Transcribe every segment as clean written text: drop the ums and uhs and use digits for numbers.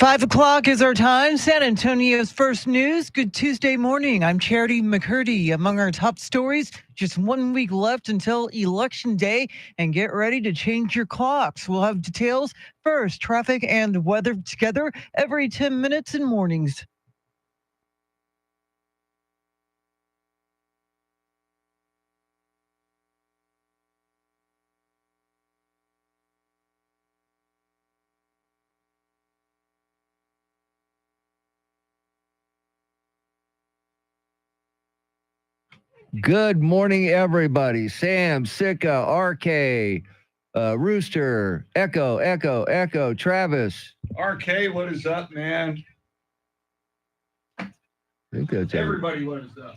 5 o'clock is our time. San Antonio's first news. Good Tuesday morning. I'm Charity McCurdy. Among our top stories, just 1 week left until Election Day, and get ready to change your clocks. We'll have details first, traffic and weather together every 10 minutes in mornings. Good morning, everybody. Sam, Sika, RK, Rooster, Echo, Travis. RK, what is up, man? I think that's everybody. What is up?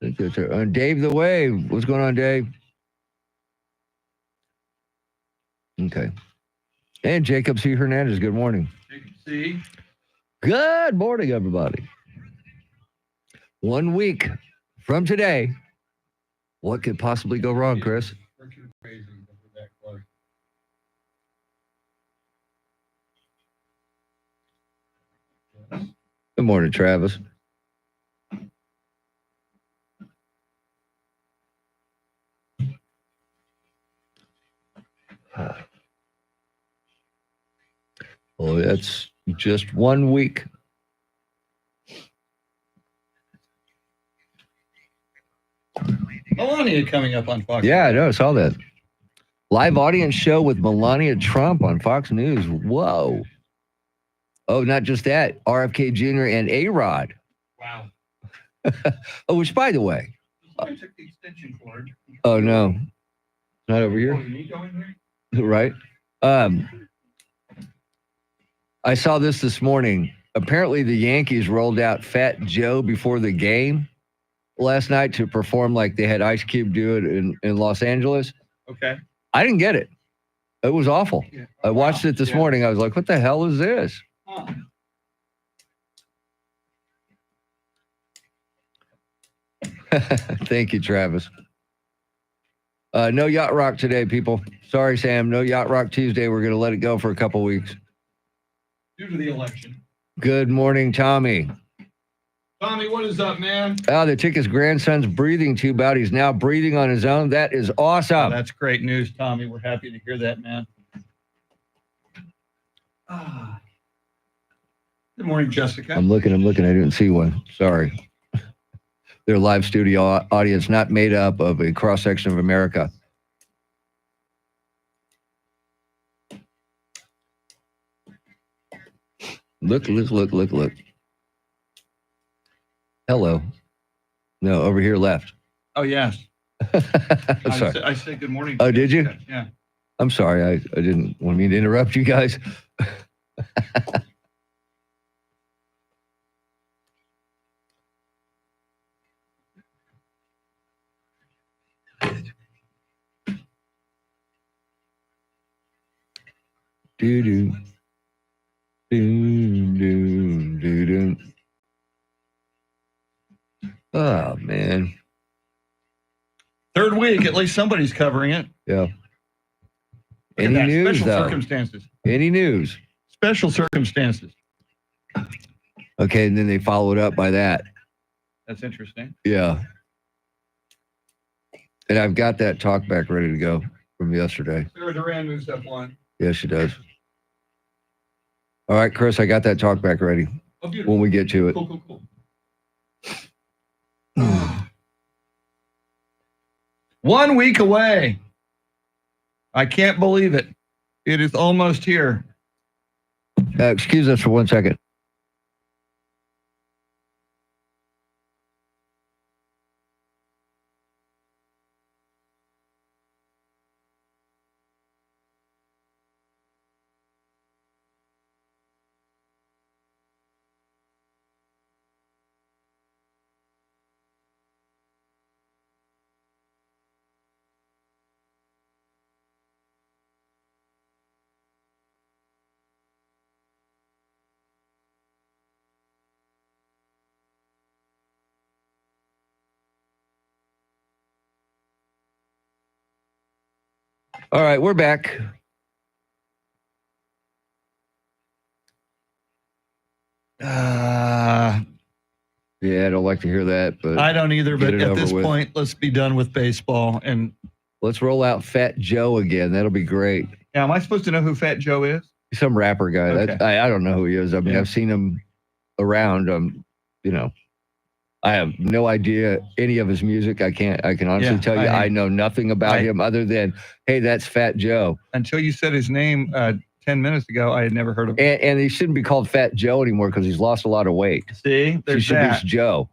I think that's Dave the Wave. What's going on, Dave? Okay. And Jacob C. Hernandez. Good morning. Jacob C. Good morning, everybody. 1 week from today, what could possibly go wrong, Chris? Freaking crazy. That close. Good morning, Travis. Well, that's just 1 week. Melania coming up on Fox. Yeah, I know. I saw that. Live audience show with Melania Trump on Fox News. Whoa. Oh, not just that. RFK Jr. and A-Rod. Wow. Oh, which, by the way. I took the extension cord. Oh, no. Not over here. Oh, you need to go in here? Right. I saw this morning. Apparently, the Yankees rolled out Fat Joe before the game last night to perform like they had Ice Cube do it in Los Angeles. Okay. I didn't get it. It was awful. Yeah. I watched it this morning. I was like, what the hell is this? Huh. Thank you, Travis. No Yacht Rock today, people. Sorry, Sam. No Yacht Rock Tuesday. We're going to let it go for a couple weeks. Due to the election. Good morning, Tommy. Tommy, what is up, man? Oh, they took his grandson's breathing tube out. He's now breathing on his own. That is awesome. Oh, that's great news, Tommy. We're happy to hear that, man. Good morning, Jessica. I'm looking. I didn't see one. Sorry. Their live studio audience, not made up of a cross-section of America. Look. Hello. No, over here left. Oh, yes. Sorry. I said good morning. Oh, did you? Yeah. I'm sorry. I didn't want me to interrupt you guys. Do. Oh, man. Third week, at least somebody's covering it. Yeah. Any news, Special though? Circumstances. Any news? Special circumstances. Okay, and then they followed up by that. That's interesting. Yeah. And I've got that talk back ready to go from yesterday. Sarah Duran moves up one. Yes, she does. All right, Chris, I got that talk back ready when we get to it. Cool. 1 week away. I can't believe it. It is almost here. Excuse us for 1 second. All right, we're back. Uh, Yeah, I don't like to hear that, but I don't either. get But it at over this with. point, let's be done with baseball. And Let's roll out Fat Joe again. That'll be great. now, am I supposed to know who Fat Joe is? Some rapper guy. Okay. I don't know who he is. I mean, Yeah. I've seen him around. You know, I have no idea any of his music. I can honestly Yeah, tell you, I know nothing about him other than, hey, that's Fat Joe. Until you said his name 10 minutes ago, I had never heard of him. And he shouldn't be called Fat Joe anymore because he's lost a lot of weight. See, He there's should that. be Joe.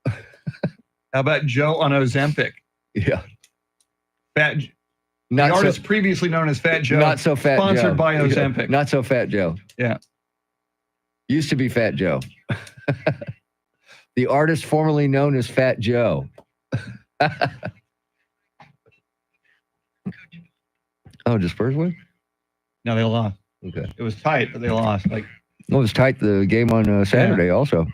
How about Joe on Ozempic? Yeah. Fat. Not the so- artist previously known as Fat Joe. Not so Fat Joe. Sponsored by Yeah, Ozempic. not so Fat Joe. Yeah. Used to be Fat Joe. The artist formerly known as Fat Joe. Oh, just Spurs win? No, they lost. Okay. It was tight, but they lost. Like, Well, it was tight the game on Saturday also.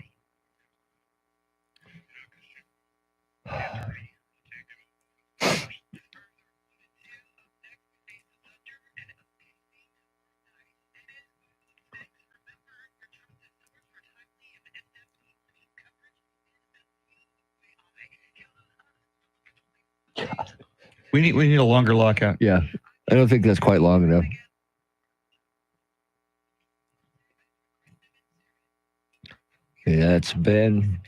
we need a longer lockout. Yeah. I don't think that's quite long enough. Yeah, it's been.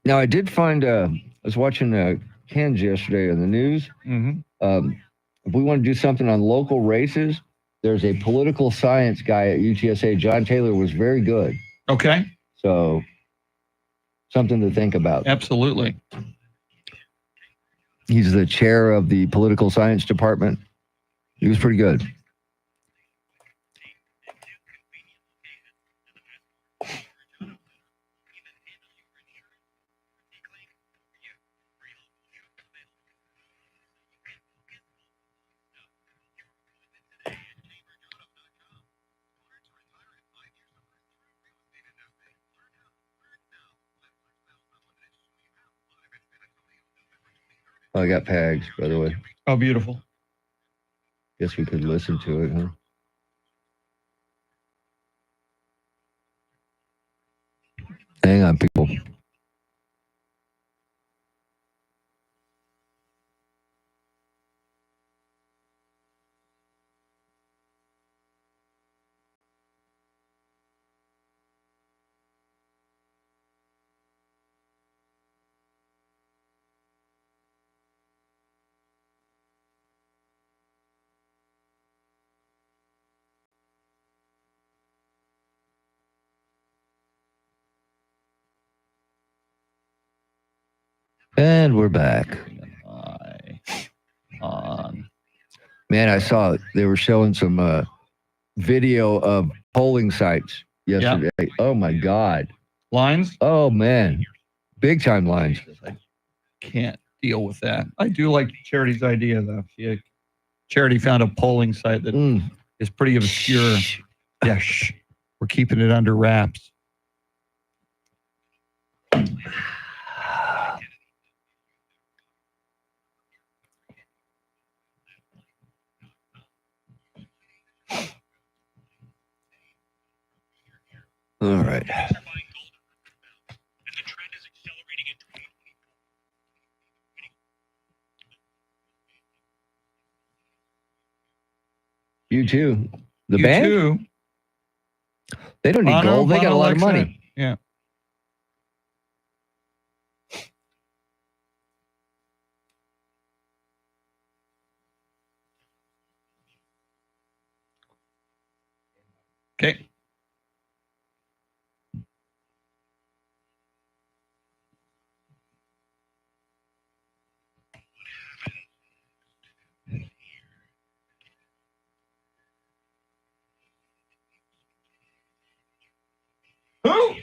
Now, I did find, I was watching Ken's yesterday on the news. Mm-hmm. If we want to do something on local races, there's a political science guy at UTSA. John Taylor was very good. Okay. So, something to think about. Absolutely. He's the chair of the political science department. He was pretty good. Oh, I got Pags, by the way. Oh, beautiful. Guess we could listen to it, huh? Hang on, people. And we're back. Man, I saw they were showing some video of polling sites yesterday. Yep. Oh my God. Lines? Oh man. Big time lines. I can't deal with that. I do like Charity's idea though. Charity found a polling site that is pretty obscure. Yeah, we're keeping it under wraps. All right. You too. The band? Too. They don't need gold. They got a lot of money. Yeah. Okay. Who?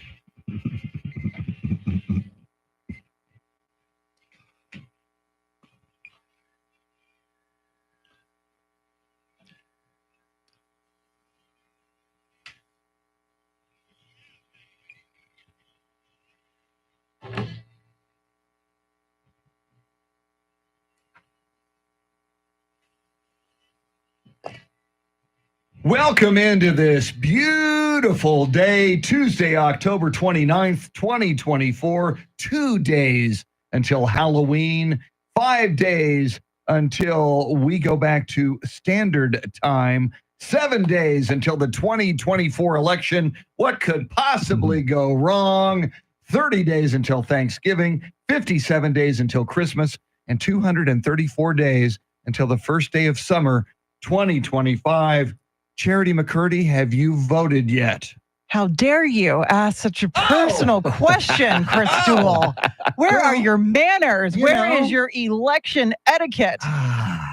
Welcome into this beautiful day, Tuesday, October 29th, 2024. 2 days until Halloween, 5 days until we go back to standard time, 7 days until the 2024 election. What could possibly go wrong? 30 days until Thanksgiving, 57 days until Christmas, and 234 days until the first day of summer, 2025. Charity McCurdy, have you voted yet? How dare you ask such a personal question, Chris Jewell? Where are your manners? Where is your election etiquette?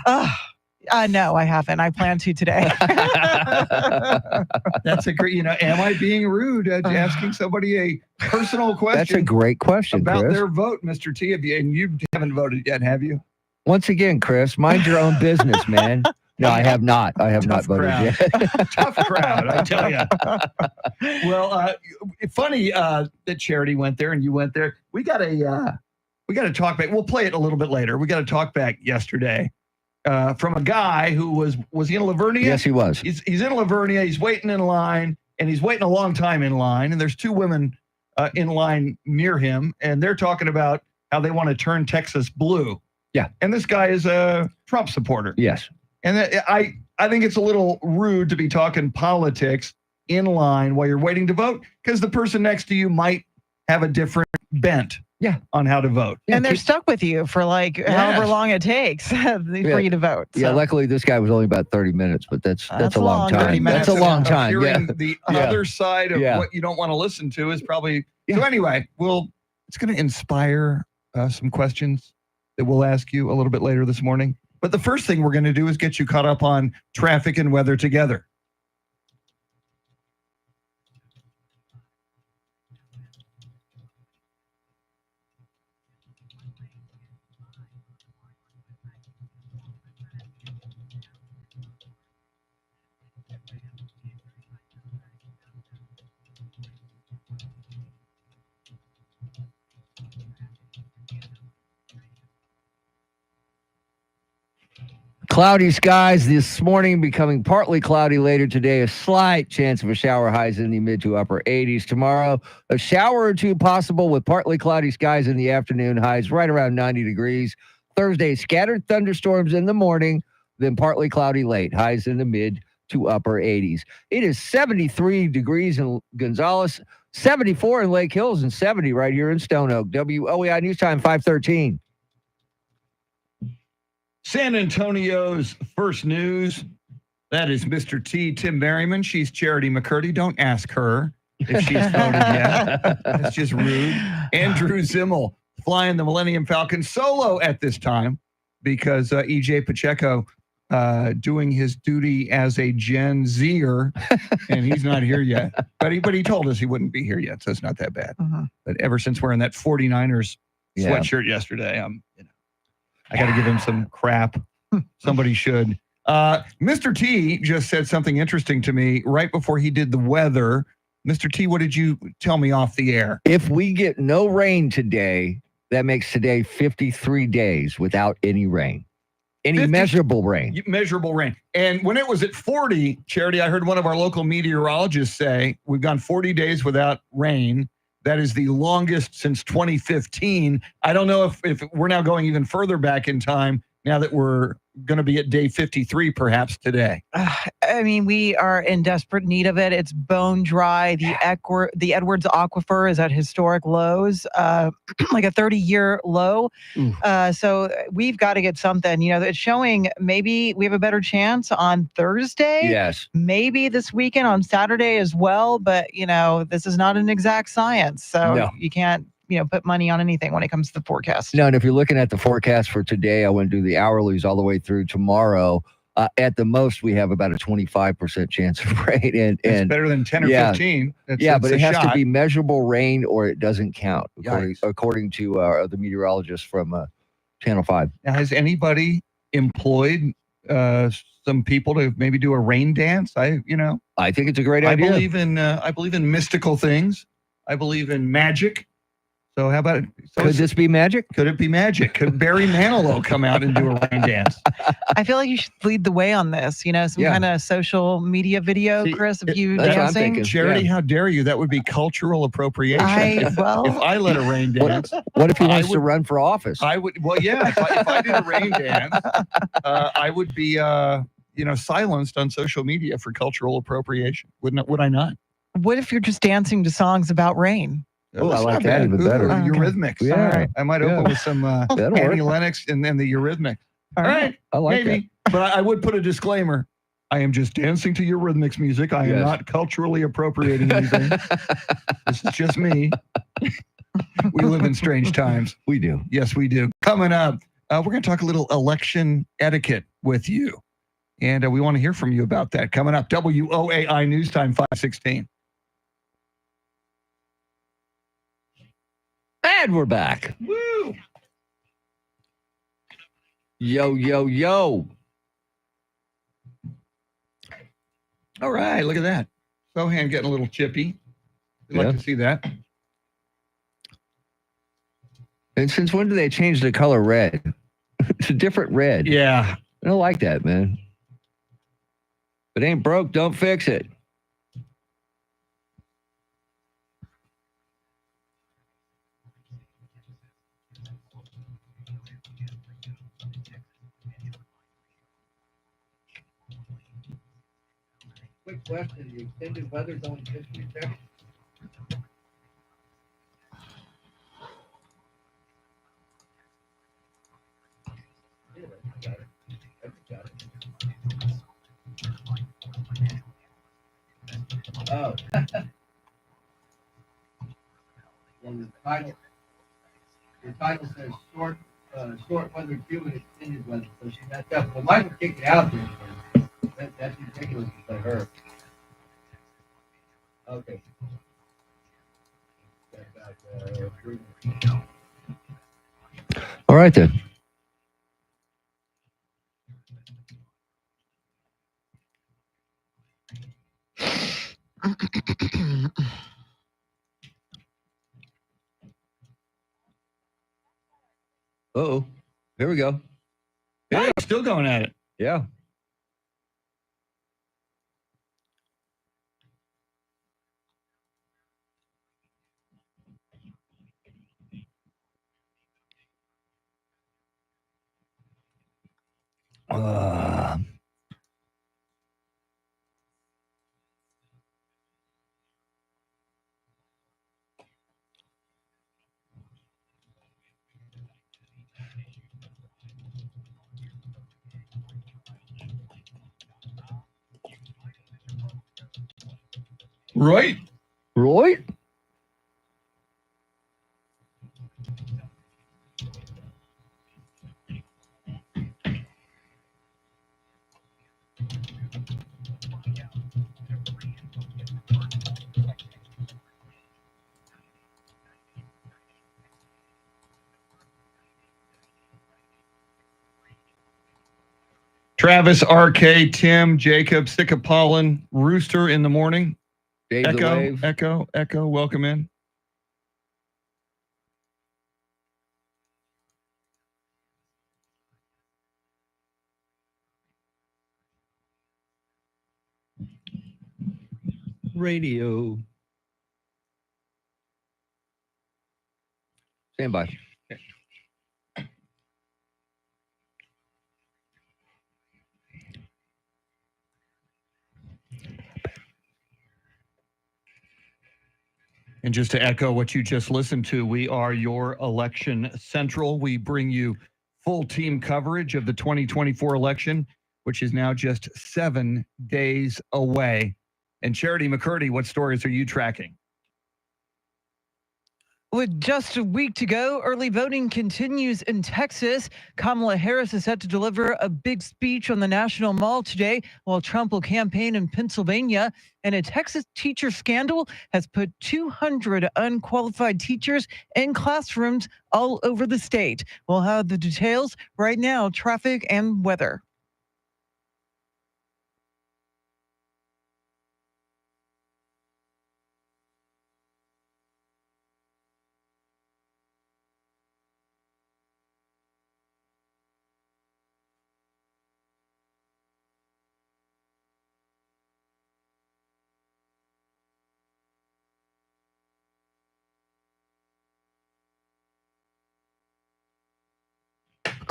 No, I haven't. I plan to today. That's a great, am I being rude at asking somebody a personal question? That's a great question, about Chris. their vote, Mr. T. And you haven't voted yet, have you? Once again, Chris, mind your own business, man. No, I have not. I have not voted yet. Tough crowd, I tell you. Well, funny that Charity went there and you went there. We got to talk back. We'll play it a little bit later. We got to talk back yesterday from a guy who was he in Lavernia? Yes, he was. He's in Lavernia. He's waiting in line, and he's waiting a long time in line. And there's two women in line near him, and they're talking about how they want to turn Texas blue. Yeah. And this guy is a Trump supporter. Yes. And I think it's a little rude to be talking politics in line while you're waiting to vote, because the person next to you might have a different bent on how to vote. And they're stuck with you for however long it takes for you to vote. So. Yeah, luckily this guy was only about 30 minutes, but that's a long time. 30 minutes That's a long time. Hearing the other side of what you don't want to listen to is probably... So anyway, it's going to inspire some questions that we'll ask you a little bit later this morning. But the first thing we're going to do is get you caught up on traffic and weather together. Cloudy skies this morning, becoming partly cloudy later today. A slight chance of a shower, highs in the mid to upper 80s. Tomorrow, a shower or two possible with partly cloudy skies in the afternoon, highs right around 90 degrees. Thursday, scattered thunderstorms in the morning, then partly cloudy late, highs in the mid to upper 80s. It is 73 degrees in Gonzales, 74 in Lake Hills, and 70 right here in Stone Oak. WOEI News Time 513. San Antonio's first news. That is Mr. T, Tim Merriman. She's Charity McCurdy. Don't ask her if she's voted yet. That's just rude. Andrew Zimmel flying the Millennium Falcon solo at this time because EJ Pacheco doing his duty as a Gen Zer, and he's not here yet. But he told us he wouldn't be here yet, so it's not that bad. But ever since wearing that 49ers sweatshirt yesterday, I got to give him some crap. Somebody should. Mr. T just said something interesting to me right before he did the weather. Mr. T, what did you tell me off the air? If we get no rain today, that makes today 53 days without any rain. Any measurable rain. Measurable rain. And when it was at 40, Charity, I heard one of our local meteorologists say, we've gone 40 days without rain. That is the longest since 2015. I don't know if we're now going even further back in time now that we're going to be at day 53 perhaps today. I mean, we are in desperate need of it. It's bone dry. The Edwards Aquifer is at historic lows, like a 30-year low. So we've got to get something. It's showing maybe we have a better chance on Thursday. Yes. Maybe this weekend on Saturday as well. But, this is not an exact science. So you can't put money on anything when it comes to the forecast. No, and if you're looking at the forecast for today, I went to do the hourlies all the way through tomorrow. At the most, we have about a 25% chance of rain. And it's better than 10 or 15. But it has to be measurable rain or it doesn't count, according to the meteorologist from Channel 5. Now, has anybody employed some people to maybe do a rain dance? I think it's a great idea. I believe in mystical things. I believe in magic. So how about it? So Could this be magic? Could it be magic? Could Barry Manilow come out and do a rain dance? I feel like you should lead the way on this. Some Yeah. kind of social media video, See, Chris, of you that's what I'm dancing. thinking. Charity, Yeah. how dare you? That would be cultural appropriation. If I let a rain dance, What if he wants to run for office? I would. Well, yeah. If I did a rain dance, I would be, silenced on social media for cultural appropriation. Would I not? What if you're just dancing to songs about rain? Oh, I That's like not that bad. even better. Ooh, Okay. Eurythmics. Yeah. All right. I might open with some That'll Annie work. Lennox and then the Eurythmics. All right. I like maybe. But I would put a disclaimer. I am just dancing to Eurythmics music. I am Yes. not culturally appropriating anything. This is just me. We live in strange times. We do. Yes, we do. Coming up, we're going to talk a little election etiquette with you. And we want to hear from you about that. Coming up, WOAI News Time 516. And we're back. Woo! Yo, yo, yo. All right, look at that. Sohan getting a little chippy. I'd like to see that. And since when did they change the color red? It's a different red. Yeah. I don't like that, man. If it ain't broke, don't fix it. Quick question: the extended weather zone history check? Oh. Well, the title says short weather view and extended weather, so she messed up. Well, Michael kicked it out there. That's ridiculous by her. Okay. All right then. Uh-oh. Here we go. Yeah, still going at it. Yeah. Right. Right? Travis, RK, Tim, Jacob, sick of pollen, Rooster in the morning. Dave the Wave. Echo, welcome in. Radio. Stand by. And just to echo what you just listened to, we are your election central. We bring you full team coverage of the 2024 election, which is now just 7 days away. And Charity McCurdy, what stories are you tracking? With just a week to go, early voting continues in Texas. Kamala Harris is set to deliver a big speech on the National Mall today, while Trump will campaign in Pennsylvania. And a Texas teacher scandal has put 200 unqualified teachers in classrooms all over the state. We'll have the details right now, traffic and weather.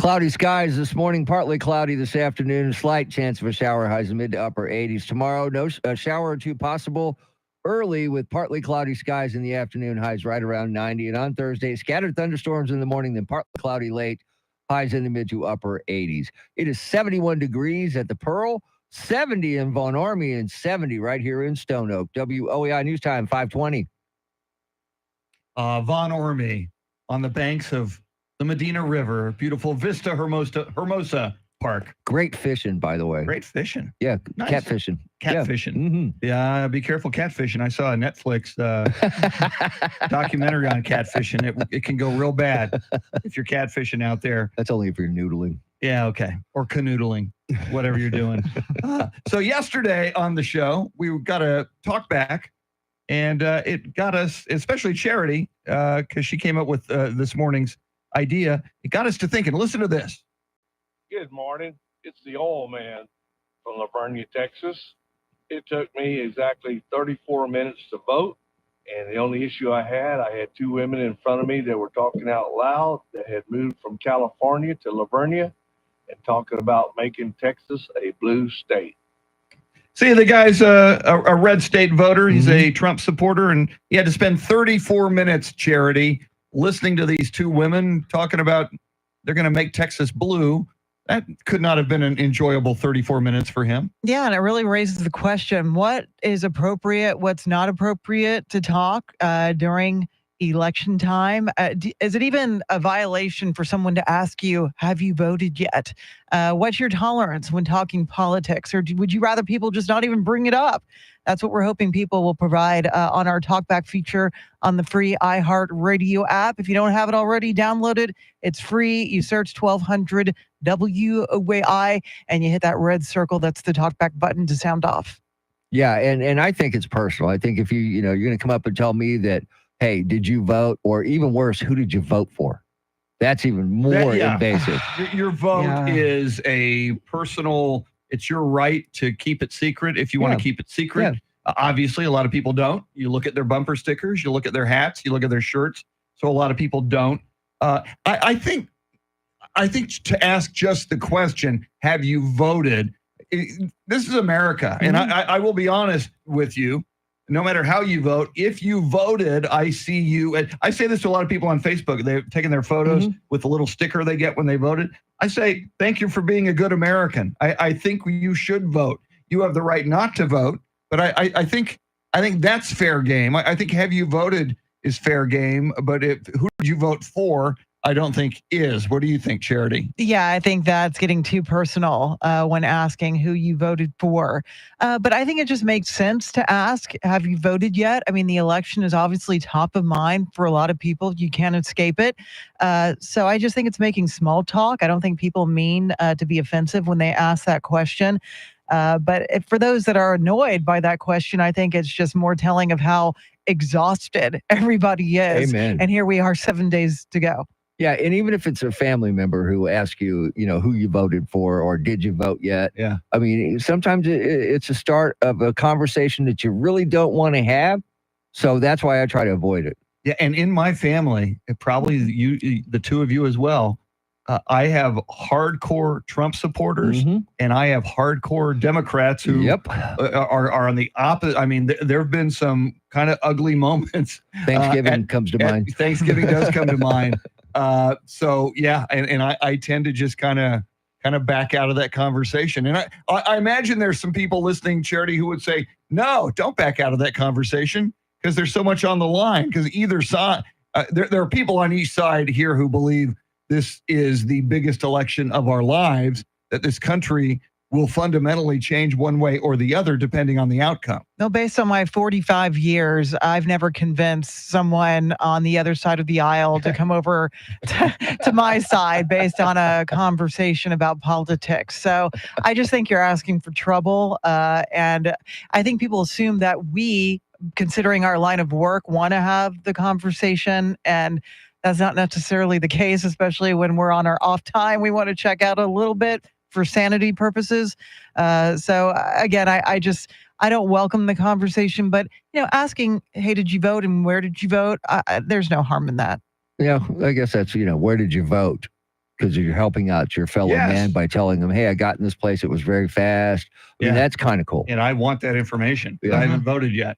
Cloudy skies this morning, partly cloudy this afternoon, slight chance of a shower, highs in mid to upper 80s. Tomorrow, a shower or two possible early with partly cloudy skies in the afternoon, highs right around 90. And on Thursday, scattered thunderstorms in the morning, then partly cloudy late, highs in the mid to upper 80s. It is 71 degrees at the Pearl, 70 in Von Ormy, and 70 right here in Stone Oak. WOEI News Time, 520. Von Ormy on the banks of the Medina River, beautiful Vista Hermosa Park. Great fishing, by the way. Great fishing. Yeah, Nice. catfishing. Catfishing. Yeah. Mm-hmm. Yeah, be careful catfishing. I saw a Netflix documentary on catfishing. It can go real bad if you're catfishing out there. That's only if you're noodling. Yeah, okay. Or canoodling, whatever you're doing. So yesterday on the show, we got a talk back, and it got us, especially Charity, because she came up with this morning's idea. It got us to thinking. Listen to this. Good morning. It's the oil man from Lavernia, Texas. It took me exactly 34 minutes to vote. And the only issue I had two women in front of me that were talking out loud that had moved from California to Lavernia and talking about making Texas a blue state. See, the guy's a red state voter. He's a Trump supporter, and he had to spend 34 minutes, Charity, listening to these two women talking about they're going to make Texas blue. That could not have been an enjoyable 34 minutes for him. Yeah, and it really raises the question, what is appropriate, what's not appropriate to talk during election time? Is it even a violation for someone to ask you, have you voted yet? What's your tolerance when talking politics? Or would you rather people just not even bring it up? That's what we're hoping people will provide on our Talkback feature on the free iHeart Radio app. If you don't have it already, download it. It's free. You search 1200 WOAI and you hit that red circle. That's the Talkback button to sound off. Yeah, and I think it's personal. I think if you're going to come up and tell me that, hey, did you vote? Or even worse, who did you vote for? That's even more invasive. Your vote is a personal, it's your right to keep it secret if you want to keep it secret. Yeah. Obviously, a lot of people don't. You look at their bumper stickers, you look at their hats, you look at their shirts. So a lot of people don't. I think to ask just the question, have you voted? This is America. And I will be honest with you. No matter how you vote, if you voted, I see you. And I say this to a lot of people on Facebook. They've taken their photos with the little sticker they get when they voted. I say, thank you for being a good American. I think you should vote. You have the right not to vote, but I think that's fair game. I think have you voted is fair game, but who did you vote for? I don't think is. What do you think, Charity? Yeah, I think that's getting too personal when asking who you voted for. But I think it just makes sense to ask, have you voted yet? I mean, the election is obviously top of mind for a lot of people. You can't escape it. So I just think it's making small talk. I don't think people mean to be offensive when they ask that question. But for those that are annoyed by that question, I think it's just more telling of how exhausted everybody is. Amen. And here we are 7 days to go. Yeah, and even if it's a family member who asks you, who you voted for or did you vote yet? Yeah. I mean, sometimes it's a start of a conversation that you really don't want to have. So that's why I try to avoid it. Yeah, and in my family, probably you, the two of you as well, I have hardcore Trump supporters and I have hardcore Democrats who are on the opposite. I mean, there have been some kind of ugly moments. Thanksgiving comes to mind. Thanksgiving does come to mind. So yeah, and I tend to just kind of back out of that conversation. And I imagine there's some people listening, Charity, who would say, no, don't back out of that conversation because there's so much on the line. Because either side, there are people on each side here who believe this is the biggest election of our lives, that this country will fundamentally change one way or the other depending on the outcome. No, based on my 45 years, I've never convinced someone on the other side of the aisle to come over to my side based on a conversation about politics. So I just think you're asking for trouble. And I think people assume that we, considering our line of work, want to have the conversation. And that's not necessarily the case, especially when we're on our off time. We want to check out a little bit for sanity purposes. So again, I don't welcome the conversation, but asking, hey, did you vote and where did you vote? There's no harm in that. Yeah, I guess that's, where did you vote? because you're helping out your fellow Yes. man by telling them, hey, I got in this place. It was very fast. I mean, Yeah. that's kind of cool. And I want that information. Yeah. I haven't voted yet.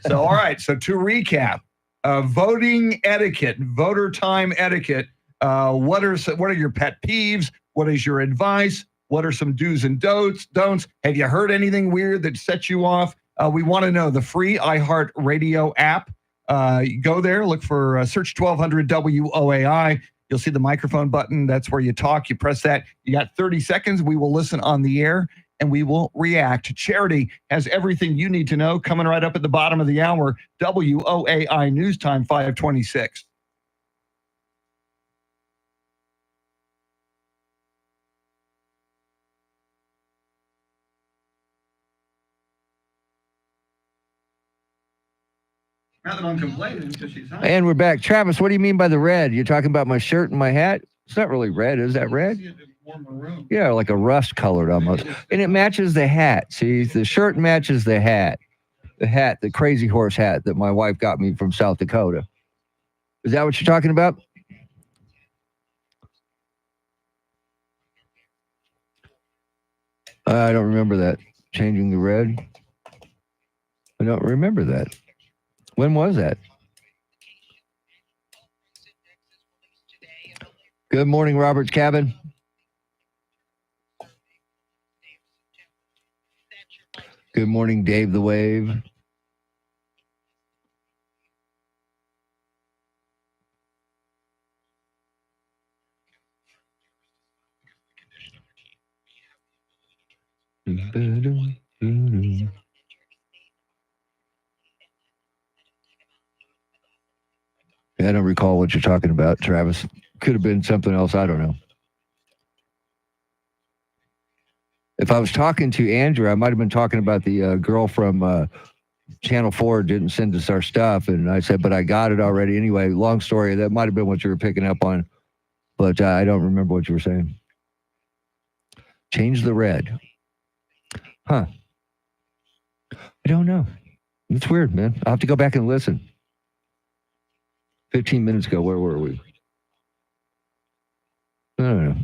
So, all right. So to recap, voting etiquette, voter time etiquette. What are your pet peeves? What is your advice? What are some do's and don'ts? Have you heard anything weird that sets you off? We want to know. The free iHeart Radio app. Go there, look for search 1200 WOAI. You'll see the microphone button. That's where you talk. You press that. You got 30 seconds. We will listen on the air and we will react. Charity has everything you need to know coming right up at the bottom of the hour. WOAI News Time 526. Not that I'm complaining because she's hot. And we're back. Travis, what do you mean by the red? You're talking about my shirt and my hat? It's not really red. Is that red? Yeah, like a rust colored almost. And it matches the hat. See, the shirt matches the hat. The hat, the crazy horse hat that my wife got me from South Dakota. Is that what you're talking about? I don't remember that. Changing the red. I don't remember that. When was that? Good morning, Robert's Cabin. Good morning, Dave the Wave. I don't recall what you're talking about, Travis. Could have been something else. I don't know. If I was talking to Andrew, I might have been talking about the girl from Channel 4 didn't send us our stuff. And I said, but I got it already. Anyway, long story. That might have been what you were picking up on. But I don't remember what you were saying. Change the red. Huh. I don't know. It's weird, man. I'll have to go back and listen. 15 minutes ago, where were we? I don't know.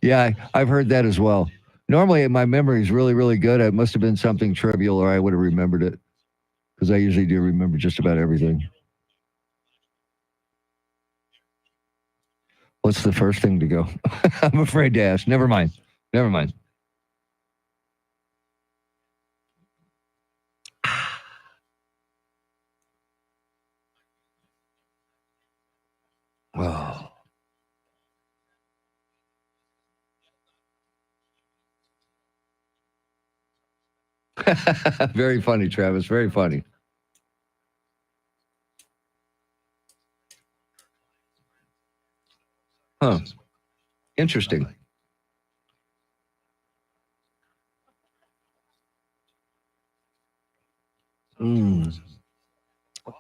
Yeah, I've heard that as well. Normally, my memory is really, really good. It must have been something trivial, or I would have remembered it, because I usually do remember just about everything. What's the first thing to go? I'm afraid to ask. Never mind. Never mind. Oh. Very funny, Travis. Very funny. Huh. Interesting.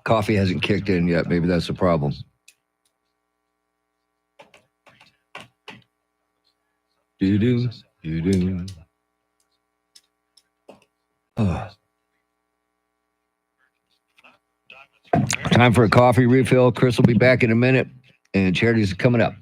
Coffee hasn't kicked in yet. Maybe that's the problem. Do-do, do-do. Oh. Time for a coffee refill. Chris will be back in a minute, and Charity's coming up.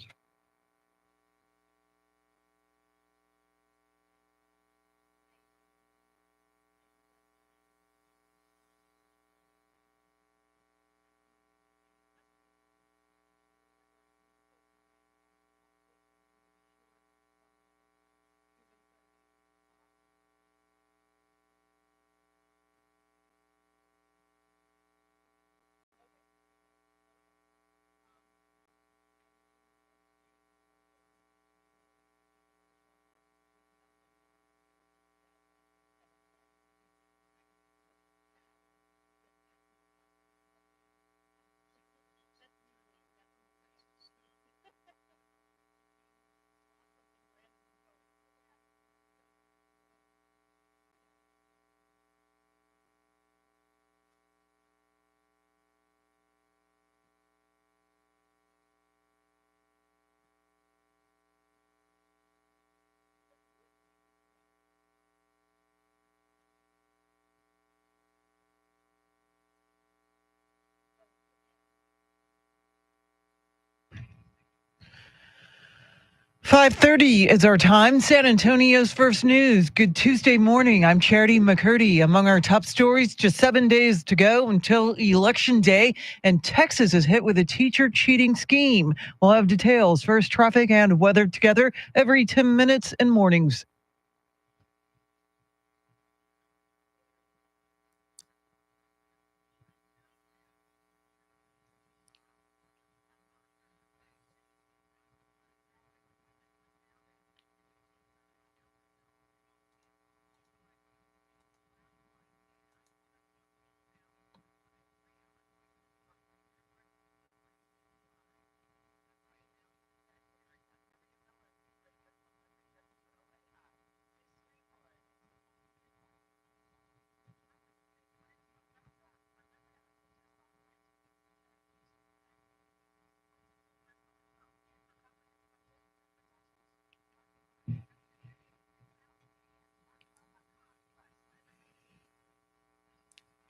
5:30 is our time. San Antonio's first news. Good Tuesday morning. I'm Charity McCurdy. Among our top stories, just 7 days to go until Election Day, and Texas is hit with a teacher cheating scheme. We'll have details. First, traffic and weather together every 10 minutes in mornings.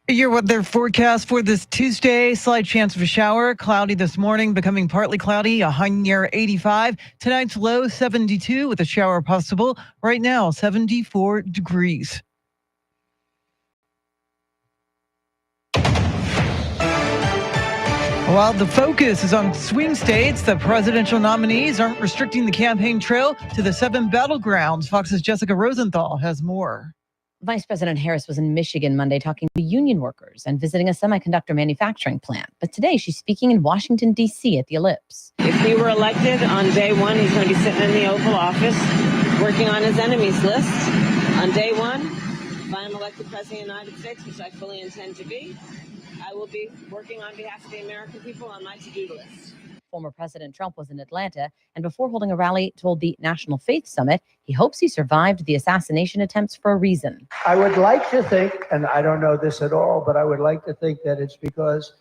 Your weather forecast for this Tuesday: slight chance of a shower. Cloudy this morning, becoming partly cloudy, a high near 85. Tonight's low 72 with a shower possible. Right now, 74 degrees. While the focus is on swing states, the presidential nominees aren't restricting the campaign trail to the 7 battlegrounds. Fox's Jessica Rosenthal has more. Vice President Harris was in Michigan Monday talking to union workers and visiting a semiconductor manufacturing plant. But today she's speaking in Washington, D.C. at the Ellipse. If he were elected on day one, he's going to be sitting in the Oval Office working on his enemies list. On day one, if I'm elected President of the United States, which I fully intend to be, I will be working on behalf of the American people on my to-do list. Former President Trump was in Atlanta and before holding a rally told the National Faith Summit he hopes he survived the assassination attempts for a reason. I would like to think, and I don't know this at all, but I would like to think that it's because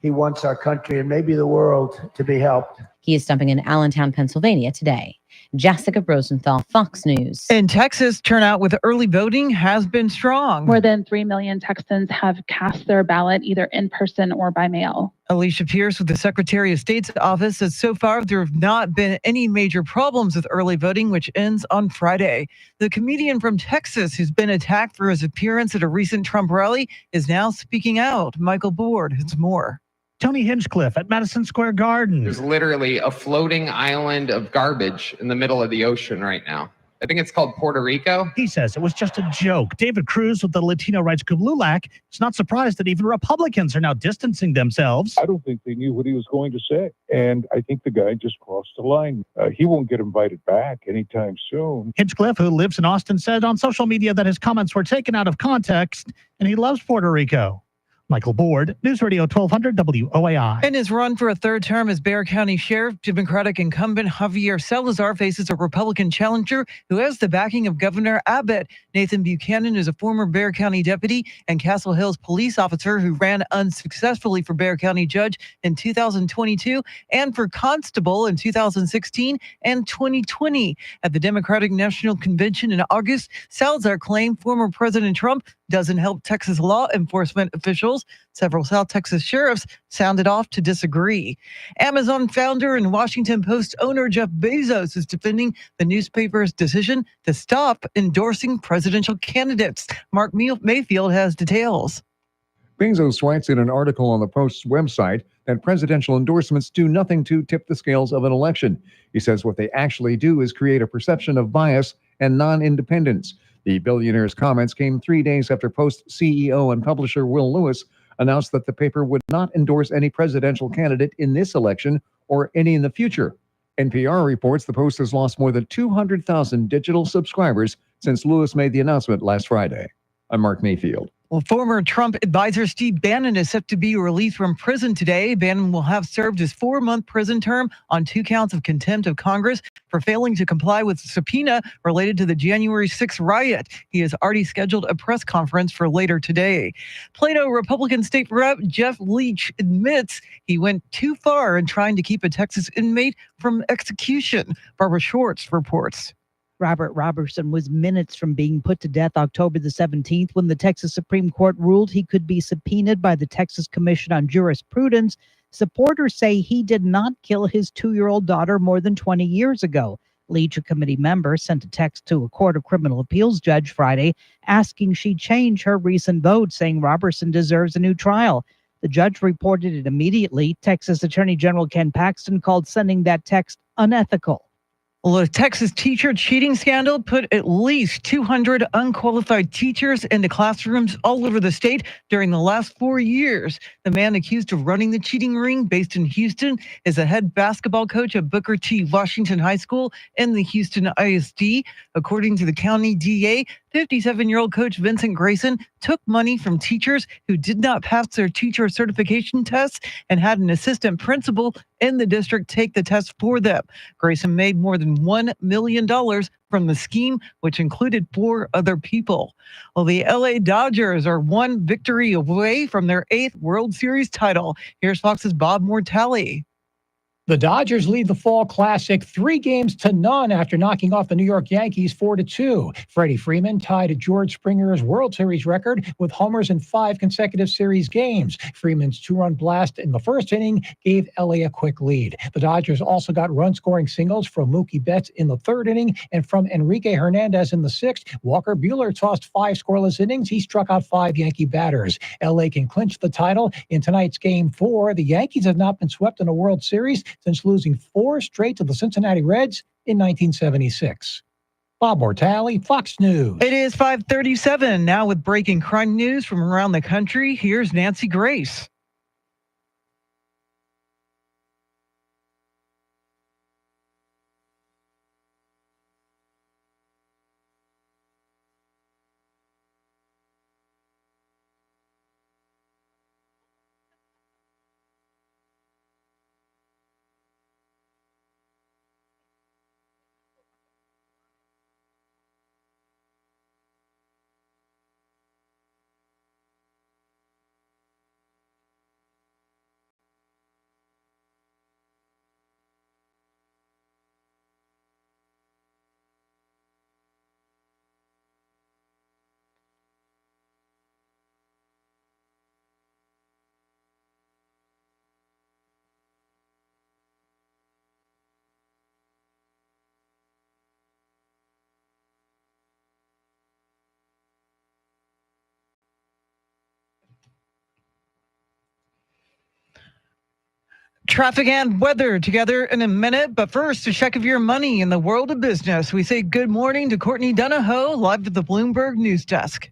he wants our country and maybe the world to be helped. He is stumping in Allentown, Pennsylvania today. Jessica Rosenthal, Fox News. In Texas, turnout with early voting has been strong. More than 3 million Texans have cast their ballot either in person or by mail. Alicia Pierce with the Secretary of State's office says so far there have not been any major problems with early voting, which ends on Friday. The comedian from Texas who's been attacked for his appearance at a recent Trump rally is now speaking out. Michael Board has more. Tony Hinchcliffe at Madison Square Garden. There's literally a floating island of garbage in the middle of the ocean right now. I think it's called Puerto Rico. He says it was just a joke. David Cruz with the Latino Rights Kululak is not surprised that even Republicans are now distancing themselves. I don't think they knew what he was going to say. And I think the guy just crossed the line. He won't get invited back anytime soon. Hinchcliffe, who lives in Austin, said on social media that his comments were taken out of context and he loves Puerto Rico. Michael Board, News Radio 1200 WOAI. In his run for a third term as Bexar County Sheriff, Democratic incumbent Javier Salazar faces a Republican challenger who has the backing of Governor Abbott. Nathan Buchanan is a former Bexar County deputy and Castle Hills police officer who ran unsuccessfully for Bexar County judge in 2022 and for constable in 2016 and 2020. At the Democratic National Convention in August, Salazar claimed former President Trump doesn't help Texas law enforcement officials. Several South Texas sheriffs sounded off to disagree. Amazon founder and Washington Post owner Jeff Bezos is defending the newspaper's decision to stop endorsing presidential candidates. Mark Mayfield has details. Bezos writes in an article on the Post's website that presidential endorsements do nothing to tip the scales of an election. He says what they actually do is create a perception of bias and non-independence. The billionaire's comments came 3 days after Post CEO and publisher Will Lewis announced that the paper would not endorse any presidential candidate in this election or any in the future. NPR reports the Post has lost more than 200,000 digital subscribers since Lewis made the announcement last Friday. I'm Mark Mayfield. Well, former Trump advisor Steve Bannon is set to be released from prison today. Bannon will have served his 4-month prison term on 2 counts of contempt of Congress for failing to comply with the subpoena related to the January 6th riot. He has already scheduled a press conference for later today. Plano Republican State Rep Jeff Leach admits he went too far in trying to keep a Texas inmate from execution. Barbara Schwartz reports. Robert Robertson was minutes from being put to death October the 17th when the Texas Supreme Court ruled he could be subpoenaed by the Texas Commission on Jurisprudence. Supporters say he did not kill his 2-year-old daughter more than 20 years ago. Leach, a committee member, sent a text to a Court of Criminal Appeals judge Friday asking she change her recent vote, saying Robertson deserves a new trial. The judge reported it immediately. Texas Attorney General Ken Paxton called sending that text unethical. Well, a Texas teacher cheating scandal put at least 200 unqualified teachers into classrooms all over the state during the last 4 years. The man accused of running the cheating ring, based in Houston, is a head basketball coach at Booker T. Washington High School in the Houston ISD. According to the county DA, 57-year-old coach Vincent Grayson took money from teachers who did not pass their teacher certification tests and had an assistant principal in the district take the test for them. Grayson made more than $1 million from the scheme, which included 4 other people. Well, the LA Dodgers are one victory away from their 8th World Series title. Here's Fox's Bob Mortale. The Dodgers lead the Fall Classic 3-0 after knocking off the New York Yankees 4-2. Freddie Freeman tied George Springer's World Series record with homers in 5 consecutive series games. Freeman's 2-run blast in the first inning gave LA a quick lead. The Dodgers also got run-scoring singles from Mookie Betts in the 3rd inning and from Enrique Hernandez in the 6th. Walker Buehler tossed 5 scoreless innings. He struck out 5 Yankee batters. LA can clinch the title in tonight's Game 4. The Yankees have not been swept in a World Series since losing 4 straight to the Cincinnati Reds in 1976. Bob Mortale, Fox News. It is 5:37 now with breaking crime news from around the country. Here's Nancy Grace. Traffic and weather together in a minute, but first, a check of your money in the world of business. We say good morning to Courtney Donahoe, live at the Bloomberg News Desk.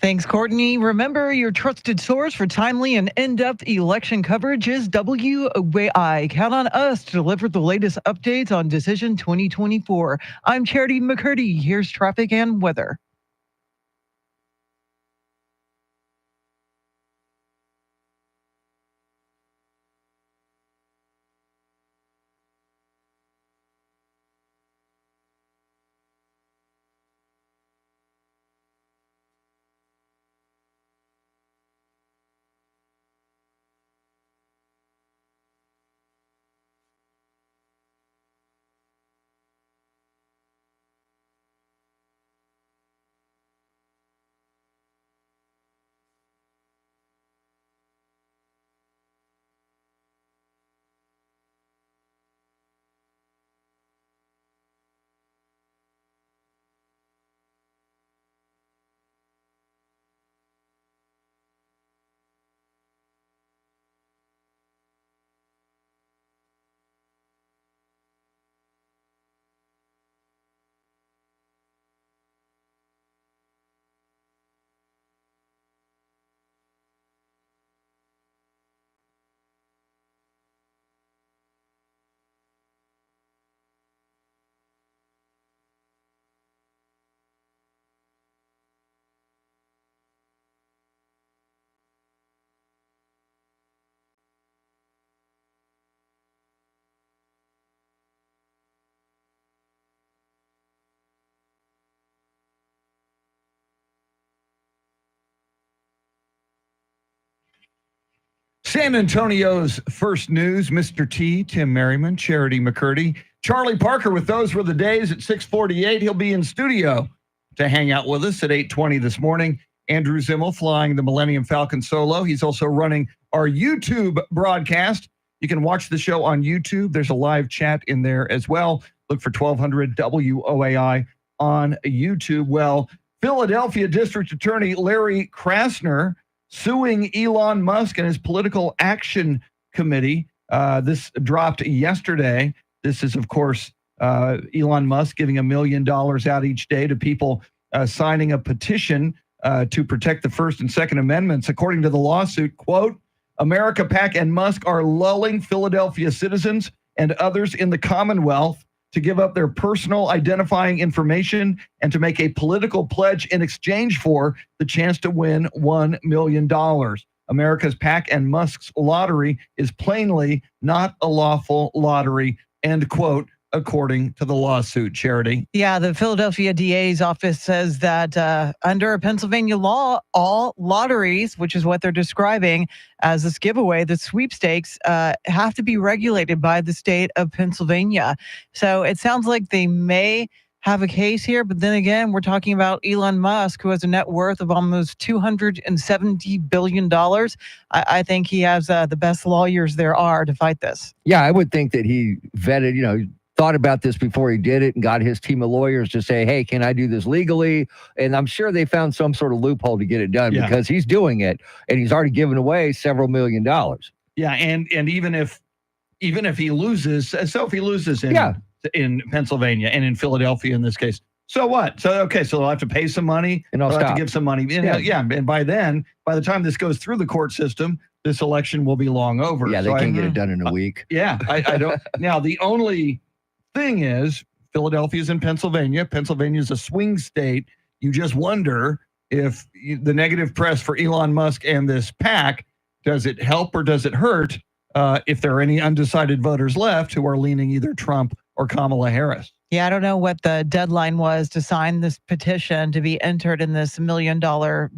Thanks, Courtney. Remember, your trusted source for timely and in-depth election coverage is WOAI. Count on us to deliver the latest updates on Decision 2024. I'm Charity McCurdy. Here's traffic and weather. San Antonio's first news, Mr. T, Tim Merriman, Charity McCurdy, Charlie Parker with Those Were the Days at 6:48. He'll be in studio to hang out with us at 8:20 this morning. Andrew Zimmel flying the Millennium Falcon solo. He's also running our YouTube broadcast. You can watch the show on YouTube. There's a live chat in there as well. Look for 1200 WOAI on YouTube. Well, Philadelphia District Attorney Larry Krasner suing Elon Musk and his Political Action Committee. This dropped yesterday. This is, of course, Elon Musk giving $1 million out each day to people signing a petition to protect the First and Second Amendments. According to the lawsuit, quote, America PAC and Musk are lulling Philadelphia citizens and others in the Commonwealth to give up their personal identifying information and to make a political pledge in exchange for the chance to win $1 million. America's PAC and Musk's lottery is plainly not a lawful lottery, end quote, according to the lawsuit. Charity. Yeah, the Philadelphia DA's office says that under a Pennsylvania law, all lotteries, which is what they're describing as this giveaway, the sweepstakes, have to be regulated by the state of Pennsylvania. So it sounds like they may have a case here, but then again, we're talking about Elon Musk, who has a net worth of almost $270 billion. I think he has the best lawyers there are to fight this. Yeah, I would think that he vetted, thought about this before he did it and got his team of lawyers to say, hey, can I do this legally? And I'm sure they found some sort of loophole to get it done because he's doing it and he's already given away several $1 million. Yeah, and even if he loses, so if he loses in Pennsylvania and in Philadelphia in this case, so what? So they'll have to pay some money and they'll have to give some money. And by the time this goes through the court system, this election will be long over. Yeah, they can get it done in a week. I don't. Now, the only thing is, Philadelphia's in Pennsylvania. Pennsylvania's a swing state. You just wonder if the negative press for Elon Musk and this PAC, does it help or does it hurt if there are any undecided voters left who are leaning either Trump or Kamala Harris? Yeah, I don't know what the deadline was to sign this petition to be entered in this $1 million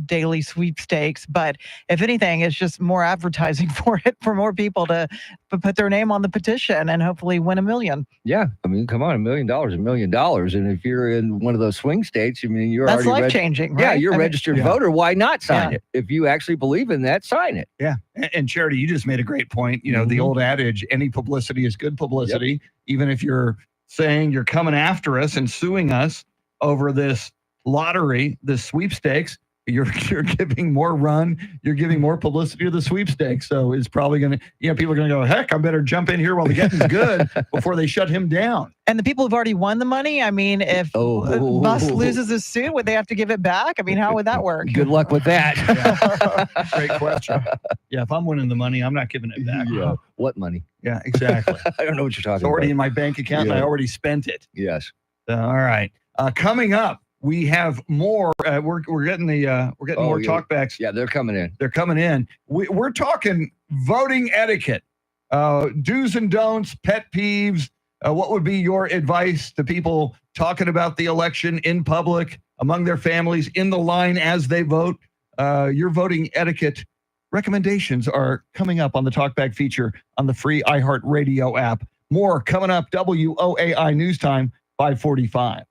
daily sweepstakes. But if anything, it's just more advertising for it, for more people to put their name on the petition and hopefully win $1 million. Yeah, I mean, come on, $1 million, $1 million. And if you're in one of those swing states, I mean, you're that's already life-changing, right? Yeah, you're a registered voter. Why not sign it? If you actually believe in that, sign it. Yeah, and Charity, you just made a great point. The old adage, any publicity is good publicity. Yep. Even if you're saying you're coming after us and suing us over this lottery, this sweepstakes, you're giving more you're giving more publicity to the sweepstakes. So it's probably going to, people are going to go, heck, I better jump in here while the getting's good before they shut him down. And the people who've already won the money, I mean, if Musk loses his suit, would they have to give it back? I mean, how would that work? Good luck with that. Great question. Yeah, if I'm winning the money, I'm not giving it back. Yeah. What money? Yeah, exactly. I don't know what you're talking about. It's already in my bank account and I already spent it. Yes. All right. Coming up, we have more. We're getting more talkbacks. Yeah, they're coming in. They're coming in. We're talking voting etiquette, do's and don'ts, pet peeves. What would be your advice to people talking about the election in public, among their families, in the line as they vote? Your voting etiquette recommendations are coming up on the Talkback feature on the free iHeartRadio app. More coming up. WOAI News Time, 5:45.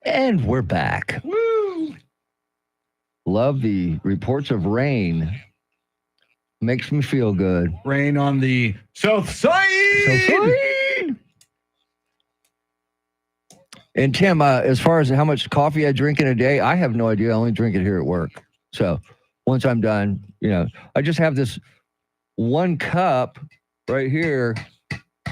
And we're back. Woo! Love the reports of rain. Makes me feel good. Rain on the south side. And Tim, as far as how much coffee I drink in a day, I have no idea. I only drink it here at work. So once I'm done, I just have this 1 cup right here,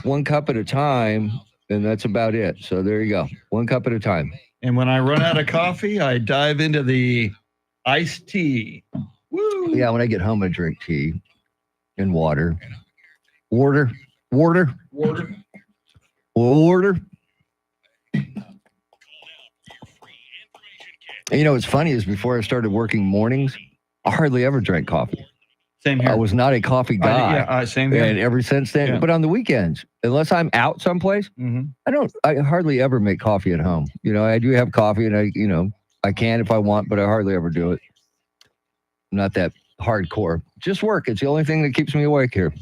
1 cup at a time, and that's about it. So there you go. 1 cup at a time. And when I run out of coffee, I dive into the iced tea. Woo! Yeah, when I get home, I drink tea and water. Water. And what's funny is before I started working mornings, I hardly ever drank coffee. Same here. I was not a coffee guy. Same here. And ever since then, but on the weekends, unless I'm out someplace, I hardly ever make coffee at home. I do have coffee and I I can if I want, but I hardly ever do it. I'm not that hardcore. Just work. It's the only thing that keeps me awake here.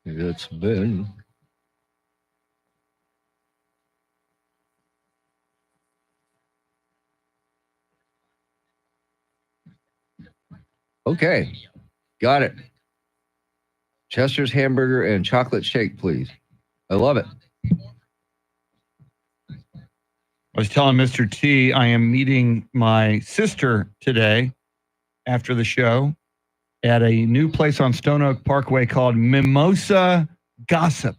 It's been okay. Got it. Chester's hamburger and chocolate shake, please. I love it. I was telling Mr. T I am meeting my sister today after the show at a new place on Stone Oak Parkway called Mimosa Gossip.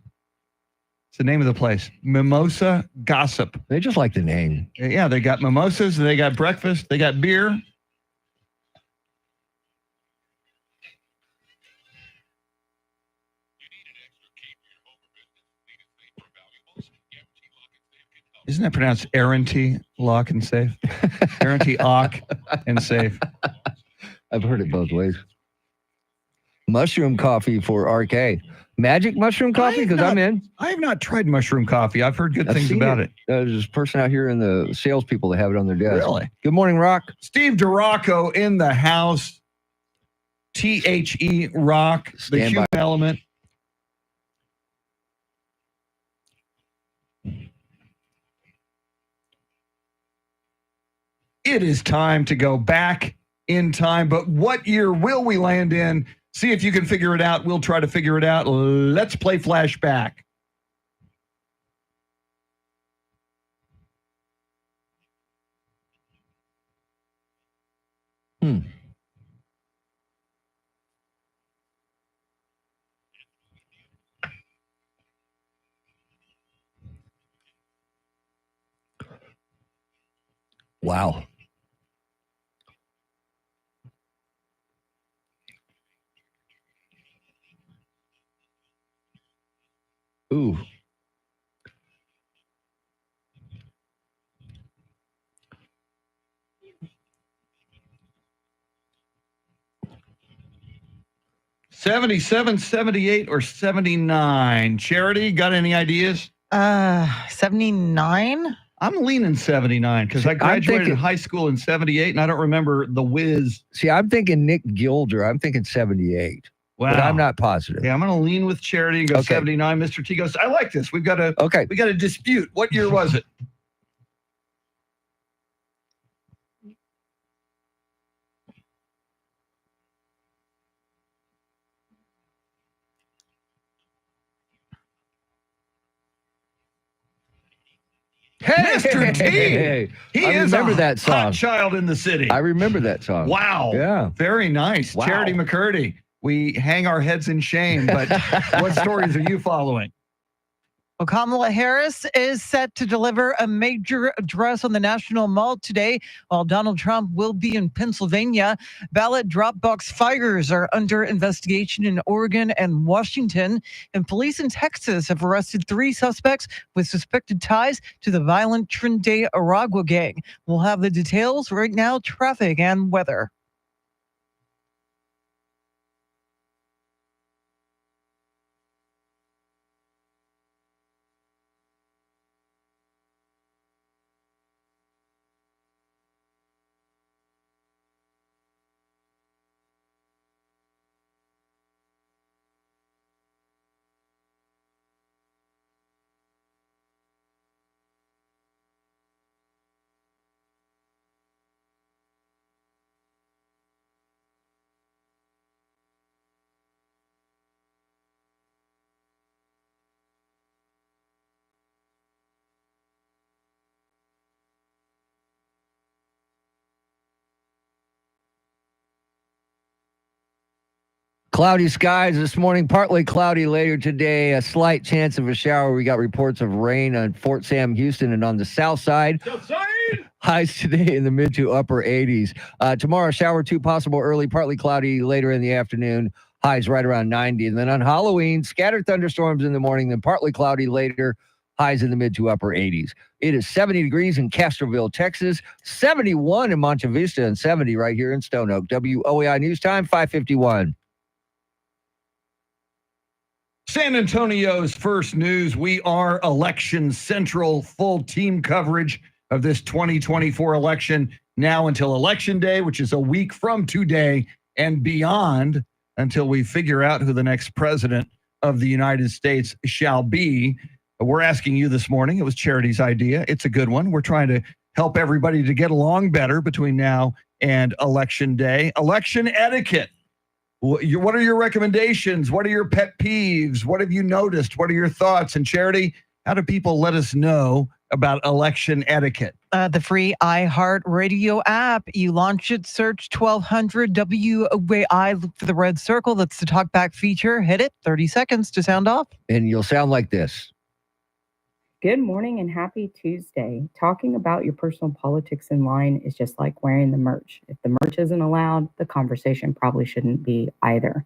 It's the name of the place, Mimosa Gossip. They just like the name. Yeah, they got mimosas, they got breakfast, they got beer. Isn't that pronounced Arranty Lock and Safe? Arranty Ock and Safe. I've heard it both ways. Mushroom coffee for RK. Magic mushroom coffee? Because I'm in. I have not tried mushroom coffee. I've heard good things about it. There's a person out here in the salespeople that have it on their desk. Really? Good morning, Rock. Steve DeRocco in the house. THE Rock, the human element. It is time to go back in time, but what year will we land in? See if you can figure it out. We'll try to figure it out. Let's play Flashback. Wow. Ooh. '77, '78, or '79? Charity, got any ideas? 79. I'm leaning '79 because I graduated high school in '78 and I don't remember The Wiz. See, I'm thinking Nick Gilder. I'm thinking 78. Wow. But I'm not positive. Yeah, I'm going to lean with Charity and go 79. Mr. T goes, I like this. We got a dispute. What year was it? Hey, Mr. T. He I is remember a that song. hot child in the city. I remember that song. Wow. Yeah. Very nice. Wow. Charity McCurdy. We hang our heads in shame, but what stories are you following? Well, Kamala Harris is set to deliver a major address on the National Mall today, while Donald Trump will be in Pennsylvania. Ballot drop box fires are under investigation in Oregon and Washington, and police in Texas have arrested 3 suspects with suspected ties to the violent Trinidad Aragua gang. We'll have the details right now, traffic and weather. Cloudy skies this morning, partly cloudy later today, a slight chance of a shower. We got reports of rain on Fort Sam, Houston, and on the south side. Highs today in the mid to upper 80s. Tomorrow, shower 2 possible early, partly cloudy later in the afternoon. Highs right around 90. And then on Halloween, scattered thunderstorms in the morning, then partly cloudy later. Highs in the mid to upper 80s. It is 70 degrees in Castroville, Texas, 71 in Monte Vista, and 70 right here in Stone Oak. WOAI News Time, 5:51. San Antonio's first news. We are Election Central, full team coverage of this 2024 election now until Election Day, which is a week from today, and beyond until we figure out who the next president of the United States shall be. We're asking you this morning. It was Charity's idea. It's a good one. We're trying to help everybody to get along better between now and Election Day. Election etiquette. What are your recommendations? What are your pet peeves? What have you noticed? What are your thoughts? And Charity, how do people let us know about election etiquette? The free iHeartRadio app. You launch it, search 1200 WOAI, look for the red circle. That's the talkback feature. Hit it, 30 seconds to sound off. And you'll sound like this. Good morning and happy Tuesday. Talking about your personal politics in line is just like wearing the merch. If the merch isn't allowed, the conversation probably shouldn't be either.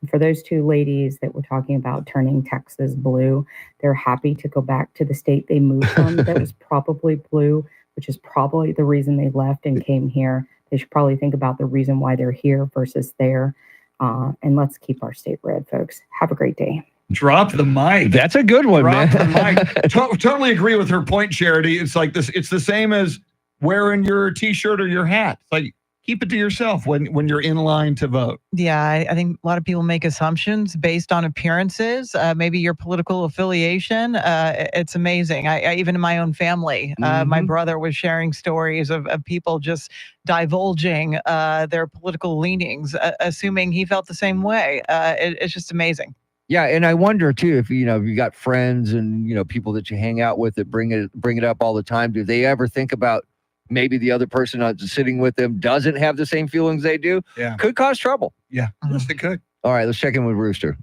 And for those two ladies that were talking about turning Texas blue, they're happy to go back to the state they moved from that was probably blue, which is probably the reason they left and came here. They should probably think about the reason why they're here versus there. And let's keep our state red, folks. Have a great day. Drop the mic. That's a good one, Drop man. the mic. Totally agree with her point, Charity. It's like this. It's the same as wearing your T-shirt or your hat. It's like, keep it to yourself when you're in line to vote. Yeah, I think a lot of people make assumptions based on appearances, maybe your political affiliation. It's amazing. I even in my own family, my brother was sharing stories of people just divulging their political leanings, assuming he felt the same way. It's just amazing. Yeah, and I wonder too if you got friends and people that you hang out with that bring it up all the time. Do they ever think about maybe the other person sitting with them doesn't have the same feelings they do? Yeah, could cause trouble. Yeah, yes, it could. All right, let's check in with Rooster.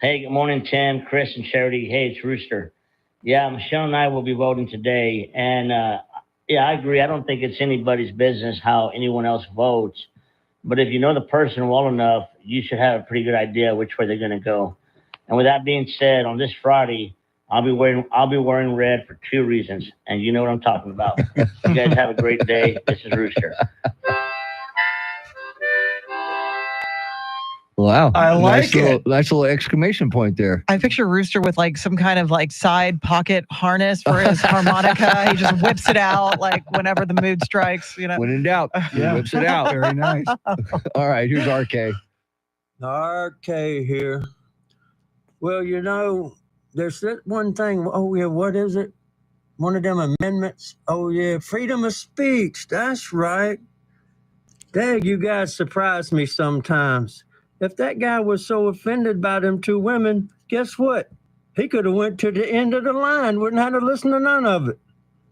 Hey, good morning, Tim, Chris, and Charity. Hey, it's Rooster. Yeah, Michelle and I will be voting today, and yeah, I agree. I don't think it's anybody's business how anyone else votes. But if you know the person well enough, you should have a pretty good idea which way they're going to go. And with that being said, on this Friday, I'll be wearing red for 2 reasons, and you know what I'm talking about. You guys have a great day. This is Rooster. Wow, I like it. Nice little exclamation point there. I picture Rooster with like some kind of like side pocket harness for his harmonica. He just whips it out like whenever the mood strikes. When in doubt, he whips it out. Very nice. All right, here's RK. RK here. Well, there's that one thing. Oh, yeah, what is it? One of them amendments. Oh, yeah, freedom of speech. That's right. Dang, you guys surprise me sometimes. If that guy was so offended by them 2 women, guess what? He could have went to the end of the line, wouldn't have to listen to none of it.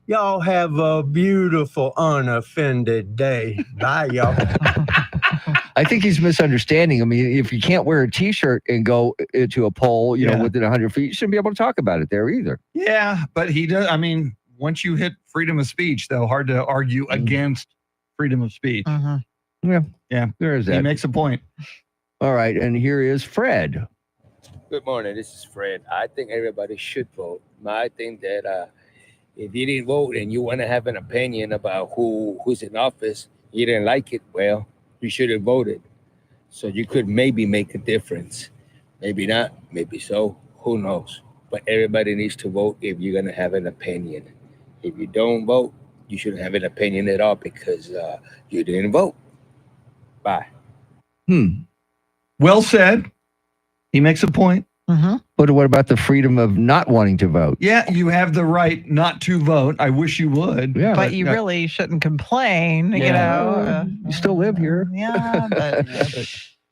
Y'all have a beautiful, unoffended day. Bye, y'all. I think he's misunderstanding. I mean, if you can't wear a T-shirt and go into a poll, within 100 feet, you shouldn't be able to talk about it there either. Yeah, but he does. I mean, once you hit freedom of speech, though, hard to argue against freedom of speech. Yeah, there is that. He makes a point. All right, and here is Fred. Good morning. This is Fred. I think everybody should vote. I think that if you didn't vote and you want to have an opinion about who's in office, you didn't like it, well, you should have voted. So you could maybe make a difference. Maybe not, maybe so, who knows. But everybody needs to vote if you're going to have an opinion. If you don't vote, you shouldn't have an opinion at all because you didn't vote. Bye. Well said. He makes a point. But what about the freedom of not wanting to vote? Yeah, you have the right not to vote. I wish you would. Yeah, but you really shouldn't complain. You still live here. Yeah, but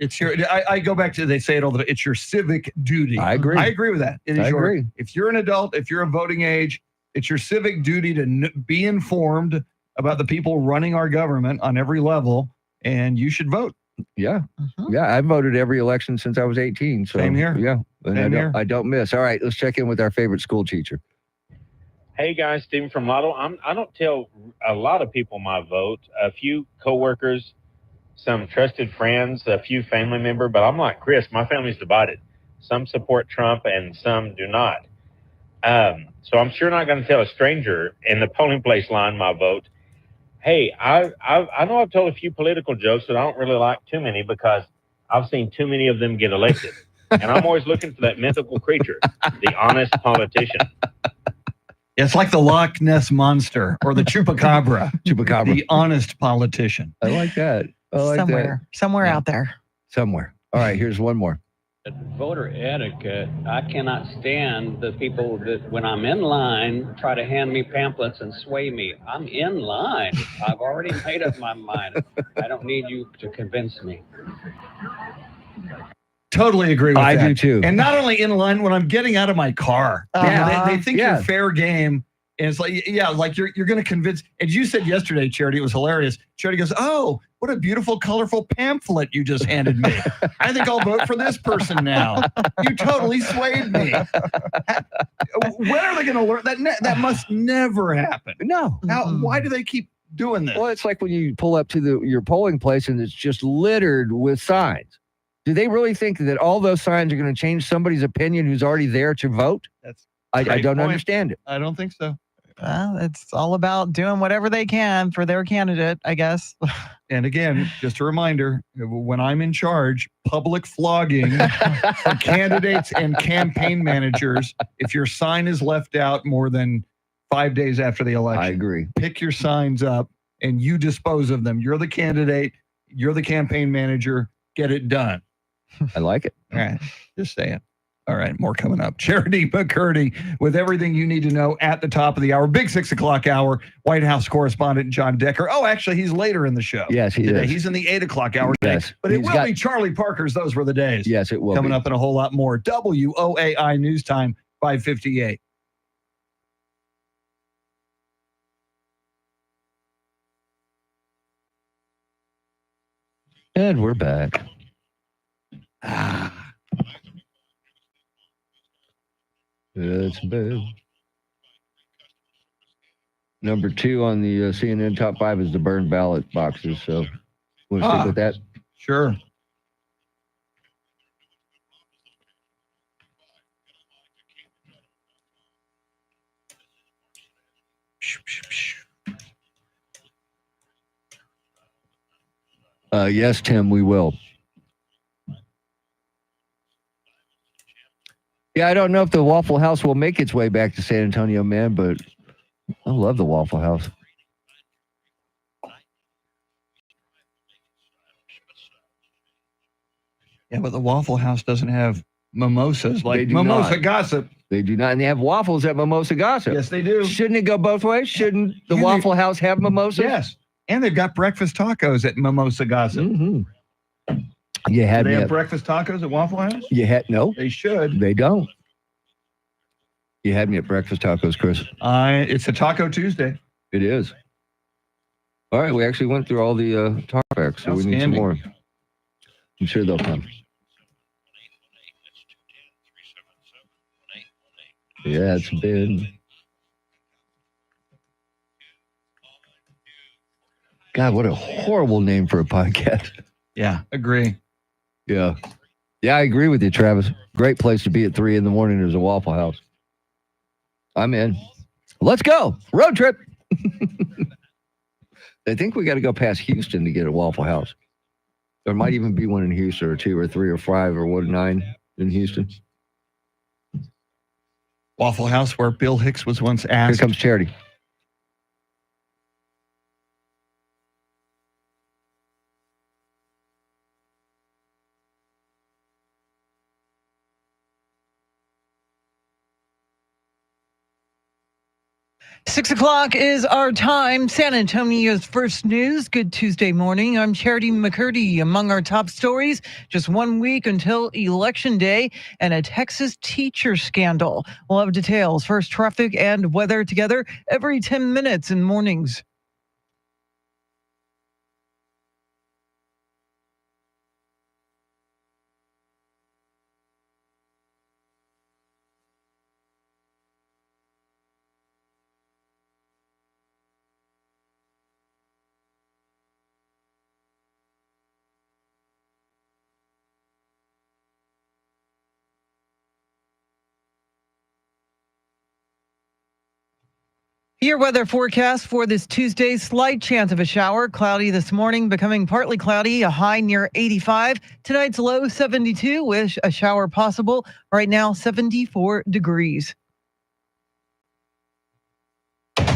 it's your. I go back to they say it all the time. It's your civic duty. I agree. I agree with that. It is I agree. If you're an adult, if you're of voting age, it's your civic duty to be informed about the people running our government on every level, and you should vote. Yeah. Mhm. Yeah. I voted every election since I was 18. So Same here. Yeah. And Same here. I don't miss. All right. Let's check in with our favorite school teacher. Hey guys, Stephen from Lotto. I don't tell a lot of people my vote. A few coworkers, some trusted friends, a few family members, but I'm like Chris. My family's divided. Some support Trump and some do not. So I'm sure not going to tell a stranger in the polling place line my vote. Hey, I know I've told a few political jokes, but I don't really like too many because I've seen too many of them get elected. And I'm always looking for that mythical creature, the honest politician. It's like the Loch Ness Monster or the Chupacabra. Chupacabra. The honest politician. I like that. I like Somewhere Yeah. out there. Somewhere. All right. Here's one more. Voter etiquette. I cannot stand the people that when I'm in line try to hand me pamphlets and sway me. I'm in line. I've already made up my mind. I don't need you to convince me. Totally agree with I that. do too. And not only in line, when I'm getting out of my car. They think you're fair game. And it's like, yeah, like you're going to convince. And you said yesterday, Charity, it was hilarious. Charity goes, "Oh, what a beautiful, colorful pamphlet you just handed me. I think I'll vote for this person now. You totally swayed me." When are they going to learn? That must never happen. No. Why do they keep doing this? Well, it's like when you pull up to your polling place and it's just littered with signs. Do they really think that all those signs are going to change somebody's opinion who's already there to vote? I don't understand it. I don't think so. Well, it's all about doing whatever they can for their candidate, I guess. And again, just a reminder, when I'm in charge, public flogging for candidates and campaign managers if your sign is left out more than 5 days after the election. I agree. Pick your signs up and you dispose of them. You're the candidate. You're the campaign manager. Get it done. I like it. All right. Just saying. All right, more coming up. Charity McCurdy with everything you need to know at the top of the hour. Big 6 o'clock hour. White House correspondent John Decker. Oh, actually, he's later in the show. Yes, he today. is. He's in the 8 o'clock hour today. Yes. But it He's will be Charlie Parker's. Those were the days. Yes, it will Coming be. up in a whole lot more. WOAI News Time, 5:58. And we're back. That's bad. Number 2 on the CNN top 5 is the burned ballot boxes. So, want to stick with that? Sure. Yes, Tim, we will. Yeah, I don't know if the Waffle House will make its way back to San Antonio, man, but I love the Waffle House. Yeah, but the Waffle House doesn't have mimosas They like do Mimosa not. Gossip. They do not, and they have waffles at Mimosa Gossip. Yes, they do. Shouldn't it go both ways? Shouldn't the And Waffle House have mimosas? Yes. And they've got breakfast tacos at Mimosa Gossip. Mm-hmm. You had Do they me have at, breakfast tacos at Waffle House? no, They should. they don't. You had me at breakfast tacos, Chris. It's a Taco Tuesday. It is. All right, we actually went through all the talkbacks, so we need some Outstanding. more. I'm sure they'll come. Yeah, it's been. God, what a horrible name for a podcast. Yeah, agree. Yeah. Yeah, I agree with you, Travis. Great place to be at 3 a.m. There's a Waffle House. I'm in. Let's go. Road trip. I think we got to go past Houston to get a Waffle House. There might even be one in Houston, or 2 or 3 or 5 or 1 or 9 in Houston. Waffle House, where Bill Hicks was once asked. Here comes Charity. Six o'clock is our time. San Antonio's first news. Good Tuesday morning. I'm Charity McCurdy. Among our top stories, just 1 week until Election Day and a Texas teacher scandal. We'll have details. First, traffic and weather together every 10 minutes in mornings. Your weather forecast for this Tuesday, slight chance of a shower. Cloudy this morning, becoming partly cloudy, a high near 85. Tonight's low 72 with a shower possible. Right now, 74 degrees. Well,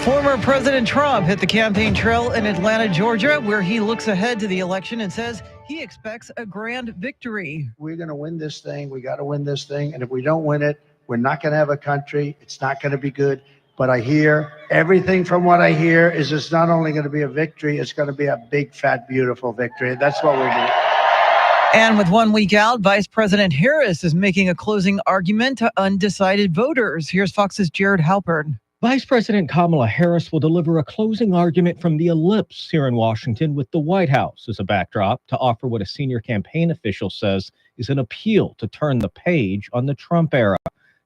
former President Trump hit the campaign trail in Atlanta, Georgia, where he looks ahead to the election and says he expects a grand victory. We're going to win this thing. We got to win this thing. And if we don't win it, we're not going to have a country. It's not going to be good. But I hear everything from what I hear is it's not only going to be a victory, it's going to be a big, fat, beautiful victory. That's what we're doing. And with 1 week out, Vice President Harris is making a closing argument to undecided voters. Here's Fox's Jared Halpern. Vice President Kamala Harris will deliver a closing argument from the Ellipse here in Washington with the White House as a backdrop to offer what a senior campaign official says is an appeal to turn the page on the Trump era.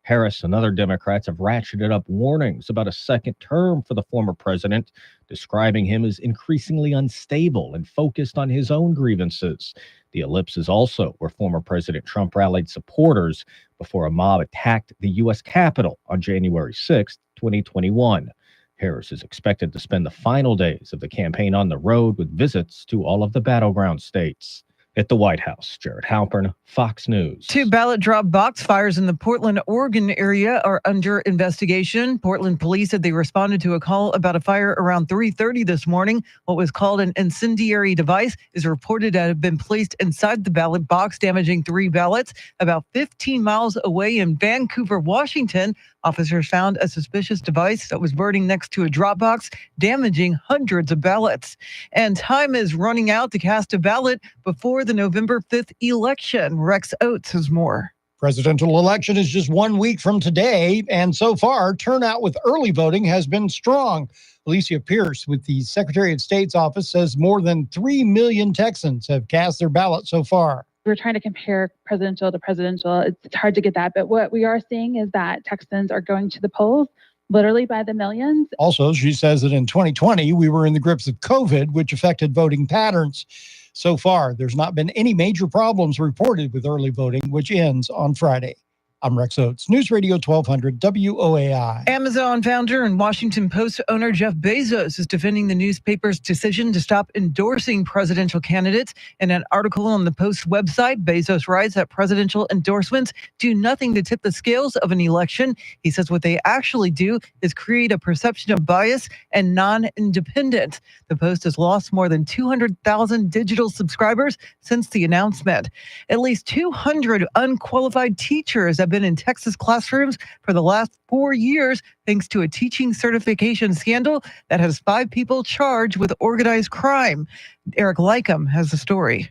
Harris and other Democrats have ratcheted up warnings about a second term for the former president, describing him as increasingly unstable and focused on his own grievances. The Ellipse is also where former President Trump rallied supporters before a mob attacked the U.S. Capitol on January 6, 2021. Harris is expected to spend the final days of the campaign on the road with visits to all of the battleground states. At the White House, Jared Halpern, Fox News. 2 ballot drop box fires in the Portland, Oregon area are under investigation. Portland police said they responded to a call about a fire around 3:30 this morning. What was called an incendiary device is reported to have been placed inside the ballot box, damaging 3 ballots. About 15 miles away in Vancouver, Washington, officers found a suspicious device that was burning next to a drop box, damaging hundreds of ballots. And time is running out to cast a ballot before the November 5th election. Rex Oates has more. Presidential election is just 1 week from today, and so far, turnout with early voting has been strong. Alicia Pierce with the Secretary of State's office says more than 3 million Texans have cast their ballot so far. We're trying to compare presidential to presidential. It's hard to get that, but what we are seeing is that Texans are going to the polls literally by the millions. Also, she says that in 2020, we were in the grips of COVID, which affected voting patterns. So far, there's not been any major problems reported with early voting, which ends on Friday. I'm Rex Oates, News Radio 1200 WOAI. Amazon founder and Washington Post owner Jeff Bezos is defending the newspaper's decision to stop endorsing presidential candidates. In an article on the Post website, Bezos writes that presidential endorsements do nothing to tip the scales of an election. He says what they actually do is create a perception of bias and non-independence. The Post has lost more than 200,000 digital subscribers since the announcement. At least 200 unqualified teachers have been in Texas classrooms for the last 4 years, thanks to a teaching certification scandal that has 5 people charged with organized crime. Eric Lycum has the story.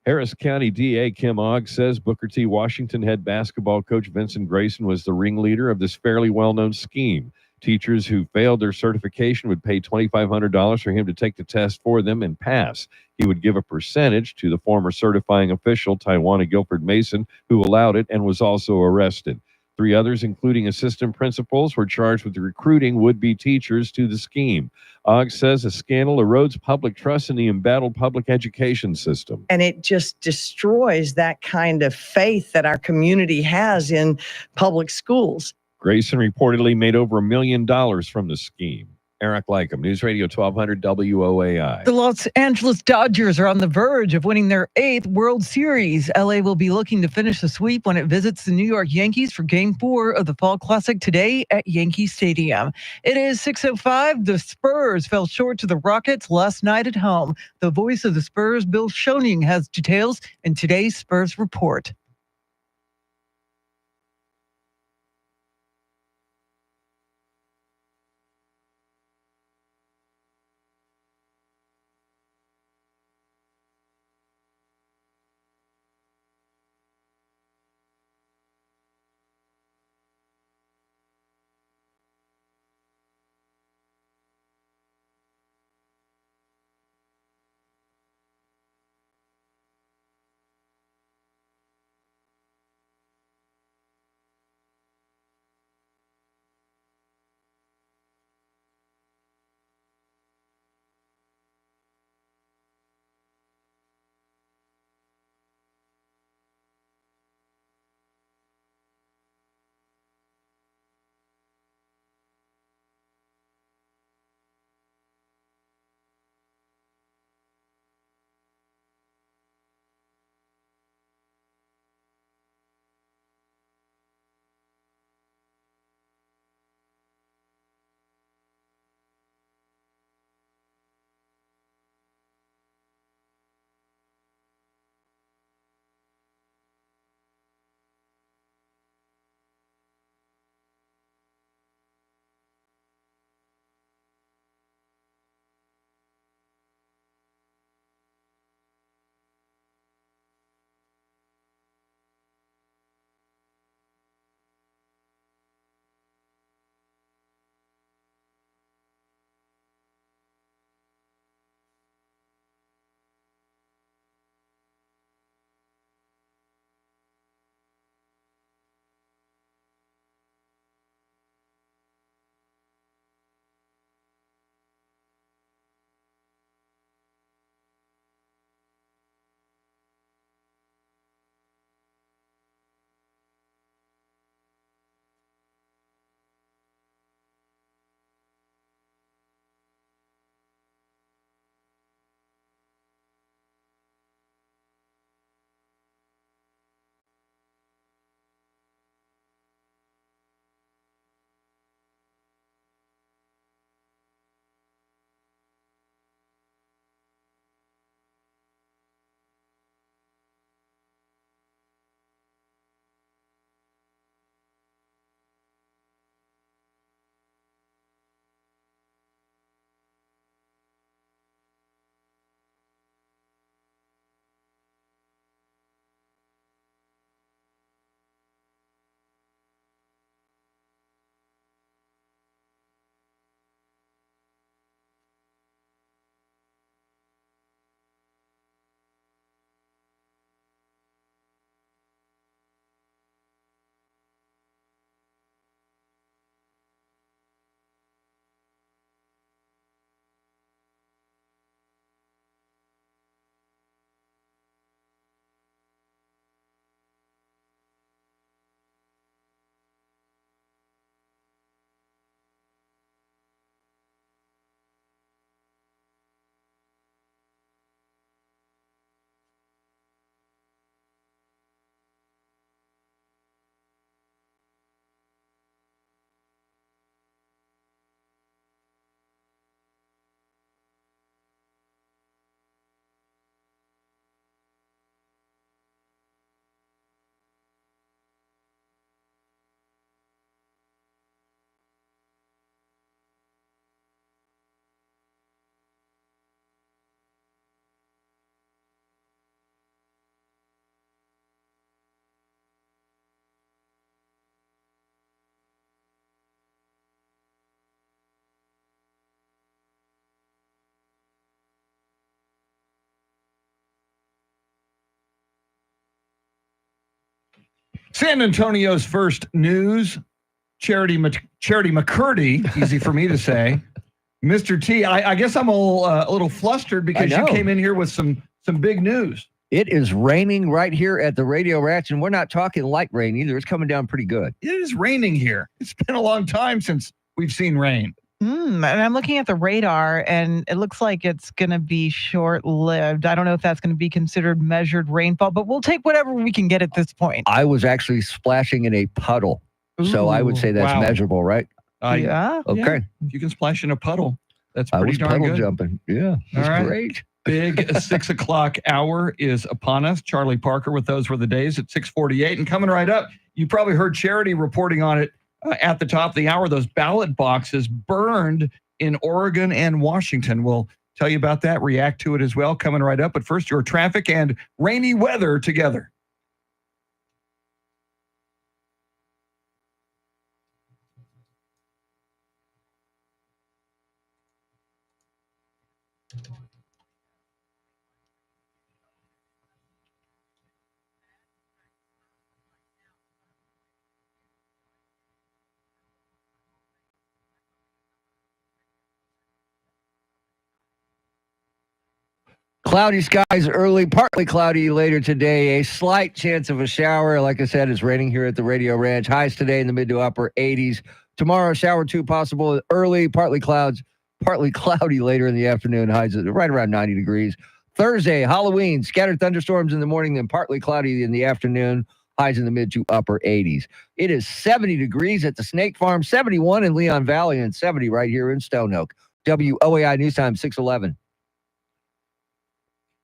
Harris County DA Kim Ogg says Booker T. Washington head basketball coach Vincent Grayson was the ringleader of this fairly well-known scheme. Teachers who failed their certification would pay $2,500 for him to take the test for them and pass. He would give a percentage to the former certifying official, Tywana Guilford Mason, who allowed it and was also arrested. 3 others, including assistant principals, were charged with recruiting would-be teachers to the scheme. Ogg says the scandal erodes public trust in the embattled public education system. And it just destroys that kind of faith that our community has in public schools. Grayson reportedly made over $1 million from the scheme. Eric Lycum, News Radio 1200 WOAI. The Los Angeles Dodgers are on the verge of winning their 8th World Series. LA will be looking to finish the sweep when it visits the New York Yankees for Game 4 of the Fall Classic today at Yankee Stadium. It is 6:05. The Spurs fell short to the Rockets last night at home. The voice of the Spurs, Bill Schoening, has details in today's Spurs Report. San Antonio's first news, Charity McCurdy, easy for me to say. Mr. T, I guess I'm a little flustered because you came in here with some big news. It is raining right here at the Radio Ranch, and we're not talking light rain either. It's coming down pretty good. It is raining here. It's been a long time since we've seen rain. And I'm looking at the radar, and it looks like it's going to be short-lived. I don't know if that's going to be considered measured rainfall, but we'll take whatever we can get at this point. I was actually splashing in a puddle, so I would say that's measurable, right? Yeah. Okay. Yeah. If you can splash in a puddle, that's I pretty was darn puddle good. jumping. Yeah, that's All right. great. Big 6 o'clock hour is upon us. Charlie Parker with Those Were the Days at 6:48. And coming right up, you probably heard Charity reporting on it at the top of the hour. Those ballot boxes burned in Oregon and Washington. We'll tell you about that, react to it as well, coming right up. But first, your traffic and rainy weather together. Cloudy skies early, partly cloudy later today. A slight chance of a shower. Like I said, it's raining here at the Radio Ranch. Highs today in the mid to upper 80s. Tomorrow, shower 2 possible early, partly cloudy later in the afternoon. Highs at right around 90 degrees. Thursday, Halloween, scattered thunderstorms in the morning, then partly cloudy in the afternoon. Highs in the mid to upper 80s. It is 70 degrees at the Snake Farm, 71 in Leon Valley, and 70 right here in Stone Oak. WOAI News Time 611.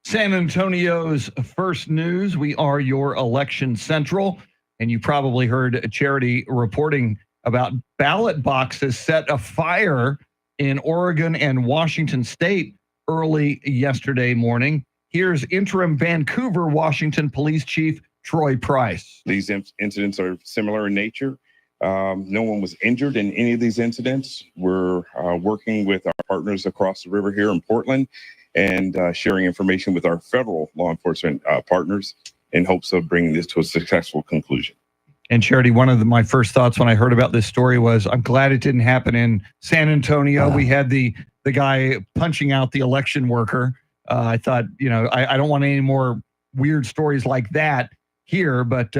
San Antonio's first news. We are your election central, and you probably heard Charity reporting about ballot boxes set afire in Oregon and Washington state early yesterday morning. Here's interim Vancouver, Washington Police Chief Troy Price. These incidents are similar in nature. No one was injured in any of these incidents. We're working with our partners across the river here in Portland and sharing information with our federal law enforcement partners in hopes of bringing this to a successful conclusion. And Charity, one of my first thoughts when I heard about this story was, I'm glad it didn't happen in San Antonio. We had the guy punching out the election worker. I thought, I don't want any more weird stories like that here, but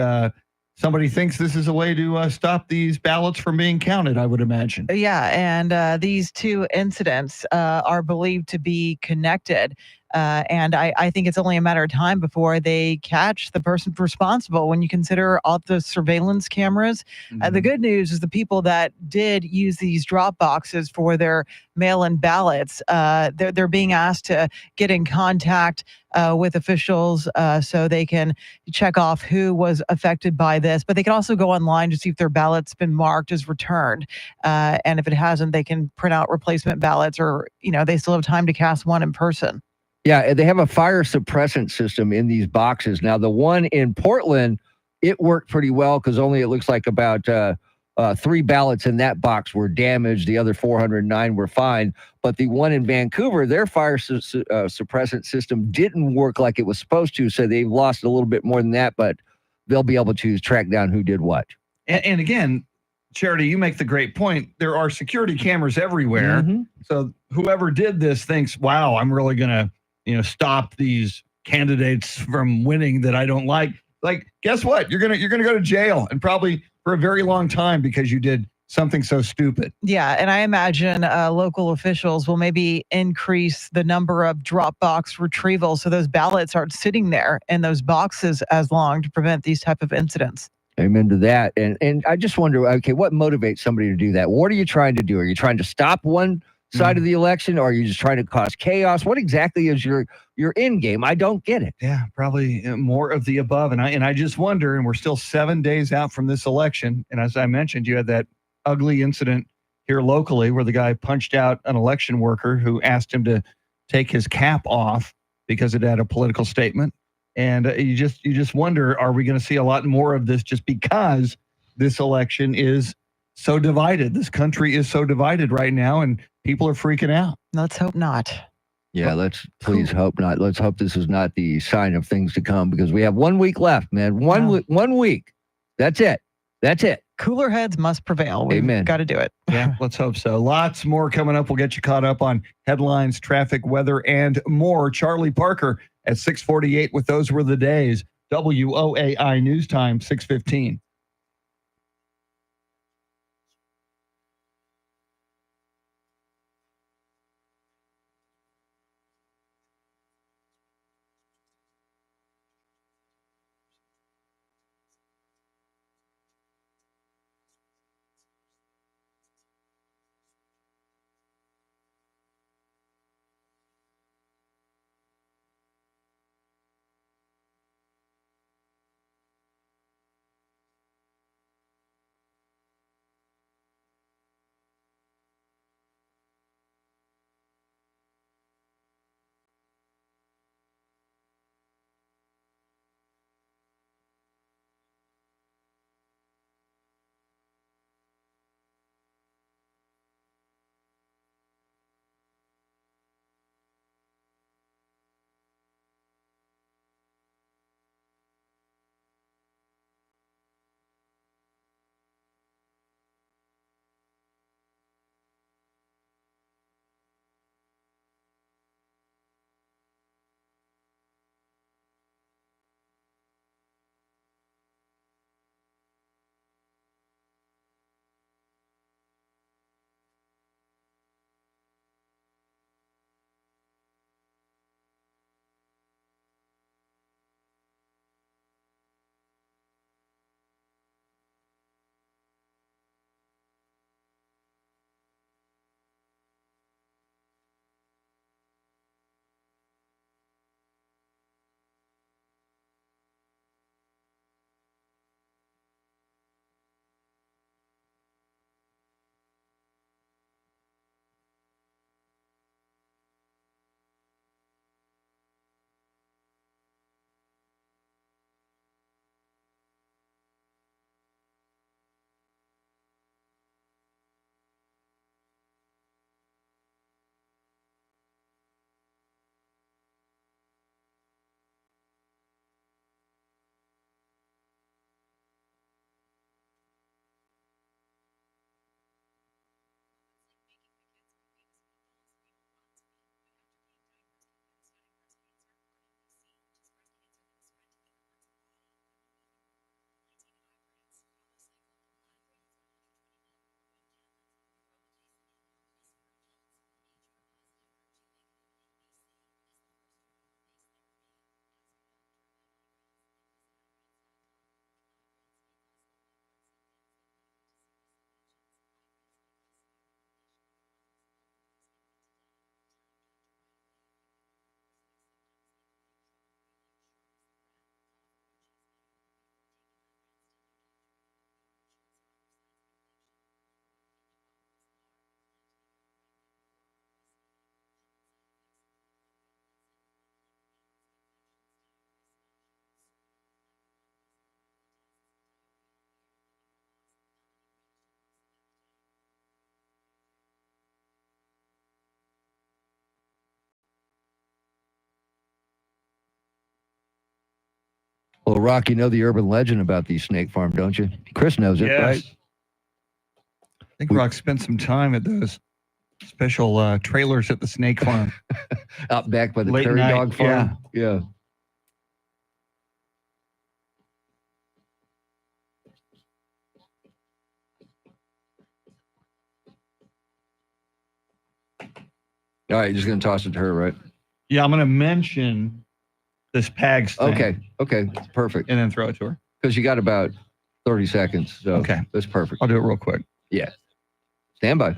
somebody thinks this is a way to stop these ballots from being counted, I would imagine. Yeah, and these two incidents are believed to be connected. And I think it's only a matter of time before they catch the person responsible when you consider all the surveillance cameras. The good news is the people that did use these drop boxes for their mail-in ballots, they're being asked to get in contact with officials so they can check off who was affected by this. But they can also go online to see if their ballot's been marked as returned. And if it hasn't, they can print out replacement ballots, or they still have time to cast one in person. Yeah, they have a fire suppressant system in these boxes. Now, the one in Portland, it worked pretty well because only it looks like about 3 ballots in that box were damaged. The other 409 were fine. But the one in Vancouver, their fire suppressant system didn't work like it was supposed to. So they've lost a little bit more than that, but they'll be able to track down who did what. And again, Charity, you make the great point. There are security cameras everywhere. So whoever did this thinks, wow, I'm really going to stop these candidates from winning that I don't like. Like, guess what? You're gonna go to jail, and probably for a very long time, because you did something so stupid. Yeah, and I imagine local officials will maybe increase the number of drop box retrievals so those ballots aren't sitting there in those boxes as long to prevent these type of incidents. Amen to that. And I just wonder, okay, what motivates somebody to do that? What are you trying to do? Are you trying to stop one side of the election, or are you just trying to cause chaos? What exactly is your end game? I don't get it. Yeah, probably more of the above. And I just wonder, and we're still 7 days out from this election. And as I mentioned, you had that ugly incident here locally where the guy punched out an election worker who asked him to take his cap off because it had a political statement. And you just wonder, are we going to see a lot more of this just because this election is so divided? This country is so divided right now, and people are freaking out. Let's hope not. Yeah, let's please hope not. Let's hope this is not the sign of things to come, because we have 1 week left, man. One week. That's it. That's it. Cooler heads must prevail. We've Amen. got to do it. Yeah, let's hope so. Lots more coming up. We'll get you caught up on headlines, traffic, weather, and more. Charlie Parker at 6:48 with Those Were the Days. WOAI News Time, 6:15. Well, Rock, you know the urban legend about these snake farm, don't you? Chris knows it, right? I think Rock spent some time at those special trailers at the snake farm. Out back by the Late prairie night, dog farm. Yeah. All right, you're just going to toss it to her, right? Yeah, I'm going to mention this PAGS thing. Okay, perfect. And then throw it to her. Because you got about 30 seconds. So Okay. That's perfect. I'll do it real quick. Yeah. Stand by.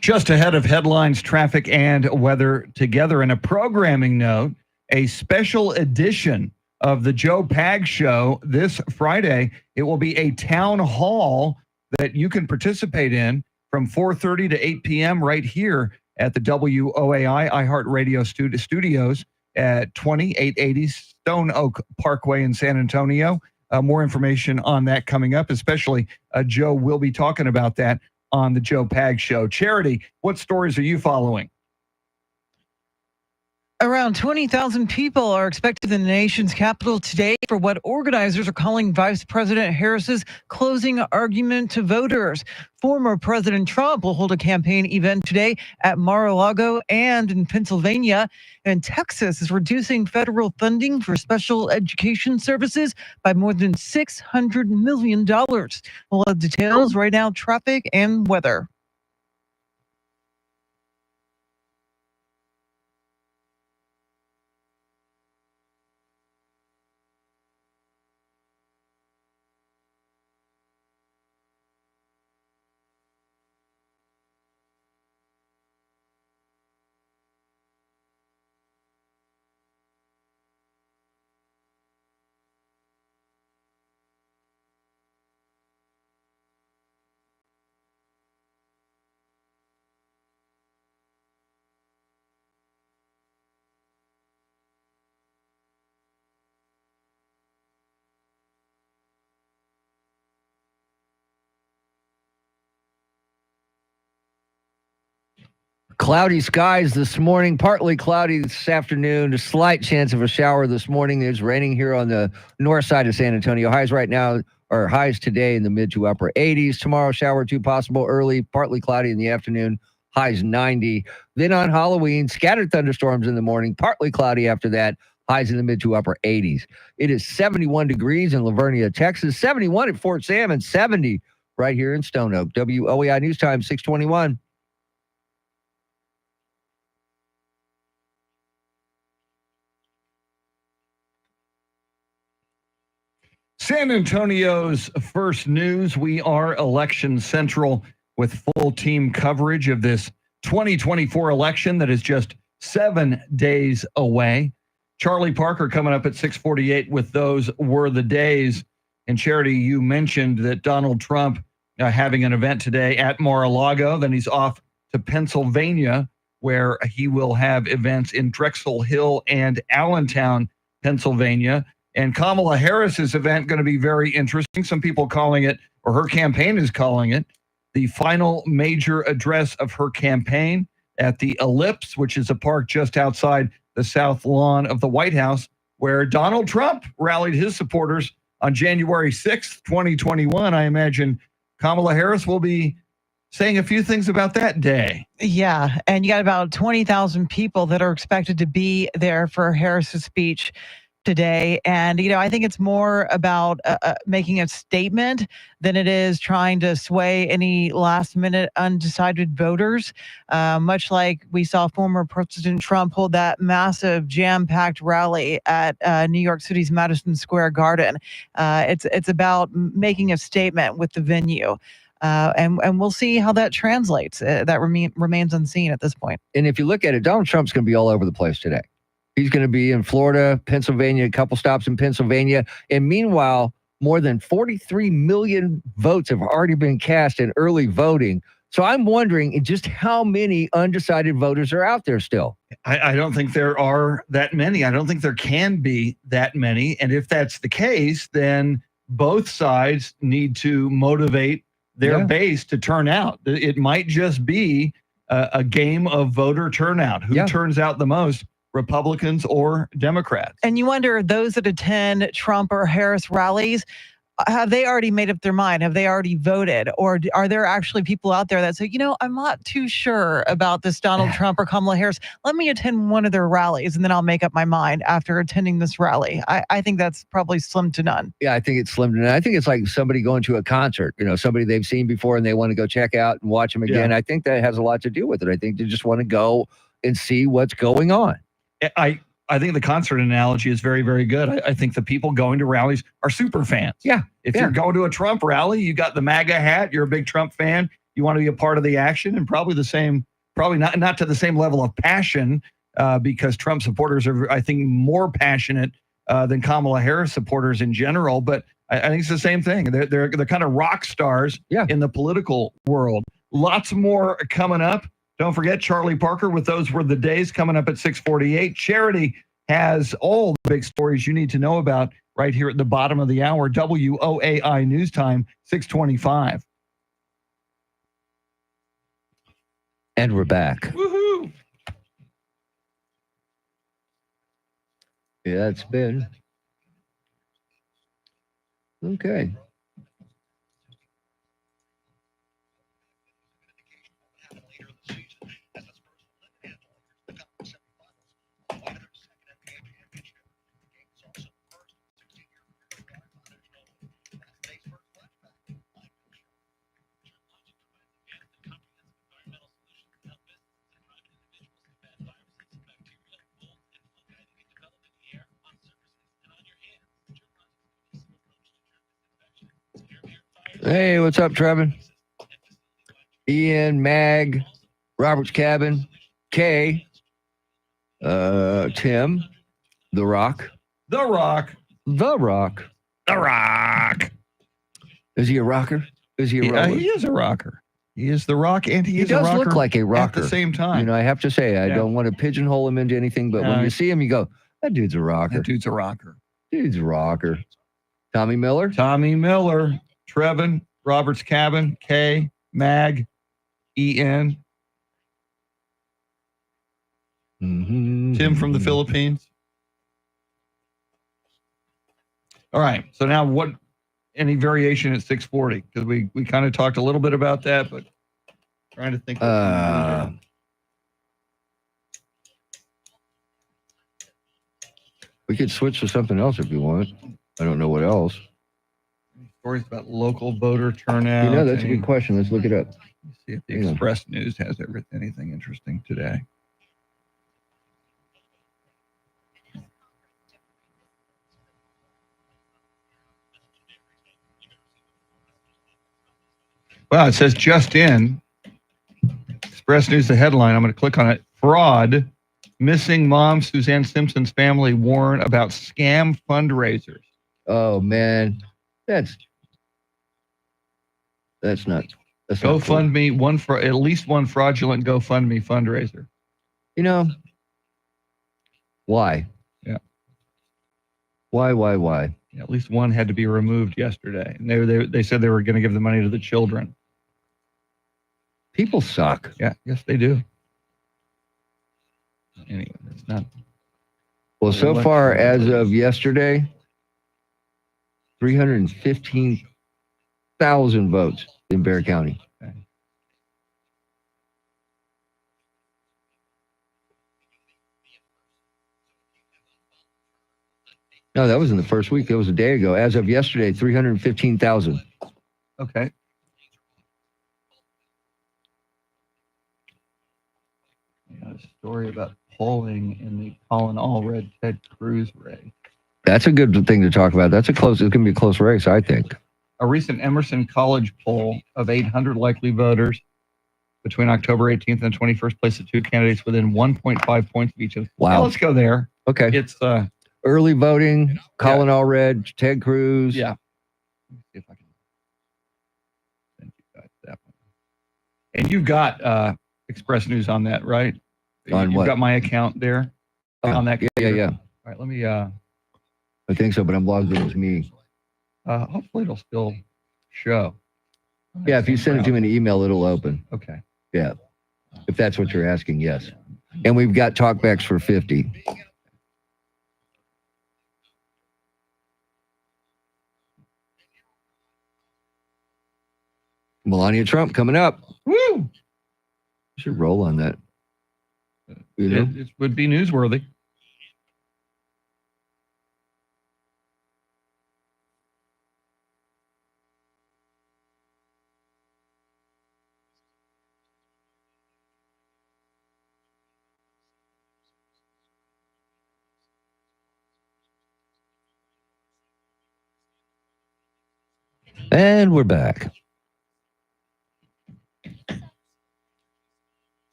Just ahead of headlines, traffic, and weather together. In a programming note, a special edition of the Joe Pag Show this Friday. It will be a town hall that you can participate in from 4:30 to 8 p.m. right here at the WOAI iHeartRadio studios at 2880 Stone Oak Parkway in San Antonio. More information on that coming up, especially Joe will be talking about that on the Joe Pag Show. Charity, what stories are you following? Around 20,000 people are expected in the nation's capital today for what organizers are calling Vice President Harris's closing argument to voters. Former President Trump will hold a campaign event today at Mar-a-Lago and in Pennsylvania. And Texas is reducing federal funding for special education services by more than $600 million. We'll have details right now, traffic and weather. Cloudy skies this morning, partly cloudy this afternoon, a slight chance of a shower this morning. It's raining here on the north side of San Antonio. Highs right now, or highs today in the mid to upper 80s. Tomorrow, shower or two possible early, partly cloudy in the afternoon, highs 90. Then on Halloween, scattered thunderstorms in the morning, partly cloudy after that, highs in the mid to upper 80s. It is 71 degrees in Lavernia, Texas, 71 at Fort Sam, and 70 right here in Stone Oak. WOAI News Time, 621. San Antonio's first news. We are Election Central with full team coverage of this 2024 election that is just 7 days away. Charlie Parker coming up at 6:48 with Those Were the Days. And Charity, you mentioned that Donald Trump having an event today at Mar-a-Lago. Then he's off to Pennsylvania, where he will have events in Drexel Hill and Allentown, Pennsylvania. And Kamala Harris's event going to be very interesting. Some people calling it, or her campaign is calling it, the final major address of her campaign at the Ellipse, which is a park just outside the south lawn of the White House, where Donald Trump rallied his supporters on January 6th, 2021. I imagine Kamala Harris will be saying a few things about that day. Yeah, and you got about 20,000 people that are expected to be there for Harris's speech today. And, I think it's more about making a statement than it is trying to sway any last minute undecided voters. Much like we saw former President Trump hold that massive jam-packed rally at New York City's Madison Square Garden. It's about making a statement with the venue. And we'll see how that translates. That remains unseen at this point. And if you look at it, Donald Trump's going to be all over the place today. He's going to be in Florida, Pennsylvania, a couple stops in Pennsylvania. And meanwhile, more than 43 million votes have already been cast in early voting. So I'm wondering just how many undecided voters are out there still. I don't think there are that many. I don't think there can be that many. And if that's the case, then both sides need to motivate their base to turn out. It might just be a game of voter turnout. Who turns out the most? Republicans or Democrats. And you wonder, those that attend Trump or Harris rallies, have they already made up their mind? Have they already voted? Or are there actually people out there that say, I'm not too sure about this Donald Trump or Kamala Harris. Let me attend one of their rallies and then I'll make up my mind after attending this rally. I think that's probably slim to none. Yeah, I think it's slim to none. I think it's like somebody going to a concert, somebody they've seen before and they want to go check out and watch them again. Yeah. I think that has a lot to do with it. I think they just want to go and see what's going on. I think the concert analogy is very, very good. I think the people going to rallies are super fans. Yeah. If you're going to a Trump rally, you got the MAGA hat, you're a big Trump fan, you want to be a part of the action, and probably not to the same level of passion, because Trump supporters are, I think, more passionate than Kamala Harris supporters in general. But I think it's the same thing. They're kind of rock stars in the political world. Lots more coming up. Don't forget Charlie Parker with Those Were the Days coming up at 6:48. Charity has all the big stories you need to know about right here at the bottom of the hour. WOAI News Time, 6:25. And we're back. Woohoo! Yeah, it's been. Okay. Hey, what's up, Trevin? Ian, Mag, Robert's Cabin, Kay, Tim, The Rock. The Rock. The Rock. The Rock. Is he a rocker? Is he a rocker? He is a rocker. He is the Rock, and he is does a rocker look like a rocker at the same time. You know, I have to say, I don't want to pigeonhole him into anything, but when you see him, you go, that dude's a rocker. That dude's a rocker. Dude's a rocker. Tommy Miller? Tommy Miller. Trevin. Robert's Cabin. Kay. Mag. EN. Mm-hmm. Tim from the Philippines. All right. So now any variation at 6:40? Because we kind of talked a little bit about that, but trying to think. We could switch to something else if you want. I don't know what else. Stories about local voter turnout. You know, that's a good question. Let's look it up. Let's see if the Express News has anything interesting today. Well, it says just in. Express News, the headline. I'm going to click on it. Fraud. Missing mom Suzanne Simpson's family warn about scam fundraisers. Oh, man. That's not. That's GoFundMe, at least one fraudulent GoFundMe fundraiser. You know, why? Yeah. Why? Yeah, at least one had to be removed yesterday. And they said they were going to give the money to the children. People suck. Yeah, yes, they do. Anyway, it's not. Well, so far, as of yesterday, 315,000 votes in Bexar County. Okay. No, that was in the first week. It was a day ago. As of yesterday, 315,000. Okay. Yeah, a story about polling in the Colin Allred Ted Cruz race. That's a good thing to talk about. It's going to be a close race, I think. A recent Emerson College poll of 800 likely voters between October 18th and 21st placed the two candidates within 1.5 points of each other. Wow. Yeah, let's go there. Okay. It's early voting, Colin Allred, Ted Cruz. Yeah. Let me see if I can send you guys that one. And you've got Express News on that, right? On You've what? got my account there on that. Yeah. All right, let me. I think so, but I'm logged in as me. Hopefully it'll still show. Yeah, if you send it to me in an email, it'll open. Okay. Yeah. If that's what you're asking, yes. And we've got talkbacks for 50. Melania Trump coming up. Woo! Should roll on that. You know? It would be newsworthy. And we're back.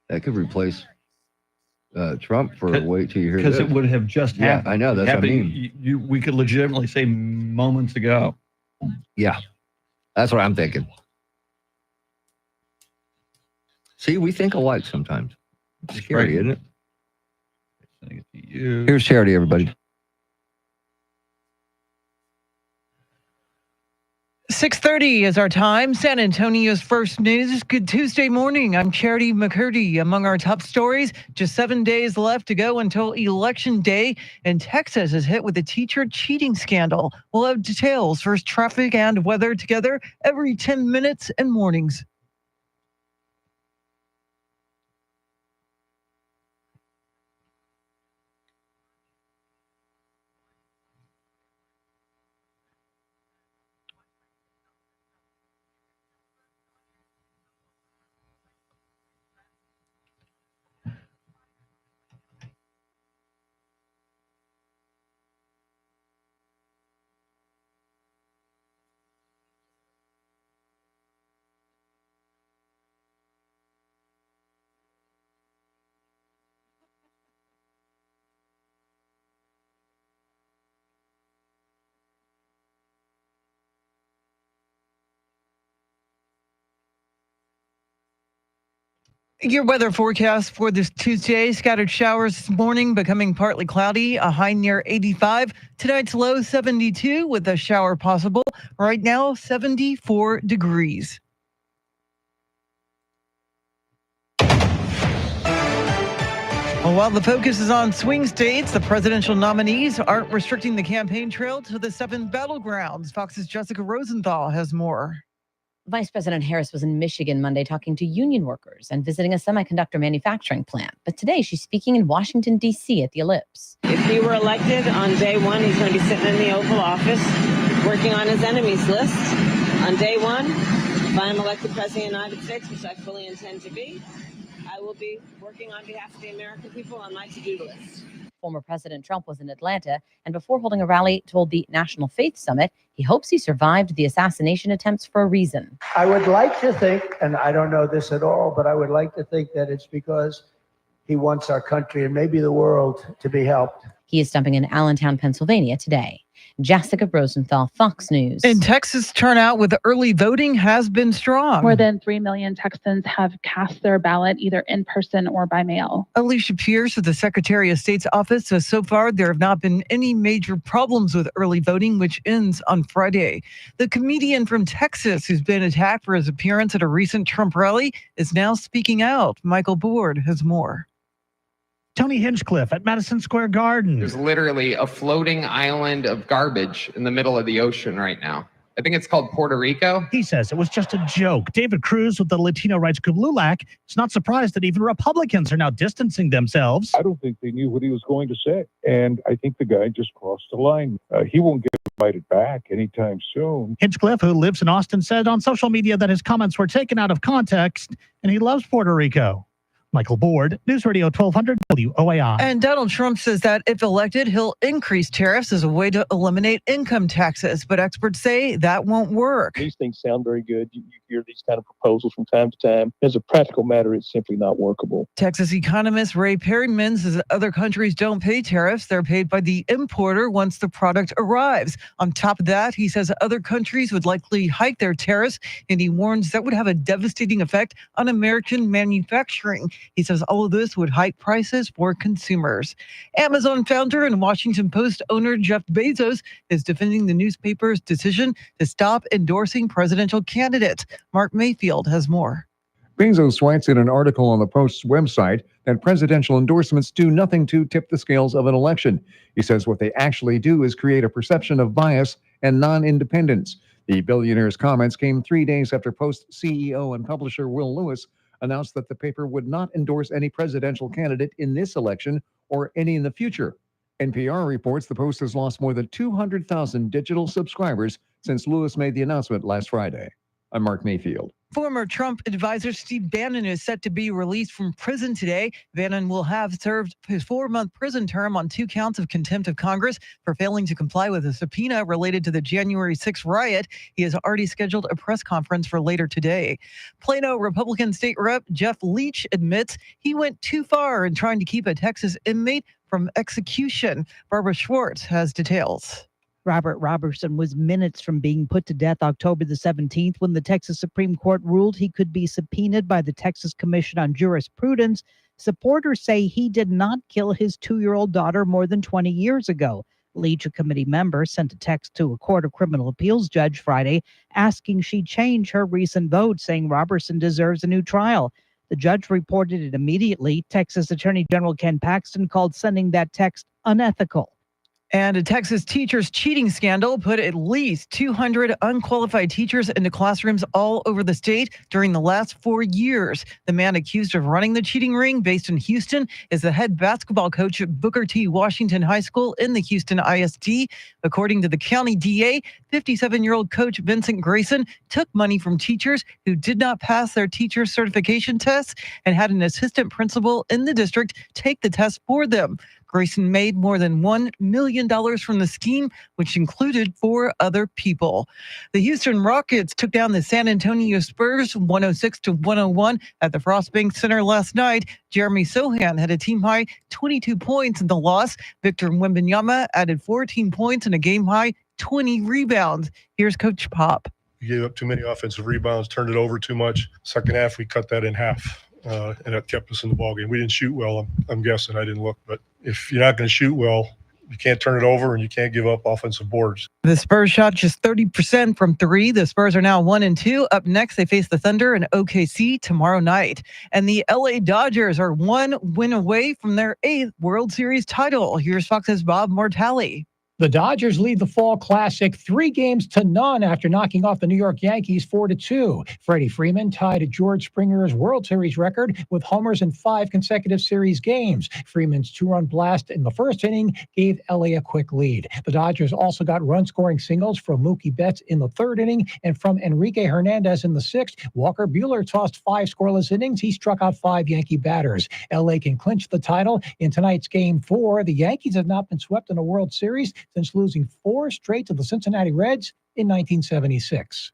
That could replace Trump for wait till you hear Because this. it would have just Yeah, happened. I know. That's what I mean. We could legitimately say moments ago. Yeah, that's what I'm thinking. See, we think alike sometimes. It's scary, isn't it? Sending it to you. Here's Charity, everybody. 6:30 is our time. San Antonio's first news. Good Tuesday morning. I'm Charity McCurdy. Among our top stories, just 7 days left to go until Election Day, and Texas is hit with a teacher cheating scandal. We'll have details. First, traffic and weather together every 10 minutes and mornings. Your weather forecast for this Tuesday: scattered showers this morning, becoming partly cloudy, a high near 85. Tonight's low 72 with a shower possible. Right now, 74 degrees. Well, while the focus is on swing states, the presidential nominees aren't restricting the campaign trail to the 7 battlegrounds. Fox's Jessica Rosenthal has more. Vice President Harris was in Michigan Monday talking to union workers and visiting a semiconductor manufacturing plant. But today she's speaking in Washington, D.C. at the Ellipse. If he were elected on day one, he's going to be sitting in the Oval Office working on his enemies list. On day one, if I am elected President of the United States, which I fully intend to be, I will be working on behalf of the American people on my to-do list. Former President Trump was in Atlanta and before holding a rally told the National Faith Summit he hopes he survived the assassination attempts for a reason. I would like to think, and I don't know this at all, but I would like to think that it's because he wants our country and maybe the world to be helped. He is stumping in Allentown, Pennsylvania today. Jessica Rosenthal, Fox News. In Texas, turnout with early voting has been strong. More than 3 million Texans have cast their ballot either in person or by mail. Alicia Pierce of the Secretary of State's office says so far there have not been any major problems with early voting, which ends on Friday. The comedian from Texas who's been attacked for his appearance at a recent Trump rally is now speaking out. Michael Board has more. Tony Hinchcliffe at Madison Square Garden. There's literally a floating island of garbage in the middle of the ocean right now. I think it's called Puerto Rico. He says it was just a joke. David Cruz with the Latino rights group LULAC is not surprised that even Republicans are now distancing themselves. I don't think they knew what he was going to say. And I think the guy just crossed the line. He won't get invited back anytime soon. Hinchcliffe, who lives in Austin, said on social media that his comments were taken out of context and he loves Puerto Rico. Michael Board, News Radio 1200 WOAI. And Donald Trump says that if elected, he'll increase tariffs as a way to eliminate income taxes. But experts say that won't work. These things sound very good. You hear these kind of proposals from time to time. As a practical matter, it's simply not workable. Texas economist Ray Perryman says that other countries don't pay tariffs. They're paid by the importer once the product arrives. On top of that, he says other countries would likely hike their tariffs, and he warns that would have a devastating effect on American manufacturing. He says all of this would hike prices for consumers. Amazon founder and Washington Post owner Jeff Bezos is defending the newspaper's decision to stop endorsing presidential candidates. Mark Mayfield has more. Bezos writes in an article on the Post's website that presidential endorsements do nothing to tip the scales of an election. He says what they actually do is create a perception of bias and non-independence. The billionaire's comments came 3 days after Post CEO and publisher Will Lewis announced that the paper would not endorse any presidential candidate in this election or any in the future. NPR reports the Post has lost more than 200,000 digital subscribers since Lewis made the announcement last Friday. I'm Mark Mayfield. Former Trump advisor Steve Bannon is set to be released from prison today. Bannon will have served his 4-month prison term on 2 counts of contempt of Congress for failing to comply with a subpoena related to the January 6th riot. He has already scheduled a press conference for later today. Plano Republican State Rep Jeff Leach admits he went too far in trying to keep a Texas inmate from execution. Barbara Schwartz has details. Robert Robertson was minutes from being put to death October the 17th when the Texas Supreme Court ruled he could be subpoenaed by the Texas Commission on Jurisprudence. Supporters say he did not kill his 2-year-old daughter more than 20 years ago. Leach, a committee member, sent a text to a Court of Criminal Appeals judge Friday asking she change her recent vote, saying Robertson deserves a new trial. The judge reported it immediately. Texas Attorney General Ken Paxton called sending that text unethical. And a Texas teacher's cheating scandal put at least 200 unqualified teachers into classrooms all over the state during the last 4 years. The man accused of running the cheating ring, based in Houston, is the head basketball coach at Booker T. Washington High School in the Houston ISD. According to the county DA, 57-year-old coach Vincent Grayson took money from teachers who did not pass their teacher certification tests and had an assistant principal in the district take the test for them. Grayson made more than $1 million from the scheme, which included 4 other people. The Houston Rockets took down the San Antonio Spurs 106-101 at the Frostbank Center last night. Jeremy Sohan had a team-high 22 points in the loss. Victor Wembanyama added 14 points and a game-high 20 rebounds. Here's Coach Pop. We gave up too many offensive rebounds, turned it over too much. Second half, we cut that in half. And it kept us in the ballgame. We didn't shoot well. I'm guessing. I didn't look. But if you're not going to shoot well, you can't turn it over and you can't give up offensive boards. The Spurs shot just 30% from 3. The Spurs are now 1-2. Up next, they face the Thunder and OKC tomorrow night. And the LA Dodgers are 1 win away from their 8th World Series title. Here's Fox's Bob Mortale. The Dodgers lead the Fall Classic 3-0 after knocking off the New York Yankees 4-2. Freddie Freeman tied George Springer's World Series record with homers in 5 consecutive series games. Freeman's 2-run blast in the first inning gave LA a quick lead. The Dodgers also got run-scoring singles from Mookie Betts in the 3rd inning and from Enrique Hernandez in the 6th. Walker Buehler tossed 5 scoreless innings. He struck out 5 Yankee batters. LA can clinch the title in tonight's Game 4. The Yankees have not been swept in a World Series since losing 4 straight to the Cincinnati Reds in 1976.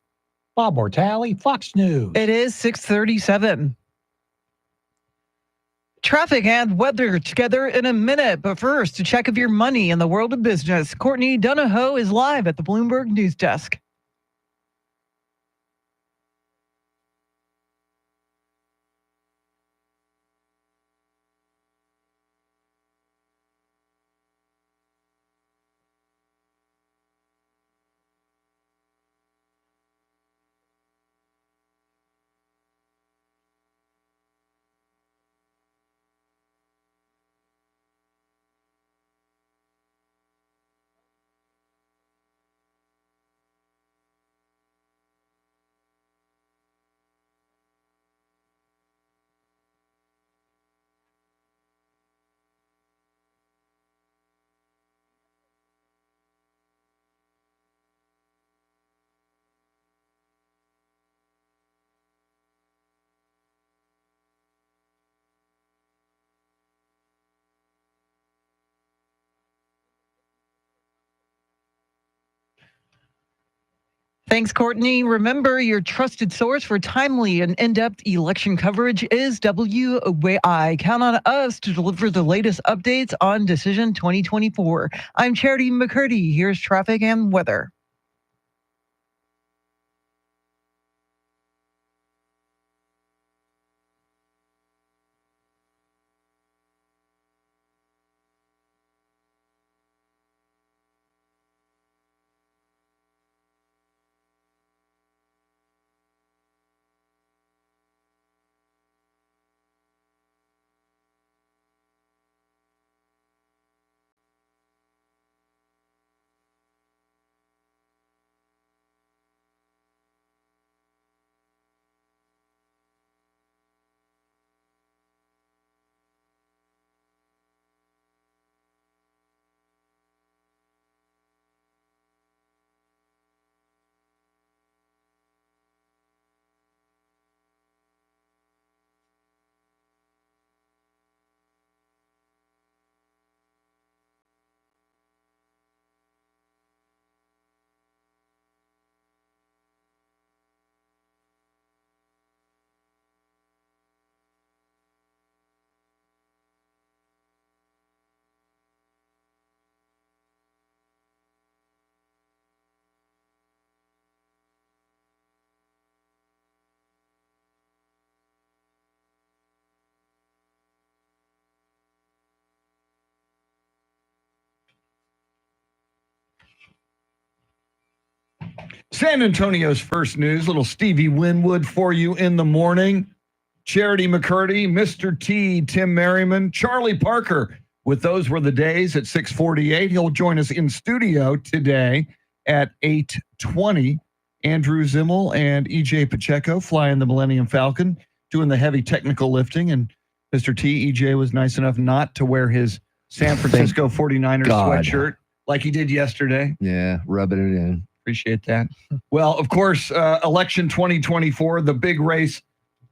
Bob Mortale, Fox News. It is 6:37. Traffic and weather together in a minute. But first, a check of your money in the world of business. Courtney Donahoe is live at the Bloomberg News Desk. Thanks, Courtney. Remember, your trusted source for timely and in-depth election coverage is WOAI. Count on us to deliver the latest updates on Decision 2024. I'm Charity McCurdy. Here's traffic and weather. San Antonio's first news, little Stevie Winwood for you in the morning. Charity McCurdy, Mr. T, Tim Merriman, Charlie Parker. With Those Were the Days at 6:48. He'll join us in studio today at 8:20. Andrew Zimmel and EJ Pacheco flying the Millennium Falcon, doing the heavy technical lifting. And Mr. T, EJ was nice enough not to wear his San Francisco 49ers sweatshirt like he did yesterday. Yeah, rubbing it in. Appreciate that. Well, of course, election 2024, the big race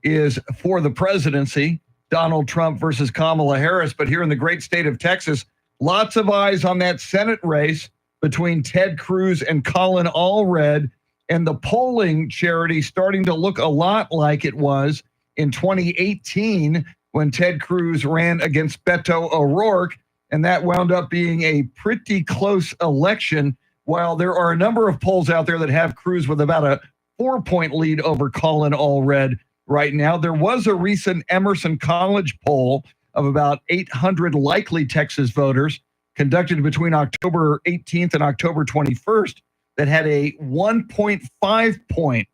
is for the presidency, Donald Trump versus Kamala Harris. But here in the great state of Texas, lots of eyes on that Senate race between Ted Cruz and Colin Allred, and the polling, Charity, starting to look a lot like it was in 2018 when Ted Cruz ran against Beto O'Rourke, and that wound up being a pretty close election. While there are a number of polls out there that have Cruz with about a 4-point lead over Colin Allred right now, there was a recent Emerson College poll of about 800 likely Texas voters conducted between October 18th and October 21st that had a 1.5 point,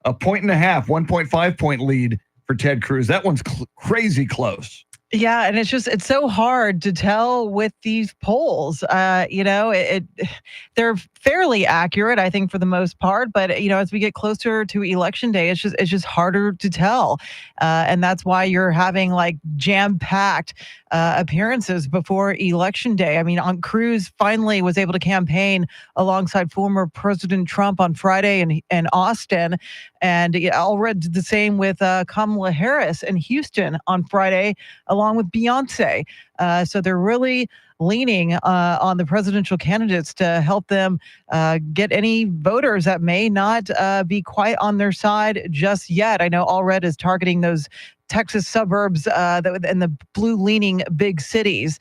a point and a half, 1.5 point lead for Ted Cruz. That one's crazy close. Yeah, and it's so hard to tell with these polls. They're fairly accurate, I think, for the most part. But as we get closer to election day, it's just harder to tell, and that's why you're having like jam-packed appearances before election day. I mean, Cruz finally was able to campaign alongside former President Trump on Friday in Austin, and Allred did the same with Kamala Harris in Houston on Friday, along with Beyonce. So they're really leaning on the presidential candidates to help them get any voters that may not be quite on their side just yet. I know Allred is targeting those Texas suburbs and the blue-leaning big cities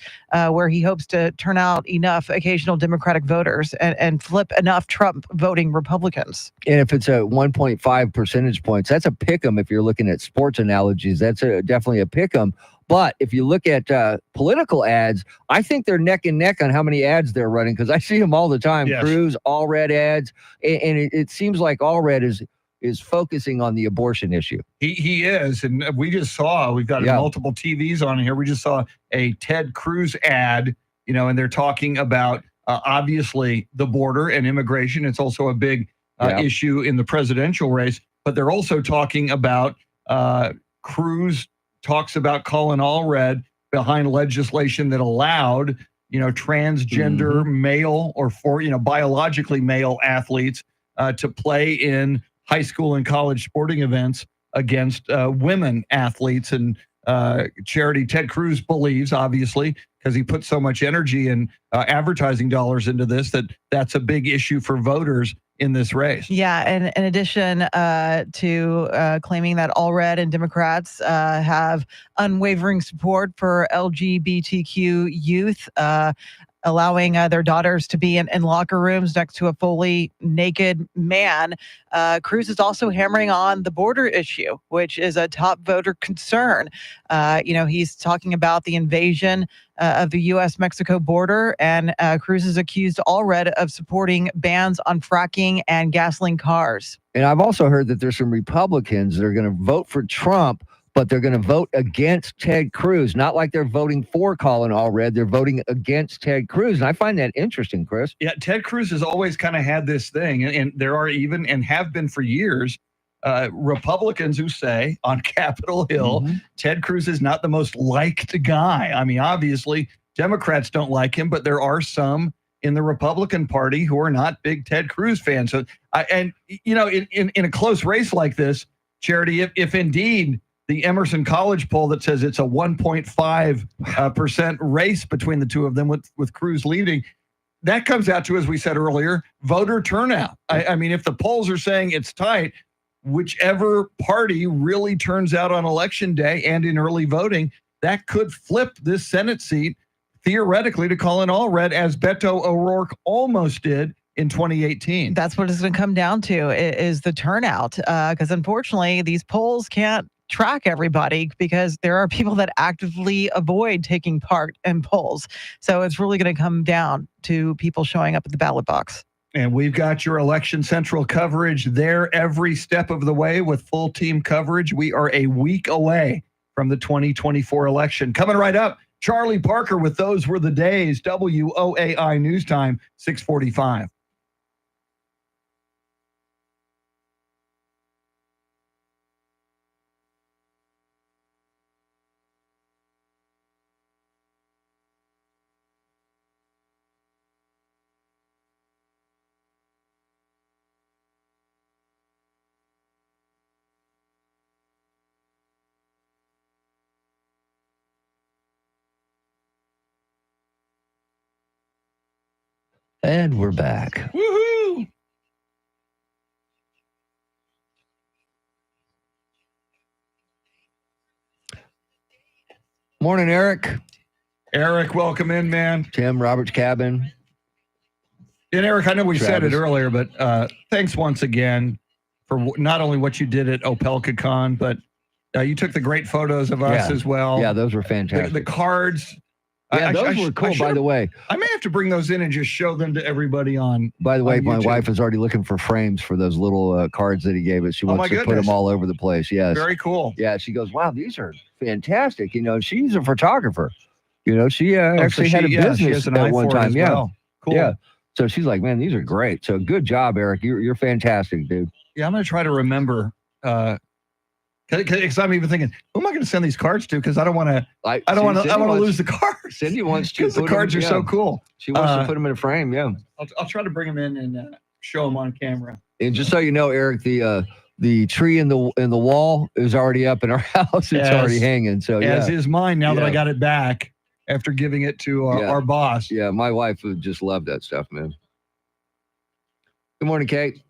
where he hopes to turn out enough occasional Democratic voters and flip enough Trump-voting Republicans. And if it's a 1.5 percentage points, that's a pick-em. If you're looking at sports analogies, that's definitely a pick-em. But if you look at political ads, I think they're neck and neck on how many ads they're running, because I see them all the time. Yes. Cruz, Allred ads, and it seems like Allred is focusing on the abortion issue. He is, and we just saw, we've got multiple TVs on here. We just saw a Ted Cruz ad, and they're talking about obviously the border and immigration. It's also a big issue in the presidential race, but they're also talking about Cruz talks about Colin Allred behind legislation that allowed, transgender male or biologically male athletes to play in high school and college sporting events against women athletes. And Charity, Ted Cruz believes, obviously, because he put so much energy and advertising dollars into this, that's a big issue for voters in this race. Yeah, and in addition to claiming that Allred and Democrats have unwavering support for LGBTQ youth, allowing their daughters to be in locker rooms next to a fully naked man. Cruz is also hammering on the border issue, which is a top voter concern. He's talking about the invasion of the U.S.-Mexico border, and Cruz has accused Allred of supporting bans on fracking and gasoline cars. And I've also heard that there's some Republicans that are going to vote for Trump, but they're going to vote against Ted Cruz. Not like they're voting for Colin Allred. They're voting against Ted Cruz. And I find that interesting, Chris. Yeah, Ted Cruz has always kind of had this thing, and there are even, and have been for years, Republicans who say on Capitol Hill, Ted Cruz is not the most liked guy. I mean, obviously, Democrats don't like him, but there are some in the Republican Party who are not big Ted Cruz fans. So, in a close race like this, Charity, if indeed the Emerson College poll that says it's a 1.5% race between the two of them with Cruz leading, that comes out to, as we said earlier, voter turnout. I mean, if the polls are saying it's tight, whichever party really turns out on election day and in early voting, that could flip this Senate seat theoretically to Colin Allred, as Beto O'Rourke almost did in 2018. That's what it's going to come down to, is the turnout, because unfortunately these polls can't track everybody because there are people that actively avoid taking part in polls. So it's really going to come down to people showing up at the ballot box. And we've got your Election Central coverage there every step of the way with full team coverage. We are a week away from the 2024 election. Coming right up, Charlie Parker with Those Were the Days, WOAI News Time, 645. And we're back. Woohoo! Morning, Eric. Eric, welcome in, man. Tim, Robert's cabin. And Eric, I know we said it Travis. earlier, but thanks once again for not only what you did at OpelkaCon, but you took the great photos of us as well. Yeah, those were fantastic. The cards. Yeah, those were cool, by the way. I may have to bring those in and just show them to everybody on. By the way, on my YouTube. wife is already looking for frames for those little cards that he gave us. She Oh, wants my to put goodness. them all over the place. Yes. Very cool. Yeah, she goes, wow, these are fantastic. You know, she's a photographer. You know, she so actually had a she business has an at eye one for it time. as Yeah. well. Cool. Yeah. So she's like, man, these are great. So good job, Eric. You're fantastic, dude. Yeah, I'm going to try to remember. Because I'm even thinking, who am I going to send these cards to? Because I don't want to. I don't want to lose the cards. Cindy wants to. Because the cards are so cool. She wants to put them in a frame. Yeah. I'll try to bring them in and show them on camera. And just so you know, Eric, the tree in the wall is already up in our house. It's already hanging. So as is mine now that I Yeah. got it back after giving it to our boss. Yeah, my wife would just love that stuff, man. Good morning, Kate.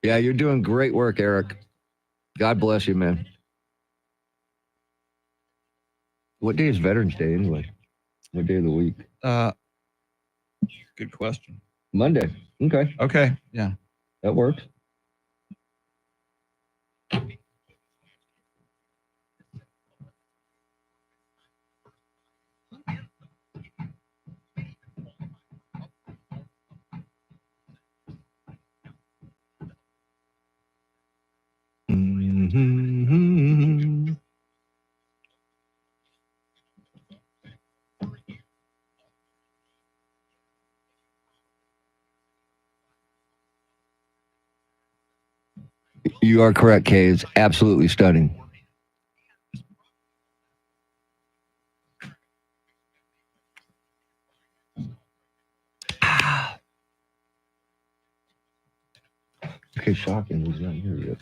Yeah, you're doing great work, Eric. God bless you, man. What day is Veterans Day anyway? What day of the week? Good question. Monday. Okay. Okay. Yeah. That works. Mm-hmm. You are correct, Kay. It's absolutely stunning. Okay, shocking. He's not here yet.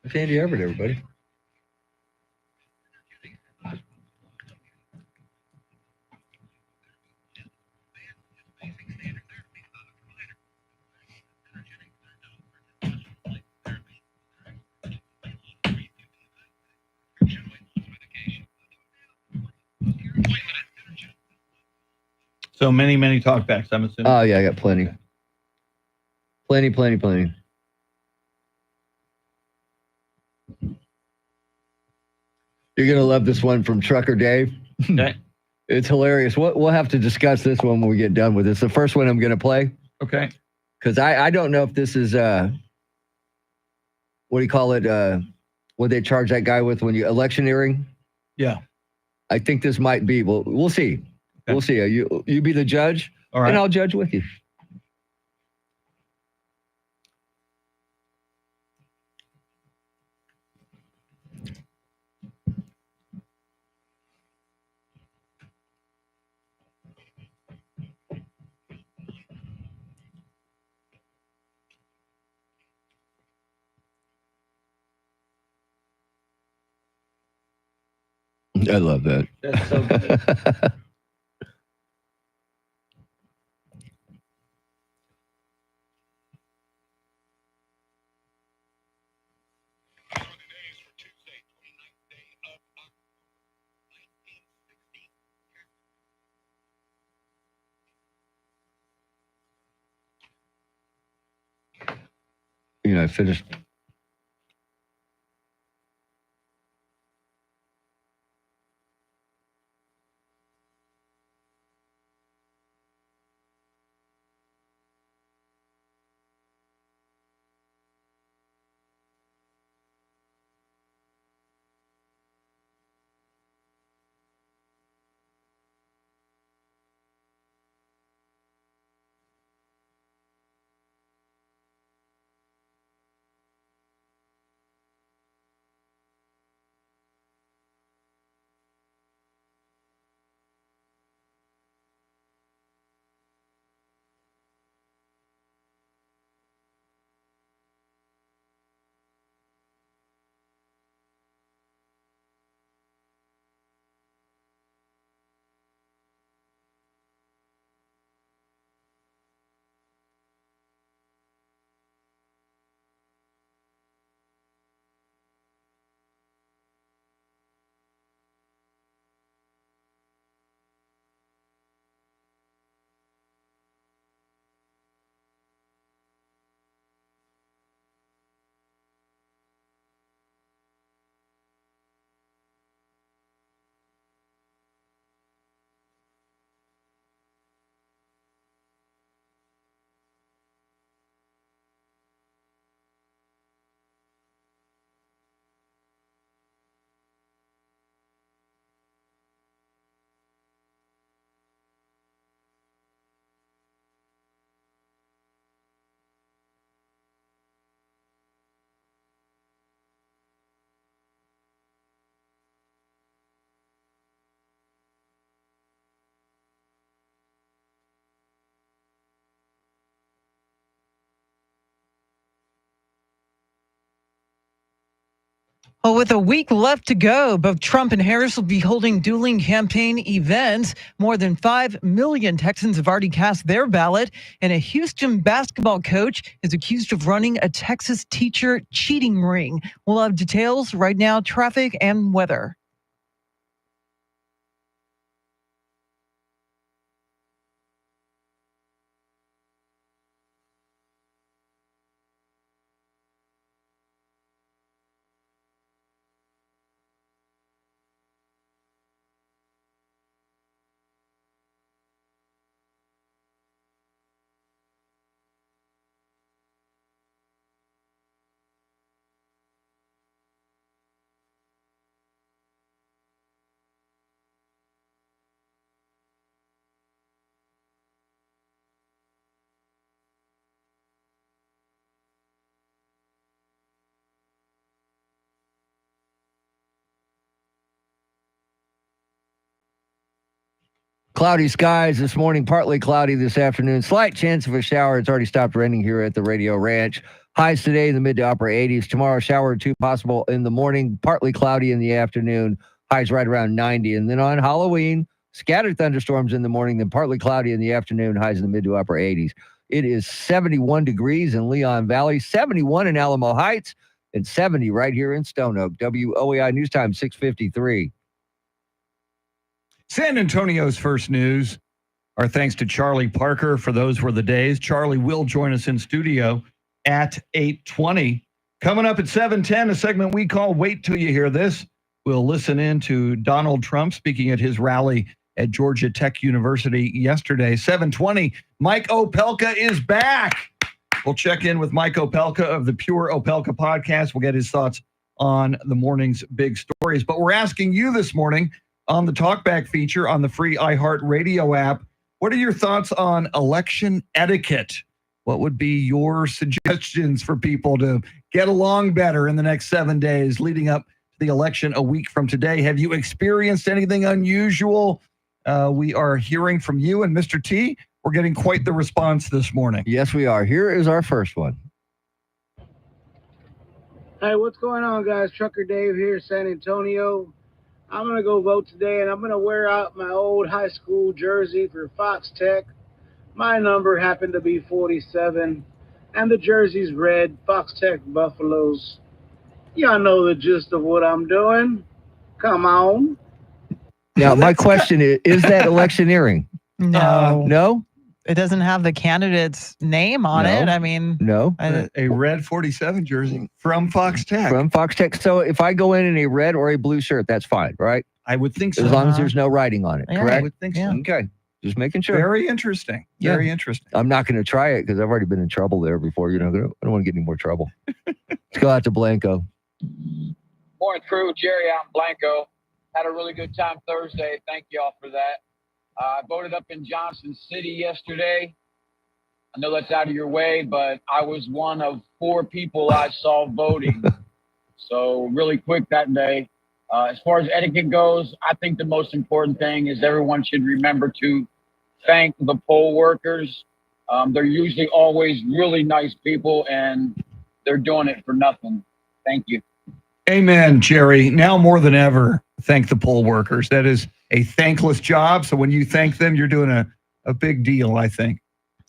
It's Andy Everett, everybody. So many talkbacks, I'm assuming. Oh, yeah, I got plenty. Plenty. You're going to love this one from Trucker Dave. Okay. It's hilarious. We'll have to discuss this one when we get done with this. The first one I'm going to play. Okay. Because I don't know if this is, what do you call it? What they charge that guy with when you electioneering? Yeah. I think this might be. Well, we'll see. Okay. We'll see. You be the judge, all right, and I'll judge with you. I love that. That's so good. finished. Well, with a week left to go, both Trump and Harris will be holding dueling campaign events. More than 5 million Texans have already cast their ballot, and a Houston basketball coach is accused of running a Texas teacher cheating ring. We'll have details right now, traffic and weather. Cloudy skies this morning, partly cloudy this afternoon. Slight chance of a shower. It's already stopped raining here at the Radio Ranch. Highs today in the mid to upper 80s. Tomorrow, shower or two possible in the morning, partly cloudy in the afternoon. Highs right around 90. And then on Halloween, scattered thunderstorms in the morning, then partly cloudy in the afternoon. Highs in the mid to upper 80s. It is 71 degrees in Leon Valley, 71 in Alamo Heights, and 70 right here in Stone Oak. WOAI News Time 6:53. San Antonio's first news. Our thanks to Charlie Parker for those were the days. Charlie will join us in studio at 8:20. Coming up at 7:10, a segment we call Wait Till You Hear This. We'll listen in to Donald Trump speaking at his rally at Georgia Tech University yesterday. 7:20, Mike Opelka is back. We'll check in with Mike Opelka of the Pure Opelka podcast. We'll get his thoughts on the morning's big stories. But we're asking you this morning on the Talkback feature on the free iHeartRadio app, what are your thoughts on election etiquette? What would be your suggestions for people to get along better in the next 7 days leading up to the election a week from today? Have you experienced anything unusual? We are hearing from you and Mr. T. We're getting quite the response this morning. Yes, we are. Here is our first one. Hey, what's going on, guys? Trucker Dave here, San Antonio. I'm going to go vote today, and I'm going to wear out my old high school jersey for Fox Tech. My number happened to be 47, and the jersey's red, Fox Tech Buffaloes. Y'all know the gist of what I'm doing. Come on. Now, my question is that electioneering? No. No? It doesn't have the candidate's name on it. I mean, no. A red 47 jersey from Fox Tech. From Fox Tech. So if I go in a red or a blue shirt, that's fine, right? I would think so. As long as there's no writing on it, Yeah, correct? I would think so. Okay. Just making sure. Very interesting. Very interesting. I'm not going to try it because I've already been in trouble there before. I don't want to get any more trouble. Let's go out to Blanco. Morning, crew. Jerry out in Blanco. Had a really good time Thursday. Thank you all for that. I voted up in Johnson City yesterday. I know that's out of your way, but I was one of 4 people I saw voting. So really quick that day. As far as etiquette goes, I think the most important thing is everyone should remember to thank the poll workers. They're usually always really nice people, and they're doing it for nothing. Thank you. Amen, Jerry. Now more than ever, thank the poll workers. That is a thankless job. So when you thank them, you're doing a big deal, I think.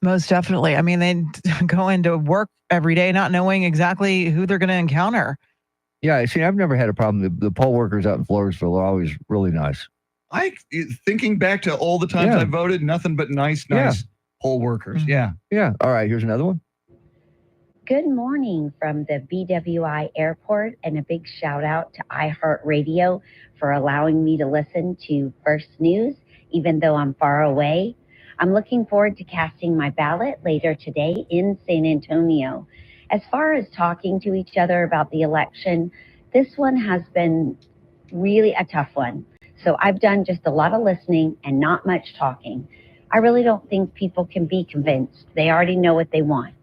most definitely. I mean, they go into work every day not knowing exactly who they're going to encounter. Yeah, see, I've never had a problem. The poll workers out in Floresville are always really nice. Thinking back to all the times I voted, nothing but nice poll workers. Yeah. Yeah. All right, here's another one. Good morning from the BWI airport, and a big shout out to iHeartRadio for allowing me to listen to First News, even though I'm far away. I'm looking forward to casting my ballot later today in San Antonio. As far as talking to each other about the election, this one has been really a tough one. So I've done just a lot of listening and not much talking. I really don't think people can be convinced. They already know what they want.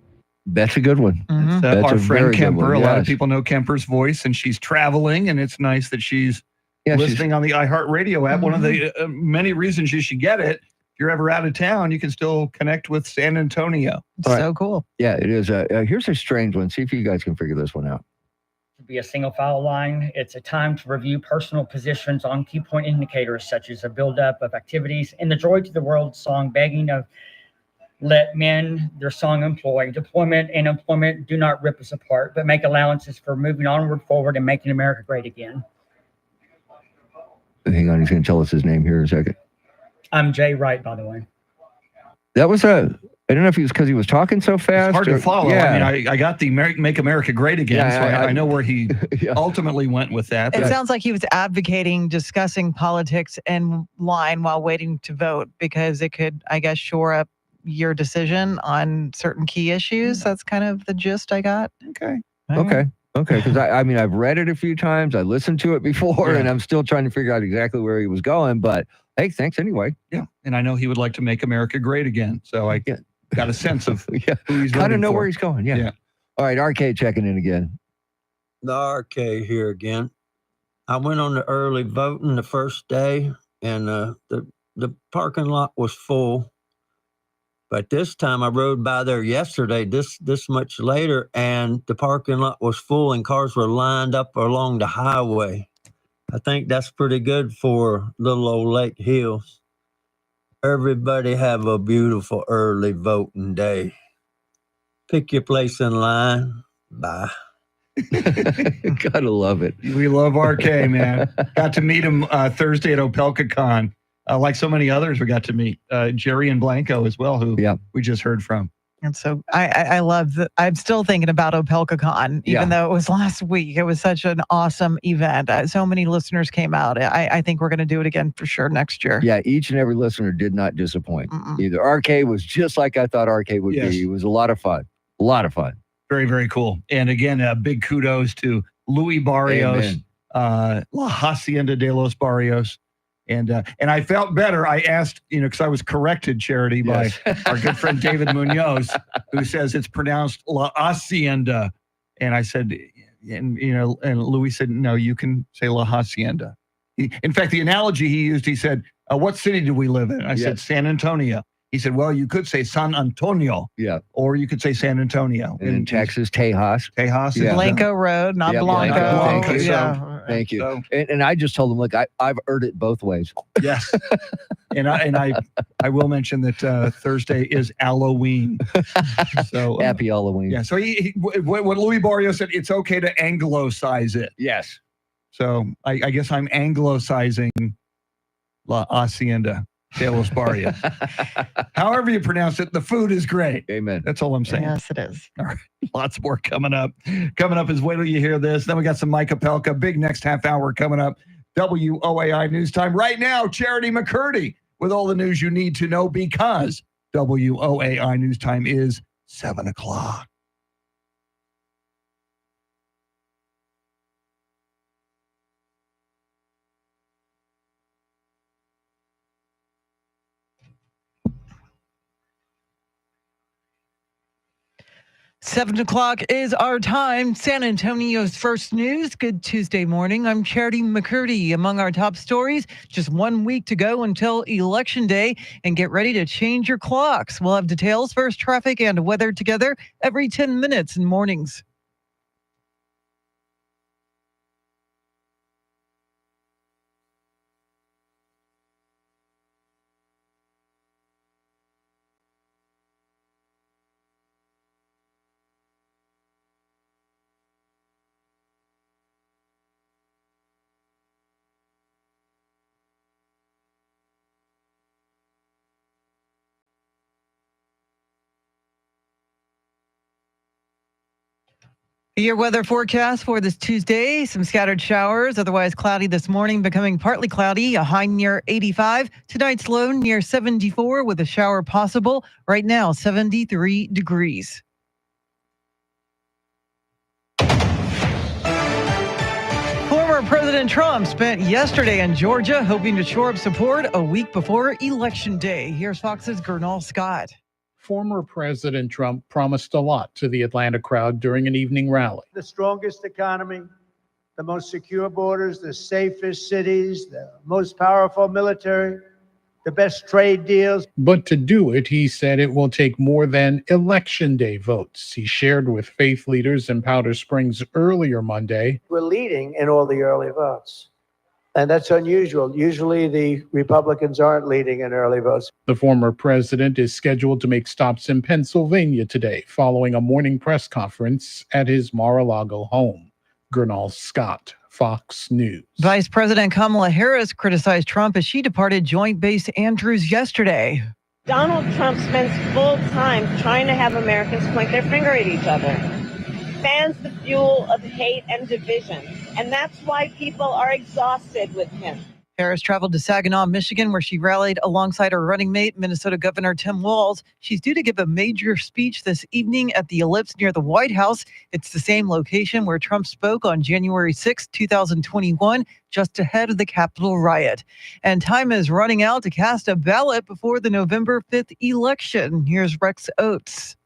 That's a good one. Mm-hmm. That's our a friend very good Kemper. one, A lot of yes. people know Kemper's voice, and she's traveling, and it's nice that she's listening on the iHeartRadio app. One of the many reasons you should get it. If you're ever out of town, you can still connect with San Antonio. All right. So cool. Yeah, it is. Here's a strange one. See if you guys can figure this one out. To be a single file line, it's a time to review personal positions on key point indicators such as a buildup of activities in the Joy to the World song begging of let men their song employ. Deployment and employment do not rip us apart, but make allowances for moving onward, forward, and making America great again. Hang on, he's going to tell us his name here in a second. I'm Jay Wright, by the way. That was I don't know if he was because he was talking so fast. It's hard to follow. Yeah. I mean, I got the Make America Great Again, Yeah, so I know where he ultimately went with that. It sounds like he was advocating discussing politics in line while waiting to vote because it could, I guess, shore up your decision on certain key issues. That's kind of the gist I got. Okay. Okay. Because I mean, I've read it a few times. I listened to it before, and I'm still trying to figure out exactly where he was going. But hey, thanks anyway. Yeah, and I know he would like to make America great again. So I got a sense of who he's Kind voting of know for. where he's going. Yeah. All right, RK checking in again. The RK here again. I went on the early voting the first day, and the parking lot was full. But this time I rode by there yesterday, this much later, and the parking lot was full and cars were lined up along the highway. I think that's pretty good for little old Lake Hills. Everybody have a beautiful early voting day. Pick your place in line. Bye. Gotta love it. We love RK, man. Got to meet him Thursday at Opelka Con. Like so many others, we got to meet Jerry and Blanco as well, who we just heard from. And so I love that. I'm still thinking about OpelkaCon, even though it was last week. It was such an awesome event. So many listeners came out. I think we're going to do it again for sure next year. Yeah, each and every listener did not disappoint. Either RK was just like I thought RK would be. It was a lot of fun. A lot of fun. Very, very cool. And again, big kudos to Louis Barrios, La Hacienda de los Barrios. And I felt better. I asked, because I was corrected, Charity, by our good friend David Munoz, who says it's pronounced La Hacienda. And I said, and Louis said, no, you can say La Hacienda. In fact, the analogy he used, he said, what city do we live in? I said, San Antonio. He said, well, you could say San Antonio. Yeah. Or you could say San Antonio. And in Texas, Tejas. Tejas. Yeah. Blanco Road, not Blanco. Thank you. Thank you. So, and I just told him, look, I've heard it both ways. Yes. and I will mention that Thursday is Halloween. So Happy Halloween. Yeah. So what Louis Barrios said, it's okay to Anglicize it. Yes. So I guess I'm Anglicizing La Hacienda. Salisburia. However you pronounce it, the food is great. Amen. That's all I'm saying. Yes, it is. All right. Lots more coming up. Coming up is wait till you hear this. Then we got some Micah Pelka. Big next half hour coming up. WOAI News Time. Right now, Charity McCurdy with all the news you need to know because WOAI News Time is 7 o'clock. Seven o'clock is our time. San Antonio's first news. Good Tuesday morning. I'm Charity McCurdy. Among our top stories, just 1 week to go until Election Day, and get ready to change your clocks. We'll have details, first traffic and weather together every 10 minutes in mornings. Your weather forecast for this Tuesday, some scattered showers, otherwise cloudy this morning, becoming partly cloudy, a high near 85. Tonight's low near 74 with a shower possible. Right now, 73 degrees. Former President Trump spent yesterday in Georgia hoping to shore up support a week before Election Day. Here's Fox's Gernal Scott. Former President Trump promised a lot to the Atlanta crowd during an evening rally. The strongest economy, the most secure borders, the safest cities, the most powerful military, the best trade deals. But to do it, he said it will take more than Election Day votes. He shared with faith leaders in Powder Springs earlier Monday. We're leading in all the early votes. And that's unusual. Usually the Republicans aren't leading in early votes. The former president is scheduled to make stops in Pennsylvania today, following a morning press conference at his Mar-a-Lago home. Gernal Scott, Fox News. Vice President Kamala Harris criticized Trump as she departed Joint Base Andrews yesterday. Donald Trump spends full time trying to have Americans point their finger at each other. Fans the fuel of hate and division. And that's why people are exhausted with him. Harris traveled to Saginaw, Michigan, where she rallied alongside her running mate, Minnesota Governor Tim Walz. She's due to give a major speech this evening at the Ellipse near the White House. It's the same location where Trump spoke on January 6, 2021, just ahead of the Capitol riot. And time is running out to cast a ballot before the November 5th election. Here's Rex Oates.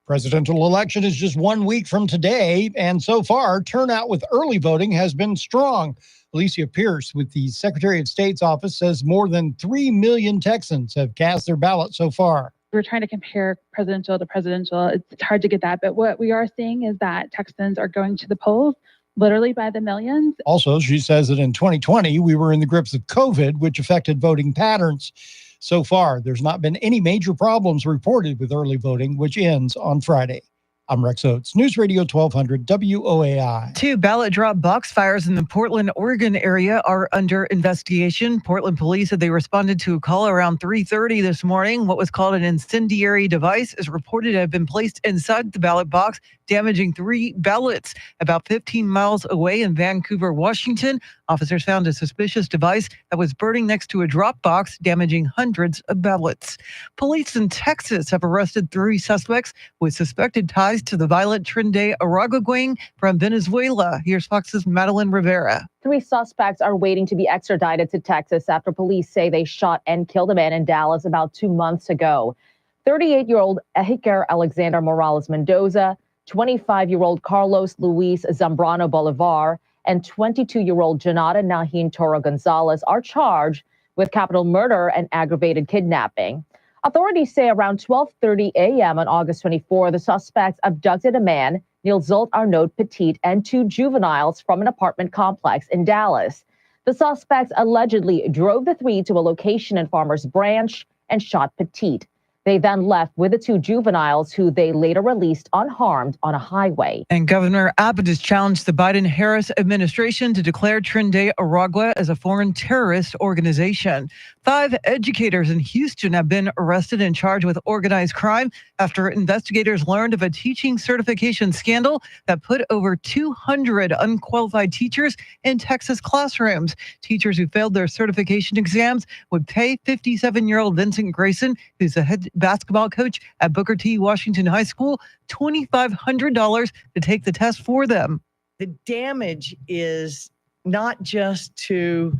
Presidential election is just 1 week from today, and so far, turnout with early voting has been strong. Alicia Pierce with the Secretary of State's office says more than 3 million Texans have cast their ballot so far. We're trying to compare presidential to presidential. It's hard to get that, but what we are seeing is that Texans are going to the polls literally by the millions. Also, she says that in 2020, we were in the grips of COVID, which affected voting patterns. So far, there's not been any major problems reported with early voting, which ends on Friday. I'm Rex Oates, News Radio 1200 WOAI. 2 ballot drop box fires in the Portland, Oregon area are under investigation. Portland police said they responded to a call around 3:30 this morning. What was called an incendiary device is reported to have been placed inside the ballot box, damaging 3 ballots. About 15 miles away in Vancouver, Washington, officers found a suspicious device that was burning next to a drop box, damaging hundreds of ballots. Police in Texas have arrested 3 suspects with suspected ties to the violent Trinidad Aragua gang from Venezuela. Here's Fox's Madeline Rivera. 3 suspects are waiting to be extradited to Texas after police say they shot and killed a man in Dallas about 2 months ago. 38-year-old Ejiker Alexander Morales Mendoza, 25-year-old Carlos Luis Zambrano Bolivar, and 22-year-old Janata Nahin Toro Gonzalez are charged with capital murder and aggravated kidnapping. Authorities say around 12:30 a.m. on August 24, the suspects abducted a man, Neil Zult Arnaud Petit, and 2 juveniles from an apartment complex in Dallas. The suspects allegedly drove the 3 to a location in Farmers Branch and shot Petit. They then left with the 2 juveniles, who they later released unharmed on a highway. And Governor Abbott has challenged the Biden-Harris administration to declare Trinidad Aragua as a foreign terrorist organization. 5 educators in Houston have been arrested and charged with organized crime after investigators learned of a teaching certification scandal that put over 200 unqualified teachers in Texas classrooms. Teachers who failed their certification exams would pay 57-year-old Vincent Grayson, who's the head basketball coach at Booker T. Washington High School, $2,500 to take the test for them. The damage is not just to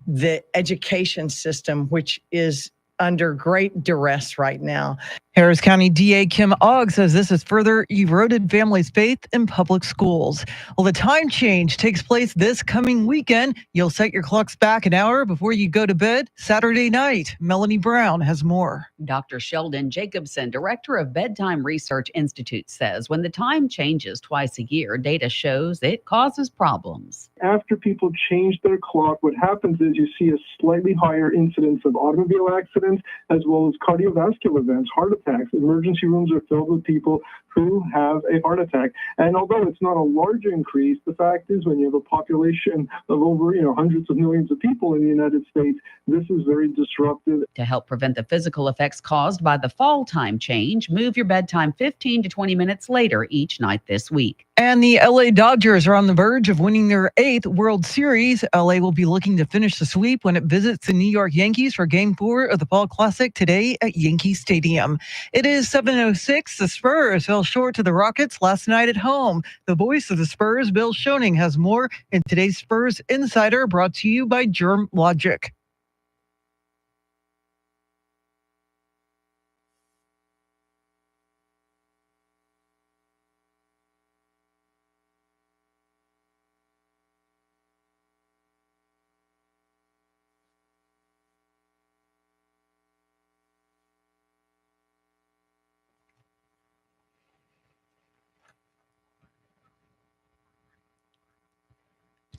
the education system, which is under great duress right now. Harris County DA Kim Ogg says this has further eroded families' faith in public schools. Well, the time change takes place this coming weekend. You'll set your clocks back an hour before you go to bed Saturday night. Melanie Brown has more. Dr. Sheldon Jacobson, director of Bedtime Research Institute, says when the time changes twice a year, data shows it causes problems. After people change their clock, what happens is you see a slightly higher incidence of automobile accidents as well as cardiovascular events, heart attacks. Emergency rooms are filled with people who have a heart attack. And although it's not a large increase, the fact is when you have a population of over hundreds of millions of people in the United States, this is very disruptive. To help prevent the physical effects caused by the fall time change, move your bedtime 15 to 20 minutes later each night this week. And the LA Dodgers are on the verge of winning their 8th World Series. LA will be looking to finish the sweep when it visits the New York Yankees for Game 4 of the Fall Classic today at Yankee Stadium. It is 7:06. The Spurs fell short to the Rockets last night at home. The voice of the Spurs, Bill Schoening, has more in today's Spurs Insider, brought to you by Germ Logic.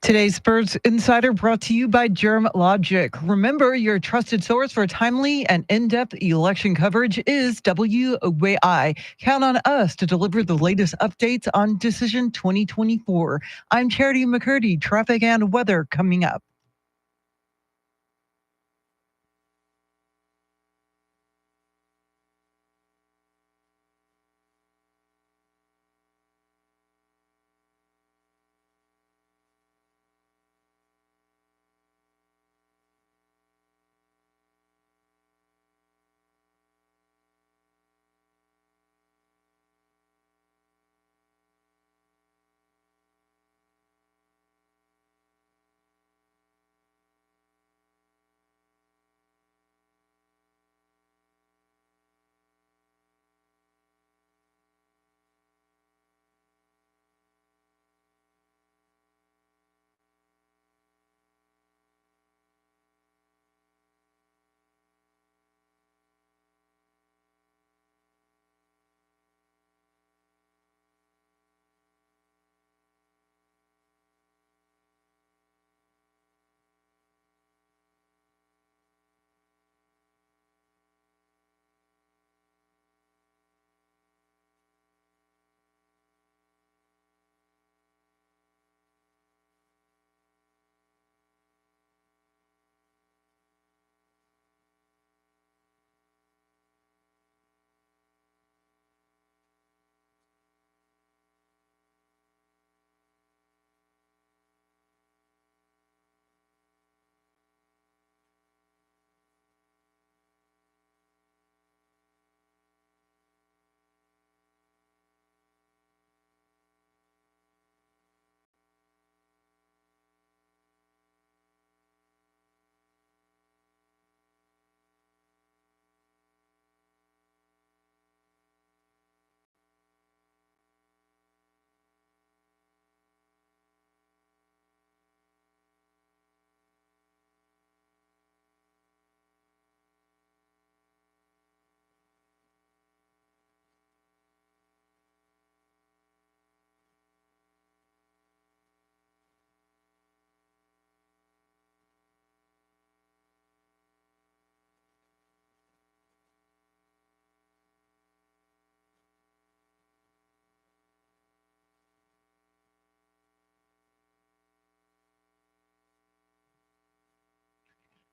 Today's Spurs Insider brought to you by Germ Logic. Remember, your trusted source for timely and in-depth election coverage is WOAI. Count on us to deliver the latest updates on Decision 2024. I'm Charity McCurdy. Traffic and weather coming up.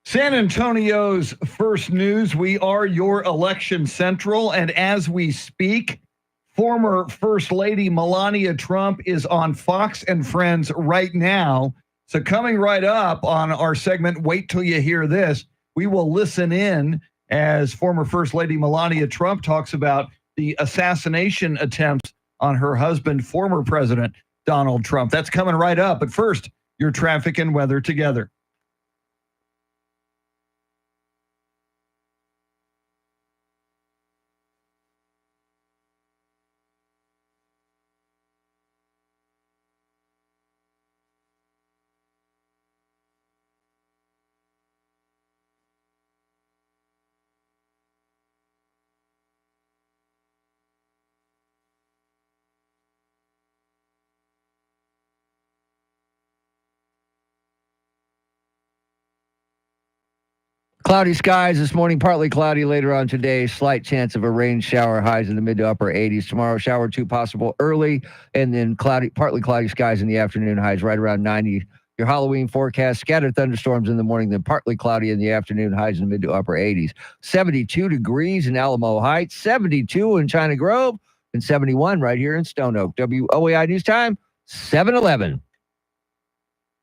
San Antonio's first news. We are your election central. And as we speak, former First Lady Melania Trump is on Fox and Friends right now. So coming right up on our segment, Wait Till You Hear This, we will listen in as former First Lady Melania Trump talks about the assassination attempts on her husband, former President Donald Trump. That's coming right up. But first, your traffic and weather together. Cloudy skies this morning, partly cloudy later on today. Slight chance of a rain shower, highs in the mid to upper 80s. Tomorrow, shower or two possible early, and then partly cloudy skies in the afternoon, highs right around 90. Your Halloween forecast, scattered thunderstorms in the morning, then partly cloudy in the afternoon, highs in the mid to upper 80s. 72 degrees in Alamo Heights, 72 in China Grove, and 71 right here in Stone Oak. WOAI News Time, 7:11.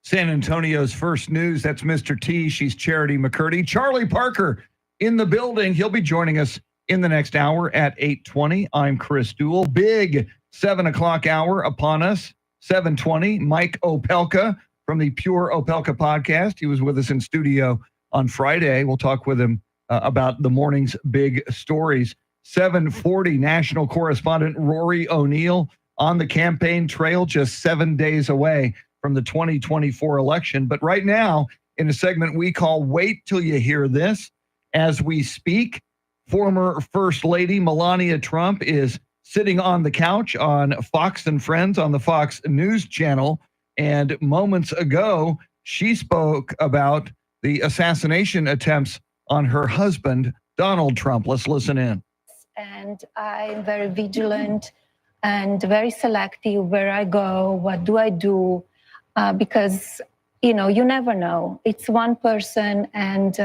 San Antonio's first news. That's Mr. T. She's Charity McCurdy. Charlie Parker in the building. He'll be joining us in the next hour at 8:20. I'm Chris Duell. Big 7 o'clock hour upon us. 7:20. Mike Opelka from the Pure Opelka podcast. He was with us in studio on Friday. We'll talk with him about the morning's big stories. 7:40. National correspondent Rory O'Neill on the campaign trail, just 7 days away from the 2024 election. But right now, in a segment we call Wait Till You Hear This, as we speak, former First Lady Melania Trump is sitting on the couch on Fox and Friends on the Fox News Channel. And moments ago, she spoke about the assassination attempts on her husband, Donald Trump. Let's listen in. And I'm very vigilant and very selective where I go, what do I do, because, you never know. It's one person, and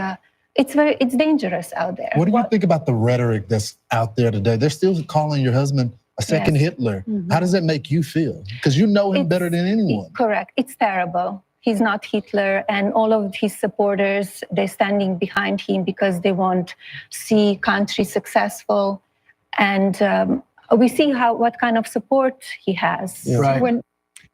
it's dangerous out there. What do you think about the rhetoric that's out there today? They're still calling your husband a second Hitler. Mhm. How does that make you feel? Because you know him better than anyone. Correct. It's terrible. He's not Hitler, and all of his supporters, they're standing behind him because they want to see country successful. And we see what kind of support he has. Yeah. Right.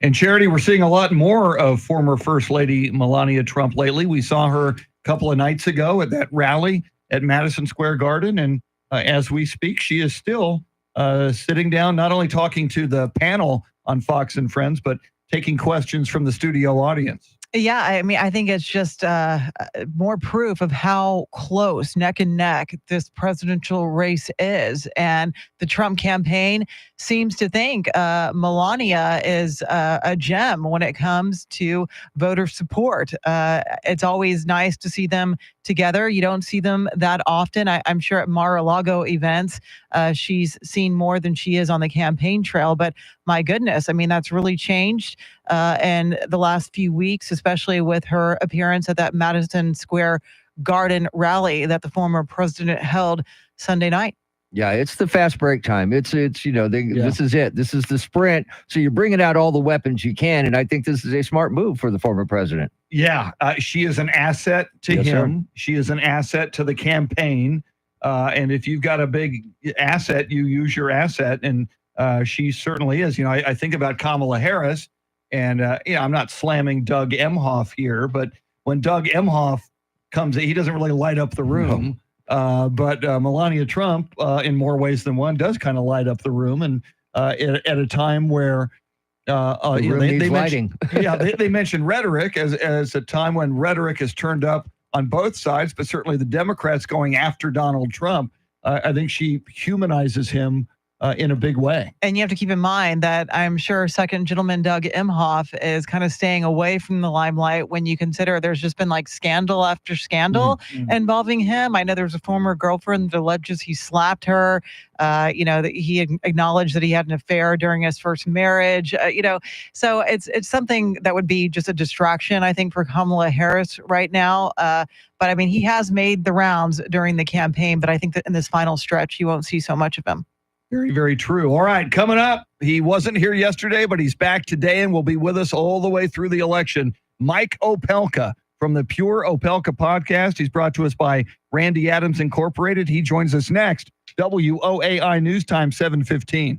And Charity, we're seeing a lot more of former First Lady Melania Trump lately. We saw her a couple of nights ago at that rally at Madison Square Garden. And as we speak, she is still sitting down, not only talking to the panel on Fox and Friends, but taking questions from the studio audience. Yeah, I mean, I think it's just more proof of how close, neck and neck, this presidential race is. And the Trump campaign seems to think Melania is a gem when it comes to voter support. It's always nice to see them together. You don't see them that often. I'm sure at Mar-a-Lago events, she's seen more than she is on the campaign trail. But my goodness, I mean, that's really changed in the last few weeks, especially with her appearance at that Madison Square Garden rally that the former president held Sunday night. Yeah, it's the fast break time. This is it. This is the sprint. So you're bringing out all the weapons you can, and I think this is a smart move for the former president. Yeah, she is an asset to him. Sir. She is an asset to the campaign. And if you've got a big asset, you use your asset, and she certainly is. I think about Kamala Harris, and I'm not slamming Doug Emhoff here, but when Doug Emhoff comes in, he doesn't really light up the room. But Melania Trump, in more ways than one, does kind of light up the room, and at a time where they mentioned rhetoric as a time when rhetoric is turned up on both sides, but certainly the Democrats going after Donald Trump. I think she humanizes him in a big way. And you have to keep in mind that I'm sure second gentleman Doug Emhoff is kind of staying away from the limelight when you consider there's just been like scandal after scandal involving him. I know there's a former girlfriend that alleges he slapped her. That he acknowledged that he had an affair during his first marriage. So it's something that would be just a distraction, I think, for Kamala Harris right now. But I mean, he has made the rounds during the campaign, but I think that in this final stretch, you won't see so much of him. Very, very true. All right, coming up, he wasn't here yesterday, but he's back today and will be with us all the way through the election. Mike Opelka from the Pure Opelka podcast. He's brought to us by Randy Adams Incorporated. He joins us next. WOAI News Time 7:15.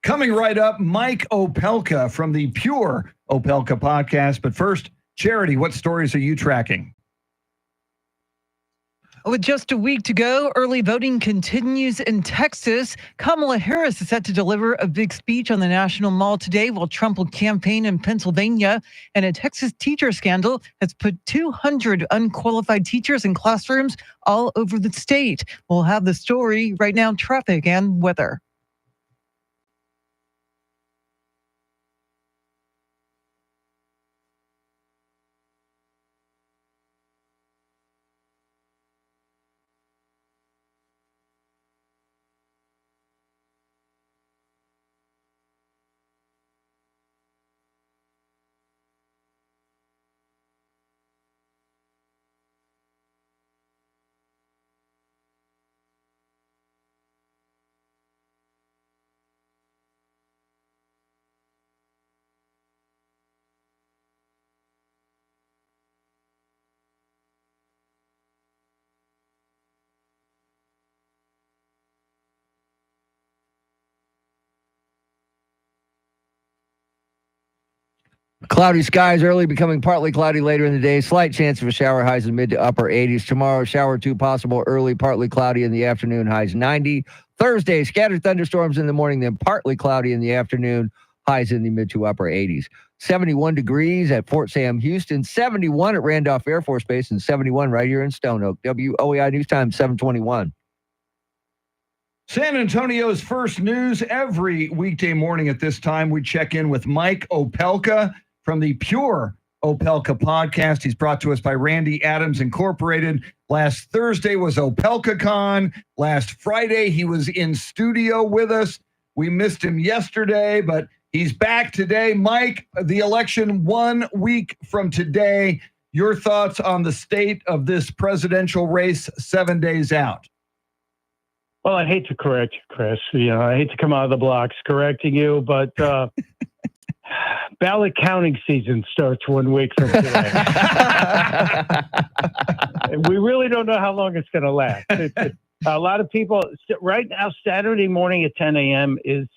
Coming right up, Mike Opelka from the Pure Opelka podcast. But first, Charity, what stories are you tracking? With just a week to go, early voting continues in Texas. Kamala Harris is set to deliver a big speech on the National Mall today while Trump will campaign in Pennsylvania. And a Texas teacher scandal has put 200 unqualified teachers in classrooms all over the state. We'll have the story right now, traffic and weather. Cloudy skies early, becoming partly cloudy later in the day. Slight chance of a shower, highs in mid to upper 80s. Tomorrow, shower 2 possible early, partly cloudy in the afternoon, highs 90. Thursday, scattered thunderstorms in the morning, then partly cloudy in the afternoon, highs in the mid to upper 80s. 71 degrees at Fort Sam Houston, 71 at Randolph Air Force Base, and 71 right here in Stone Oak. WOEI News Time, 721. San Antonio's first news every weekday morning at this time. We check in with Mike Opelka from the Pure Opelka podcast. He's brought to us by Randy Adams Incorporated. Last Thursday was OpelkaCon. Last Friday, he was in studio with us. We missed him yesterday, but he's back today. Mike, the election 1 week from today. Your thoughts on the state of this presidential race 7 days out? Well, I hate to correct you, Chris. I hate to come out of the blocks correcting you, but ballot counting season starts 1 week from today. We really don't know how long it's going to last. A lot of people right now, Saturday morning at 10 a.m. is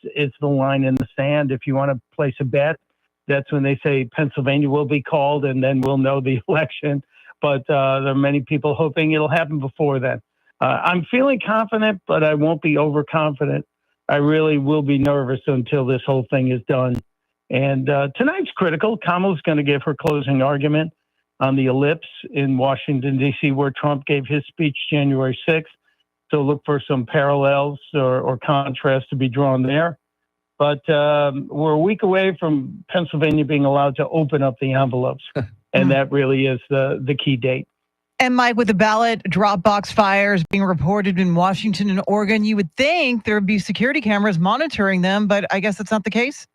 the line in the sand. If you want to place a bet, that's when they say Pennsylvania will be called, and then we'll know the election. But there are many people hoping it'll happen before then. I'm feeling confident, but I won't be overconfident. I really will be nervous until this whole thing is done. And tonight's critical. Kamala's going to give her closing argument on the ellipse in Washington, D.C., where Trump gave his speech January 6th. So look for some parallels or contrast to be drawn there. But we're a week away from Pennsylvania being allowed to open up the envelopes. And that really is the key date. And Mike, with the ballot drop box fires being reported in Washington and Oregon, you would think there would be security cameras monitoring them, but I guess that's not the case.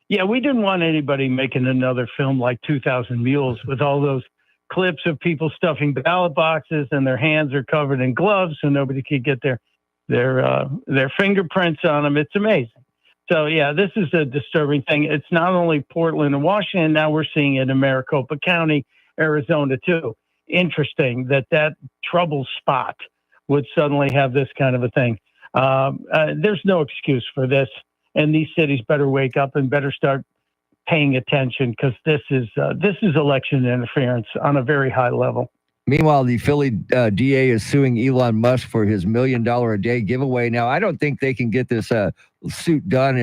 Yeah, we didn't want anybody making another film like 2,000 Mules with all those clips of people stuffing ballot boxes and their hands are covered in gloves so nobody could get their fingerprints on them. It's amazing. So, yeah, this is a disturbing thing. It's not only Portland and Washington. Now we're seeing it in Maricopa County, Arizona, too. Interesting that trouble spot would suddenly have this kind of a thing. There's no excuse for this, and these cities better wake up and better start paying attention because this is election interference on a very high level. Meanwhile, the Philly DA is suing Elon Musk for his $1 million a day giveaway. Now, I don't think they can get this suit done,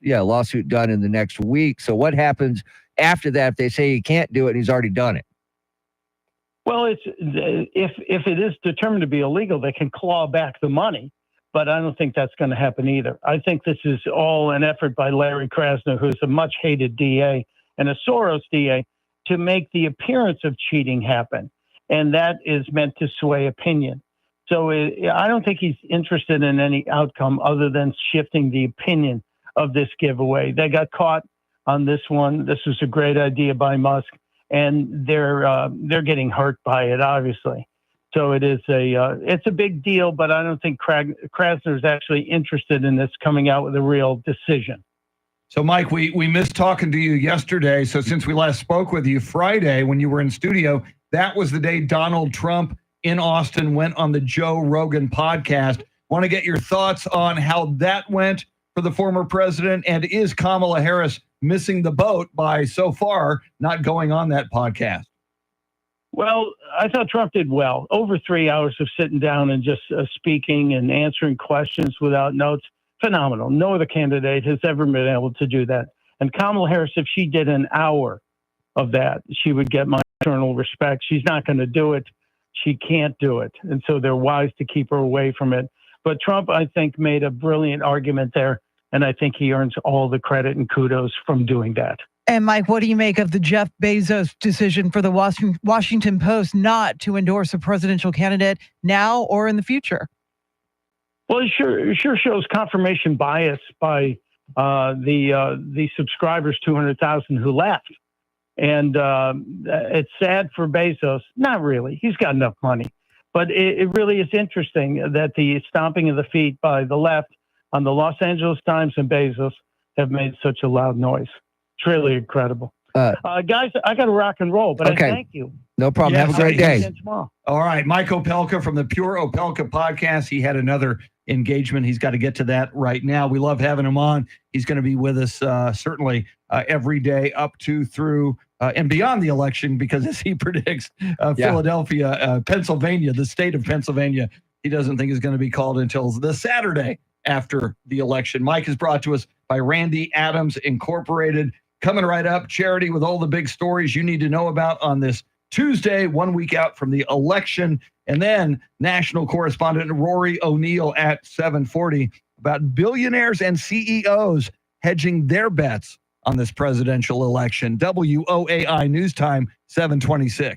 lawsuit done in the next week. So what happens after that if they say he can't do it and he's already done it? Well, if it is determined to be illegal, they can claw back the money, but I don't think that's going to happen either. I think this is all an effort by Larry Krasner, who's a much hated DA and a Soros DA, to make the appearance of cheating happen, and that is meant to sway opinion. So I don't think he's interested in any outcome other than shifting the opinion of this giveaway. They got caught on this one. This was a great idea by Musk. And they're getting hurt by it, obviously. So it's a big deal, but I don't think Krasner is actually interested in this coming out with a real decision. So, Mike, we missed talking to you yesterday. So since we last spoke with you Friday when you were in studio, that was the day Donald Trump in Austin went on the Joe Rogan podcast. Want to get your thoughts on how that went for the former president? And is Kamala Harris missing the boat by so far not going on that podcast? Well, I thought Trump did well. Over 3 hours of sitting down and just speaking and answering questions without notes. Phenomenal. No other candidate has ever been able to do that. And Kamala Harris, if she did an hour of that, she would get my eternal respect. She's not going to do it. She can't do it. And so they're wise to keep her away from it. But Trump, I think, made a brilliant argument there. And I think he earns all the credit and kudos from doing that. And Mike, what do you make of the Jeff Bezos decision for the Washington Post not to endorse a presidential candidate now or in the future? Well, it sure shows confirmation bias by the subscribers, 200,000 who left. And it's sad for Bezos. Not really. He's got enough money. But it really is interesting that the stomping of the feet by the left on the Los Angeles Times and Bezos have made such a loud noise. It's really incredible. Guys, I got to rock and roll, but okay. I thank you. No problem. Yes, have a great day. All right. Mike Opelka from the Pure Opelka podcast. He had another engagement. He's got to get to that right now. We love having him on. He's going to be with us certainly every day up to, through, and beyond the election, because as he predicts, Philadelphia, Pennsylvania, the state of Pennsylvania, he doesn't think is going to be called until the Saturday after the election. Mike is brought to us by Randy Adams Incorporated. Coming right up, Charity, with all the big stories you need to know about on this Tuesday, 1 week out from the election. And then national correspondent Rory O'Neill at 7:40 about billionaires and CEOs hedging their bets on this presidential election. WOAI News Time, 7:26.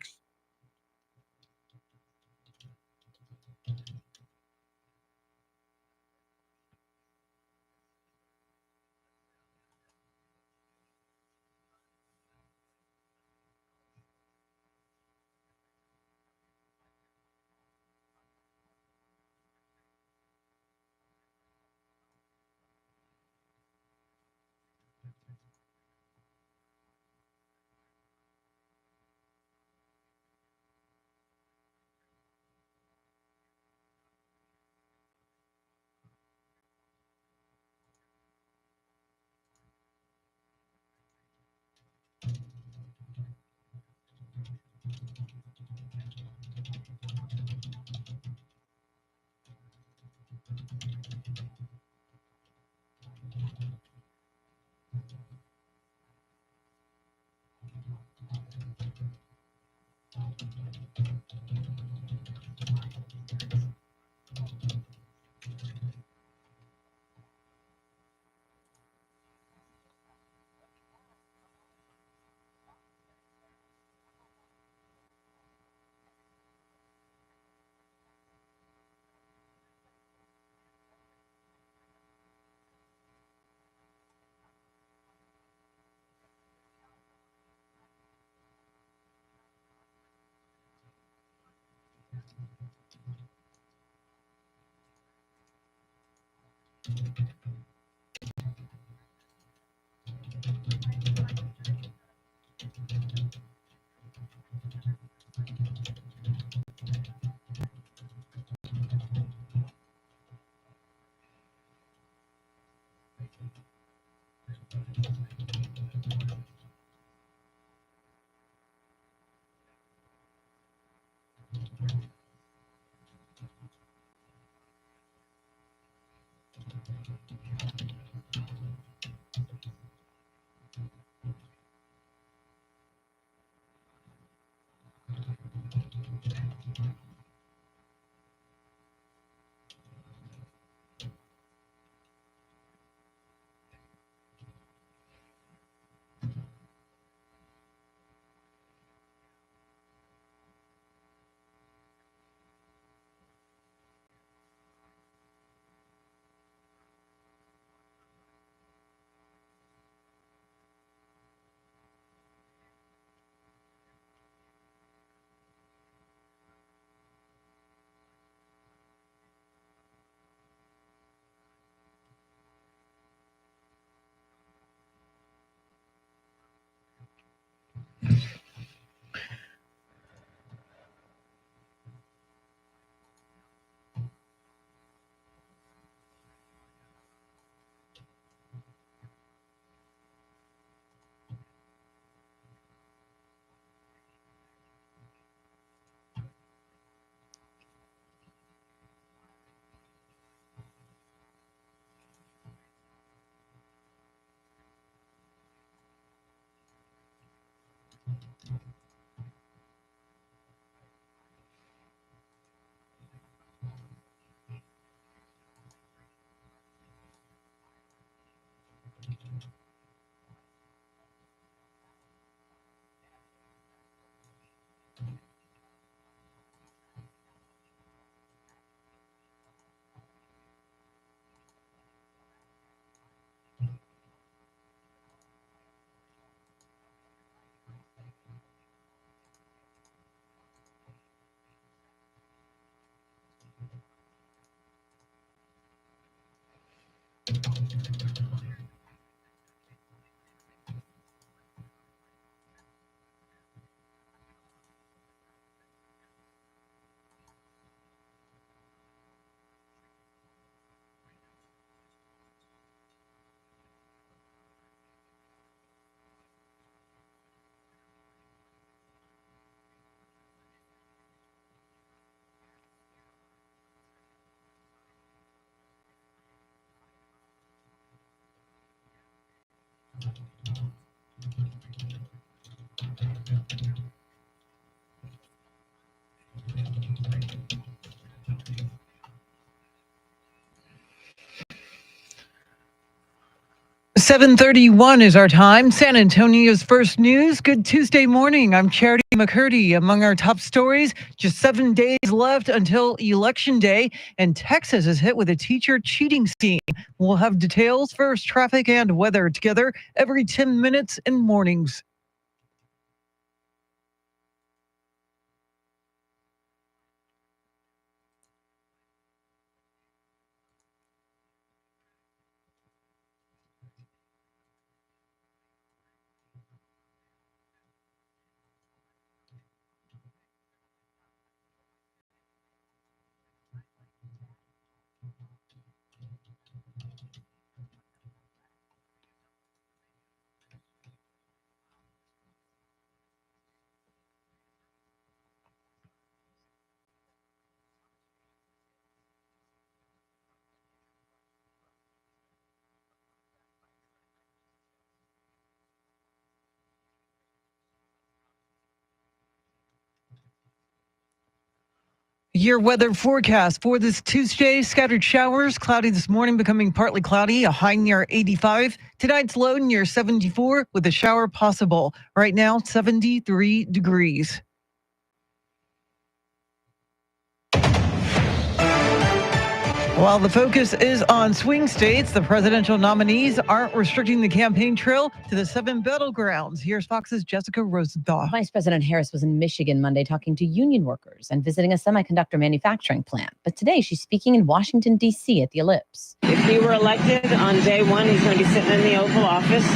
7:31 is our time. San Antonio's first news. Good Tuesday morning. I'm Charity McCurdy. Among our top stories, just 7 days left until Election Day, and Texas is hit with a teacher cheating scheme. We'll have details, first traffic and weather together every 10 minutes in mornings. Your weather forecast for this Tuesday: scattered showers, cloudy this morning, becoming partly cloudy, a high near 85. Tonight's low near 74 with a shower possible. Right now, 73 degrees. While the focus is on swing states, the presidential nominees aren't restricting the campaign trail to the 7 battlegrounds. Here's Fox's Jessica Rosenthal. Vice President Harris was in Michigan Monday talking to union workers and visiting a semiconductor manufacturing plant. But today she's speaking in Washington, D.C. at the Ellipse. If he were elected on day one, he's going to be sitting in the Oval Office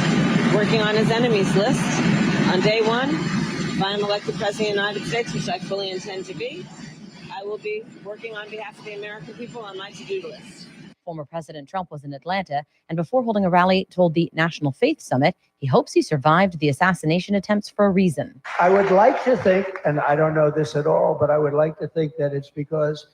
working on his enemies list. On day one, if I'm elected President of the United States, which I fully intend to be, I will be working on behalf of the American people on my to-do list. Former President Trump was in Atlanta and before holding a rally told the National Faith Summit he hopes he survived the assassination attempts for a reason. I would like to think, and I don't know this at all, but I would like to think that it's because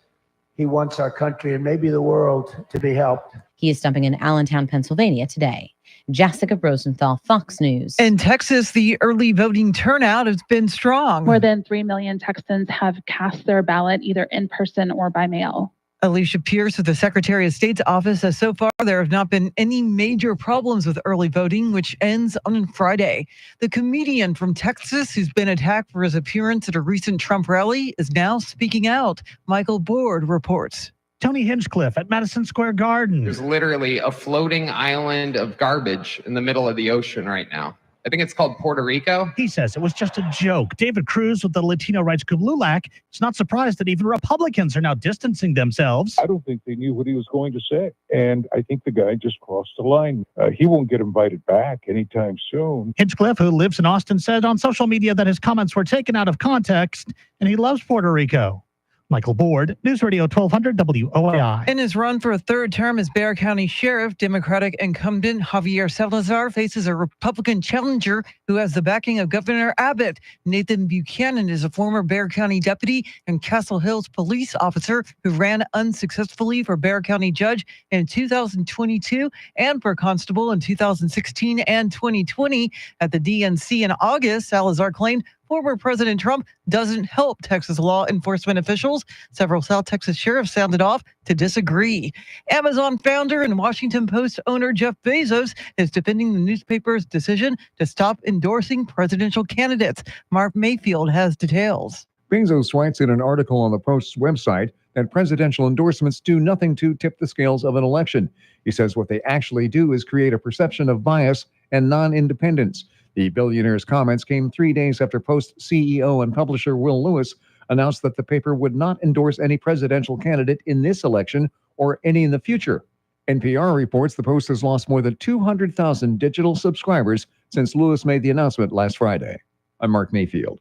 he wants our country and maybe the world to be helped. He is stumping in Allentown, Pennsylvania today. Jessica Rosenthal, Fox News. In Texas, the early voting turnout has been strong. More than 3 million Texans have cast their ballot either in person or by mail. Alicia Pierce with the Secretary of State's office says so far there have not been any major problems with early voting, which ends on Friday. The comedian from Texas who's been attacked for his appearance at a recent Trump rally is now speaking out. Michael Board reports. Tony Hinchcliffe at Madison Square Garden. There's literally a floating island of garbage in the middle of the ocean right now. I think it's called Puerto Rico. He says it was just a joke. David Cruz with the Latino rights group LULAC is not surprised that even Republicans are now distancing themselves. I don't think they knew what he was going to say. And I think the guy just crossed the line. He won't get invited back anytime soon. Hinchcliffe, who lives in Austin, said on social media that his comments were taken out of context and he loves Puerto Rico. Michael Board, News Radio 1200 WOAI. In his run for a third term as Bexar County Sheriff, Democratic incumbent Javier Salazar faces a Republican challenger who has the backing of Governor Abbott. Nathan Buchanan is a former Bexar County deputy and Castle Hills police officer who ran unsuccessfully for Bexar County judge in 2022 and for constable in 2016 and 2020. At the DNC in August, Salazar claimed former President Trump doesn't help Texas law enforcement officials. Several South Texas sheriffs sounded off to disagree. Amazon founder and Washington Post owner Jeff Bezos is defending the newspaper's decision to stop endorsing presidential candidates. Mark Mayfield has details. Bezos writes in an article on the Post's website that presidential endorsements do nothing to tip the scales of an election. He says what they actually do is create a perception of bias and non-independence. The billionaire's comments came 3 days after Post CEO and publisher Will Lewis announced that the paper would not endorse any presidential candidate in this election or any in the future. NPR reports the Post has lost more than 200,000 digital subscribers since Lewis made the announcement last Friday. I'm Mark Mayfield.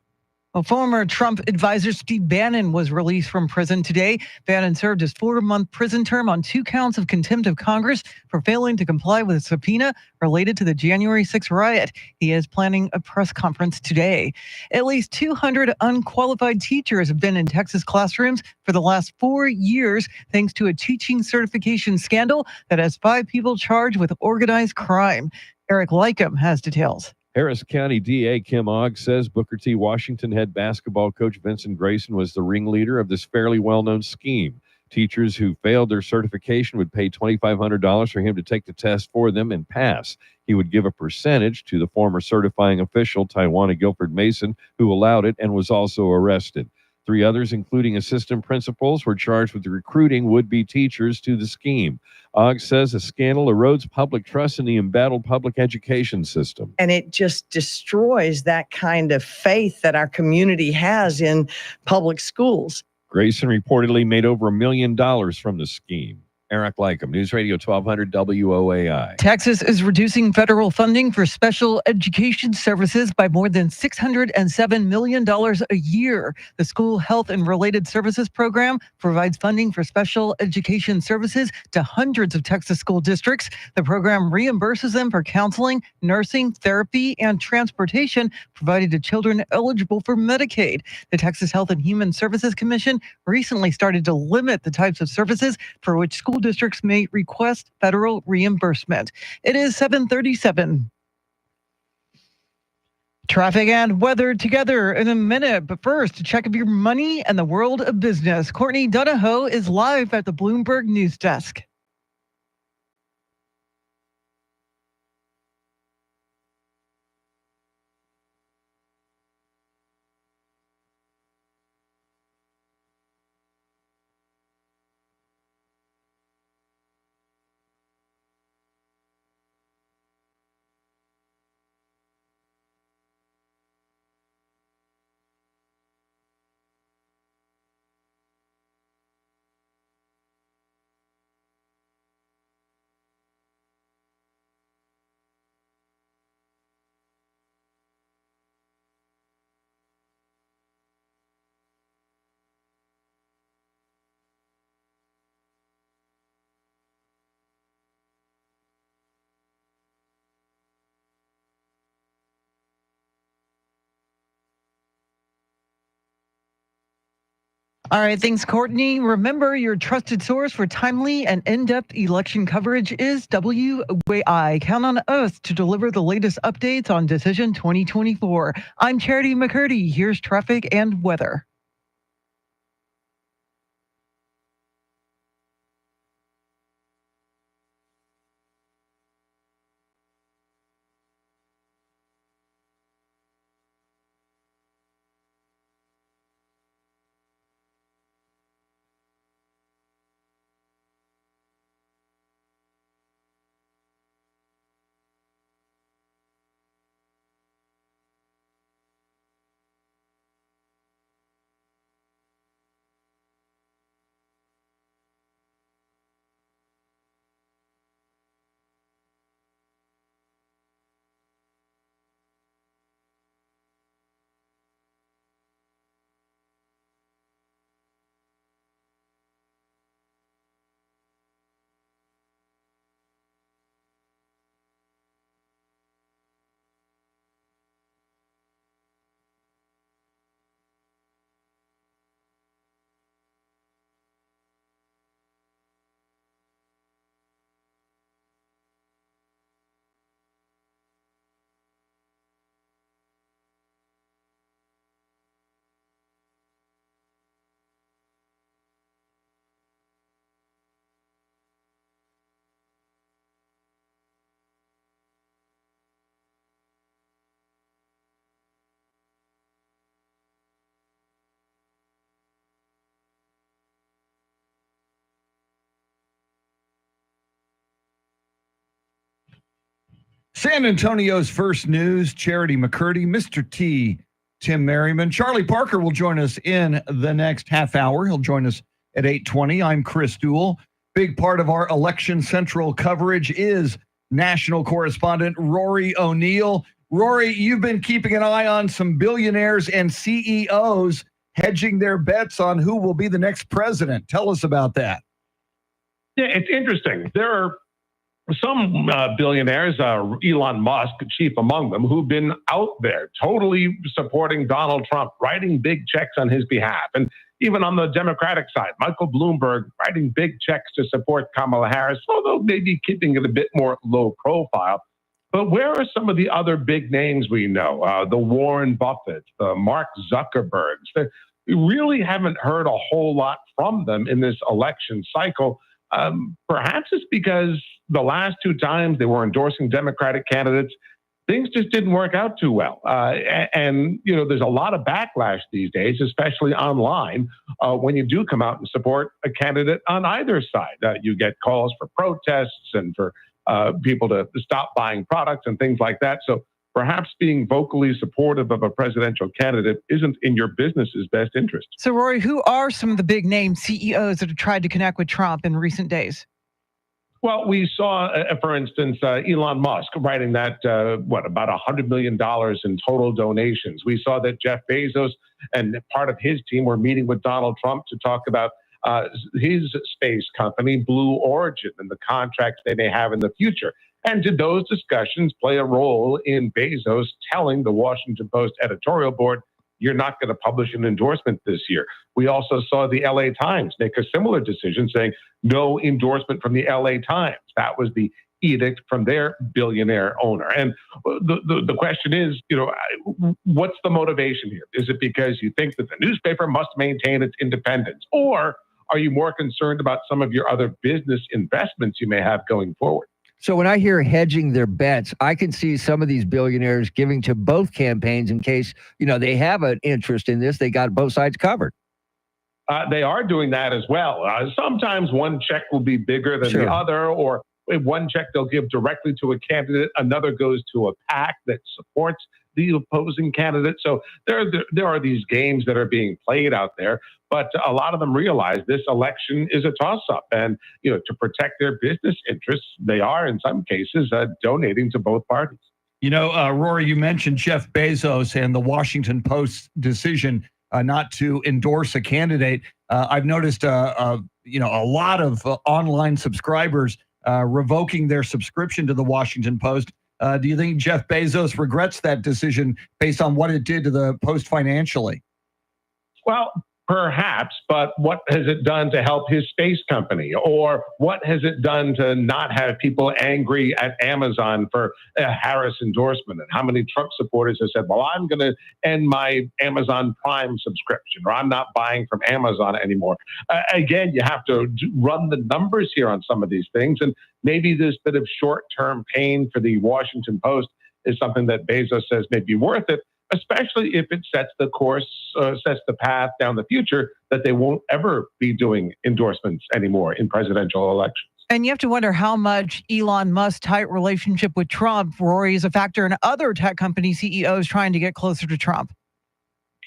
A former Trump advisor, Steve Bannon, was released from prison today. Bannon served his 4-month prison term on 2 counts of contempt of Congress for failing to comply with a subpoena related to the January 6th riot. He is planning a press conference today. At least 200 unqualified teachers have been in Texas classrooms for the last 4 years, thanks to a teaching certification scandal that has 5 people charged with organized crime. Eric Lycum has details. Harris County DA Kim Ogg says Booker T. Washington head basketball coach Vincent Grayson was the ringleader of this fairly well-known scheme. Teachers who failed their certification would pay $2,500 for him to take the test for them and pass. He would give a percentage to the former certifying official, Tywana Guilford Mason, who allowed it and was also arrested. 3 others, including assistant principals, were charged with recruiting would-be teachers to the scheme. Ogg says the scandal erodes public trust in the embattled public education system. And it just destroys that kind of faith that our community has in public schools. Grayson reportedly made over $1 million from the scheme. Eric Lycum, News Radio 1200 WOAI. Texas is reducing federal funding for special education services by more than $607 million a year. The School Health and Related Services Program provides funding for special education services to hundreds of Texas school districts. The program reimburses them for counseling, nursing, therapy, and transportation provided to children eligible for Medicaid. The Texas Health and Human Services Commission recently started to limit the types of services for which school districts may request federal reimbursement. It is 7:37. Traffic and weather together in a minute, but first, a check of your money and the world of business. Courtney Donahoe is live at the Bloomberg News Desk. All right, thanks, Courtney. Remember, your trusted source for timely and in-depth election coverage is WOAI. Count on us to deliver the latest updates on Decision 2024. I'm Charity McCurdy. Here's traffic and weather. San Antonio's first news, Charity McCurdy, Mr. T, Tim Merriman. Charlie Parker will join us in the next half hour. He'll join us at 8:20. I'm Chris Duell. Big part of our Election Central coverage is national correspondent Rory O'Neill. Rory, you've been keeping an eye on some billionaires and CEOs hedging their bets on who will be the next president. Tell us about that. Yeah, it's interesting. There are some billionaires, Elon Musk, chief among them, who've been out there totally supporting Donald Trump, writing big checks on his behalf. And even on the Democratic side, Michael Bloomberg writing big checks to support Kamala Harris, although maybe keeping it a bit more low profile. But where are some of the other big names we know? The Warren Buffett, the Mark Zuckerbergs. We really haven't heard a whole lot from them in this election cycle. Perhaps it's because the last two times they were endorsing Democratic candidates, things just didn't work out too well. And, there's a lot of backlash these days, especially online, when you do come out and support a candidate on either side. You get calls for protests and for people to stop buying products and things like that. So perhaps being vocally supportive of a presidential candidate isn't in your business's best interest. So, Rory, who are some of the big name CEOs that have tried to connect with Trump in recent days? Well, we saw, for instance, Elon Musk writing that, about $100 million in total donations. We saw that Jeff Bezos and part of his team were meeting with Donald Trump to talk about his space company, Blue Origin, and the contracts they may have in the future. And did those discussions play a role in Bezos telling the Washington Post editorial board, you're not going to publish an endorsement this year? We also saw the LA Times make a similar decision saying no endorsement from the LA Times. That was the edict from their billionaire owner. And the question is, what's the motivation here? Is it because you think that the newspaper must maintain its independence? Or are you more concerned about some of your other business investments you may have going forward? So when I hear hedging their bets, I can see some of these billionaires giving to both campaigns in case, they have an interest in this. They got both sides covered. They are doing that as well. Sometimes one check will be bigger than the other, or one check they'll give directly to a candidate. Another goes to a PAC that supports the opposing candidate. So there are these games that are being played out there. But a lot of them realize this election is a toss-up. And, to protect their business interests, they are, in some cases, donating to both parties. Rory, you mentioned Jeff Bezos and the Washington Post decision not to endorse a candidate. I've noticed, a lot of online subscribers revoking their subscription to the Washington Post. Do you think Jeff Bezos regrets that decision based on what it did to the Post financially? Well, perhaps, but what has it done to help his space company? Or what has it done to not have people angry at Amazon for a Harris endorsement? And how many Trump supporters have said, well, I'm going to end my Amazon Prime subscription, or I'm not buying from Amazon anymore? Again, you have to run the numbers here on some of these things. And maybe this bit of short-term pain for the Washington Post is something that Bezos says may be worth it, especially if it sets the course, sets the path down the future that they won't ever be doing endorsements anymore in presidential elections. And you have to wonder how much Elon Musk's tight relationship with Trump, Rory, is a factor in other tech company CEOs trying to get closer to Trump.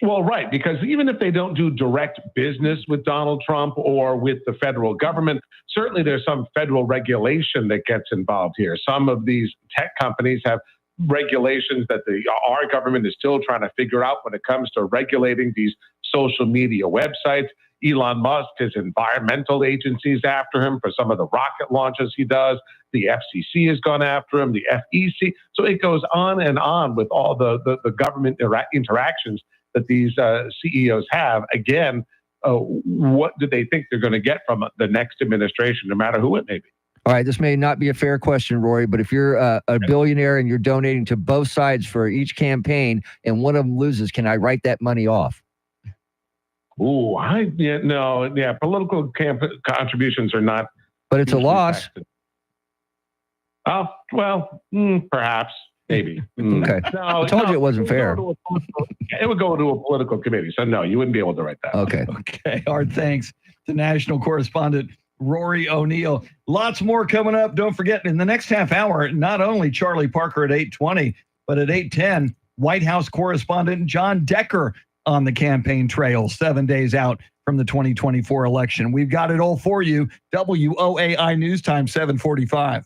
Well, right, because even if they don't do direct business with Donald Trump or with the federal government, certainly there's some federal regulation that gets involved here. Some of these tech companies have regulations that our government is still trying to figure out when it comes to regulating these social media websites. Elon Musk has environmental agencies after him for some of the rocket launches he does. The FCC has gone after him, the FEC. So it goes on and on with all the government interactions that these CEOs have. Again, what do they think they're going to get from the next administration, no matter who it may be? All right, this may not be a fair question, Rory, but if you're a billionaire and you're donating to both sides for each campaign and one of them loses, can I write that money off? Ooh, political contributions are not. But it's a loss. Oh, well, perhaps, maybe. Okay. No, I told you it wasn't fair. It would go to a political committee. So, no, you wouldn't be able to write that. Okay. Okay. Our thanks to national correspondent Rory O'Neill. Lots more coming up. Don't forget, in the next half hour, not only Charlie Parker at 8:20, but at 8:10, White House correspondent John Decker on the campaign trail 7 days out from the 2024 election. We've got it all for you. WOAI News Time, 7:45.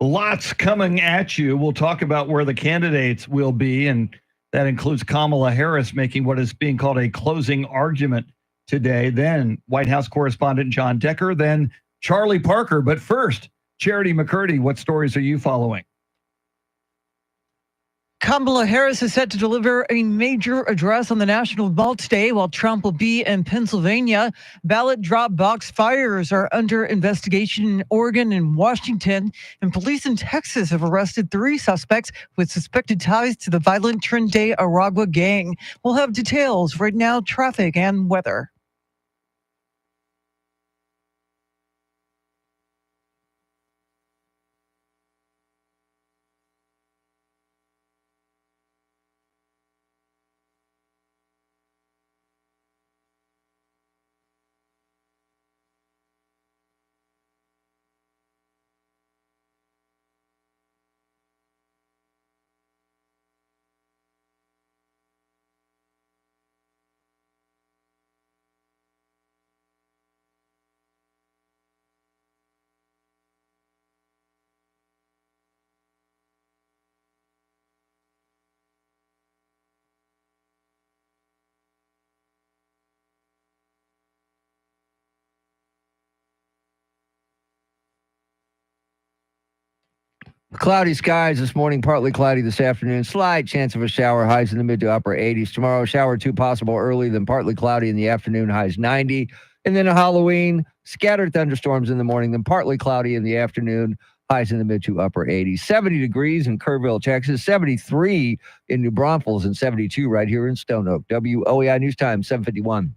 Lots coming at you. We'll talk about where the candidates will be, and that includes Kamala Harris making what is being called a closing argument today. Then White House correspondent John Decker, then Charlie Parker. But first, Charity McCurdy, what stories are you following? Kamala Harris is set to deliver a major address on the National Ball today while Trump will be in Pennsylvania. Ballot drop box fires are under investigation in Oregon and Washington, and police in Texas have arrested 3 suspects with suspected ties to the violent Trinidad Aragua gang. We'll have details right now, traffic and weather. Cloudy skies this morning, partly cloudy this afternoon. Slight chance of a shower, highs in the mid to upper 80s. Tomorrow, shower 2 possible early, then partly cloudy in the afternoon, highs 90. And then a Halloween, scattered thunderstorms in the morning, then partly cloudy in the afternoon, highs in the mid to upper 80s. 70 degrees in Kerrville, Texas, 73 in New Braunfels, and 72 right here in Stone Oak. WOEI News Time, 7:51.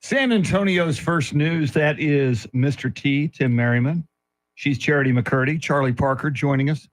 San Antonio's first news, that is Mr. T, Tim Merriman. She's Charity McCurdy. Charlie Parker joining us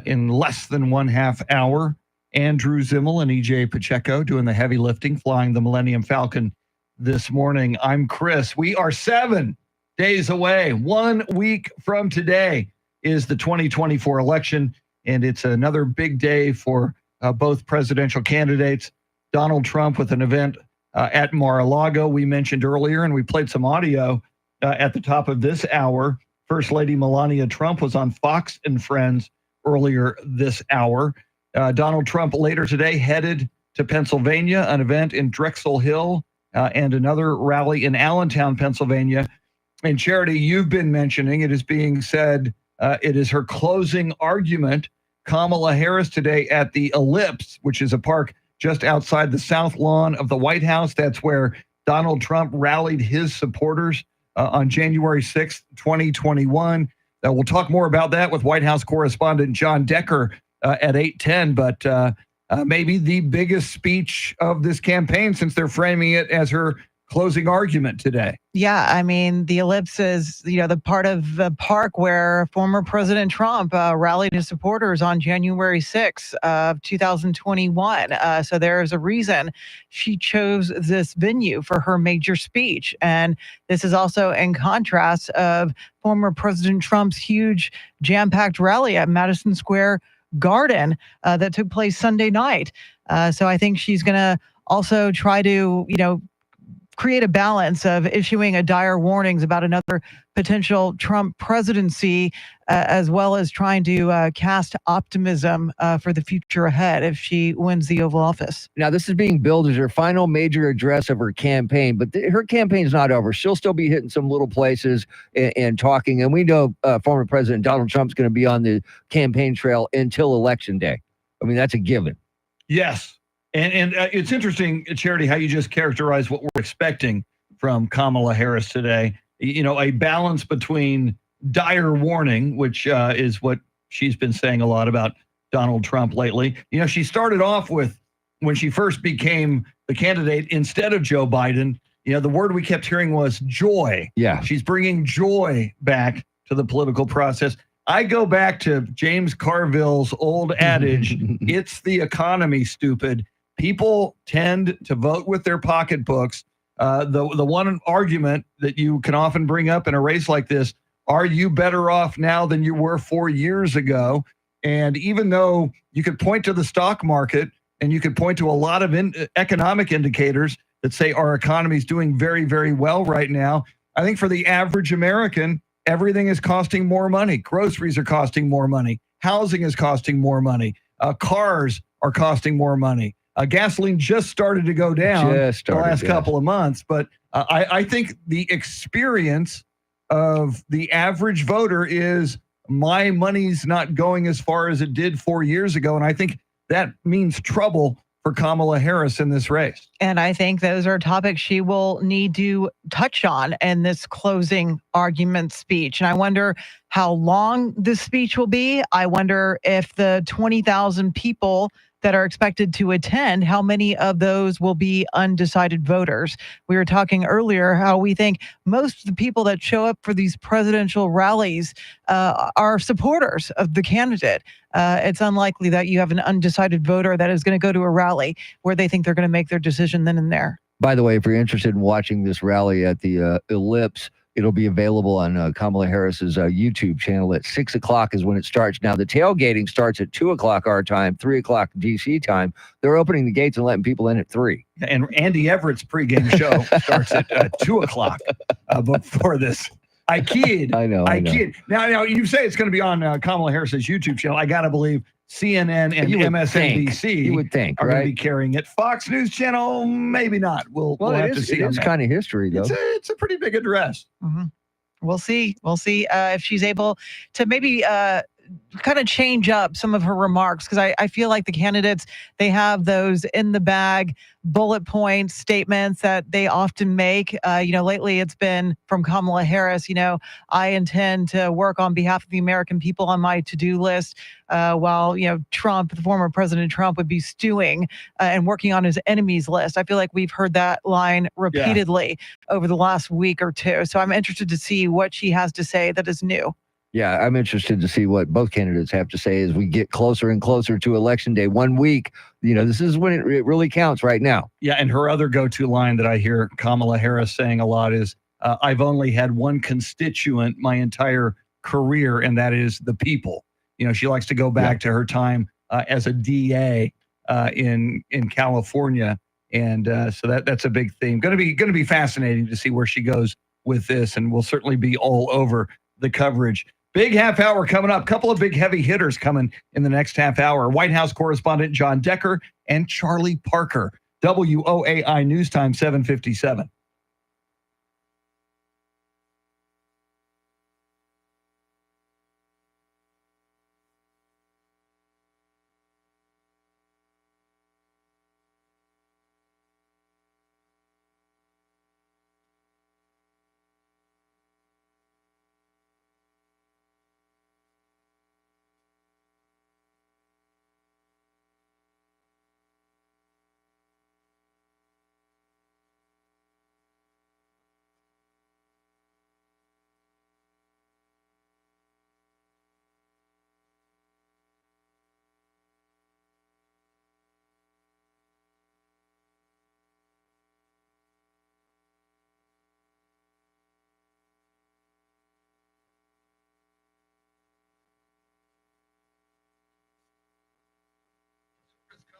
in less than 1/2 hour. Andrew Zimmel and EJ Pacheco doing the heavy lifting, flying the Millennium Falcon this morning. I'm Chris. We are 7 days away. 1 week from today is the 2024 election, and it's another big day for both presidential candidates. Donald Trump with an event at Mar-a-Lago we mentioned earlier, and we played some audio at the top of this hour. First Lady Melania Trump was on Fox and Friends earlier this hour. Donald Trump later today headed to Pennsylvania, an event in Drexel Hill, and another rally in Allentown, Pennsylvania. And Charity, you've been mentioning, it is being said it is her closing argument. Kamala Harris today at the Ellipse, which is a park just outside the south lawn of the White House. That's where Donald Trump rallied his supporters on January 6th, 2021. We'll talk more about that with White House correspondent John Decker at 8:10, but maybe the biggest speech of this campaign since they're framing it as her closing argument today. Yeah, I mean, the Ellipse is, the part of the park where former President Trump rallied his supporters on January 6th of 2021. So there's a reason she chose this venue for her major speech. And this is also in contrast of former President Trump's huge jam-packed rally at Madison Square Garden that took place Sunday night. So I think she's going to also try to, create a balance of issuing a dire warnings about another potential Trump presidency, as well as trying to cast optimism for the future ahead if she wins the Oval Office. Now, this is being billed as her final major address of her campaign, but her campaign's not over. She'll still be hitting some little places and talking. And we know former President Donald Trump's going to be on the campaign trail until Election Day. I mean, that's a given. Yes. And it's interesting, Charity, how you just characterized what we're expecting from Kamala Harris today. A balance between dire warning, which is what she's been saying a lot about Donald Trump lately. She started off with, when she first became the candidate instead of Joe Biden, the word we kept hearing was joy. Yeah. She's bringing joy back to the political process. I go back to James Carville's old adage, it's the economy, stupid. People tend to vote with their pocketbooks. The one argument that you can often bring up in a race like this, are you better off now than you were 4 years ago? And even though you could point to the stock market and you could point to a lot of economic indicators that say our economy is doing very, very well right now, I think for the average American, everything is costing more money. Groceries are costing more money. Housing is costing more money. Cars are costing more money. Gasoline just started to go down the last couple of months, but I think the experience of the average voter is my money's not going as far as it did 4 years ago, and I think that means trouble for Kamala Harris in this race. And I think those are topics she will need to touch on in this closing argument speech. And I wonder how long this speech will be. I wonder if the 20,000 people that are expected to attend, how many of those will be undecided voters? We were talking earlier how we think most of the people that show up for these presidential rallies are supporters of the candidate. It's unlikely that you have an undecided voter that is going to go to a rally where they think they're going to make their decision then and there. By the way, if you're interested in watching this rally at the Ellipse, it'll be available on Kamala Harris's YouTube channel at 6 o'clock is when it starts. Now, the tailgating starts at 2 o'clock our time, 3 o'clock DC time. They're opening the gates and letting people in at 3. And Andy Everett's pregame show starts at 2 o'clock before this. I kid. I know. Kid. Now, you say it's going to be on Kamala Harris's YouTube channel. I got to believe CNN and MSNBC you would think, are right? going to be carrying it. Fox News Channel, maybe not. We'll have to see. It is kind of history, though. It's a pretty big address. Mm-hmm. We'll see. We'll see if she's able to maybe kind of change up some of her remarks, because I feel like the candidates, they have those in the bag bullet point statements that they often make. Lately it's been from Kamala Harris, I intend to work on behalf of the American people on my to-do list, while, Trump, the former President Trump, would be stewing and working on his enemies list. I feel like we've heard that line repeatedly over the last week or two. So I'm interested to see what she has to say that is new. Yeah, I'm interested to see what both candidates have to say as we get closer and closer to Election Day. 1 week, this is when it really counts right now. Yeah, and her other go-to line that I hear Kamala Harris saying a lot is, I've only had one constituent my entire career, and that is the people. She likes to go back to her time as a DA in California, and so that's a big theme. Going to be fascinating to see where she goes with this, and we'll certainly be all over the coverage. Big half hour coming up. Couple of big heavy hitters coming in the next half hour. White House correspondent John Decker and Charlie Parker. WOAI News Time 7:57.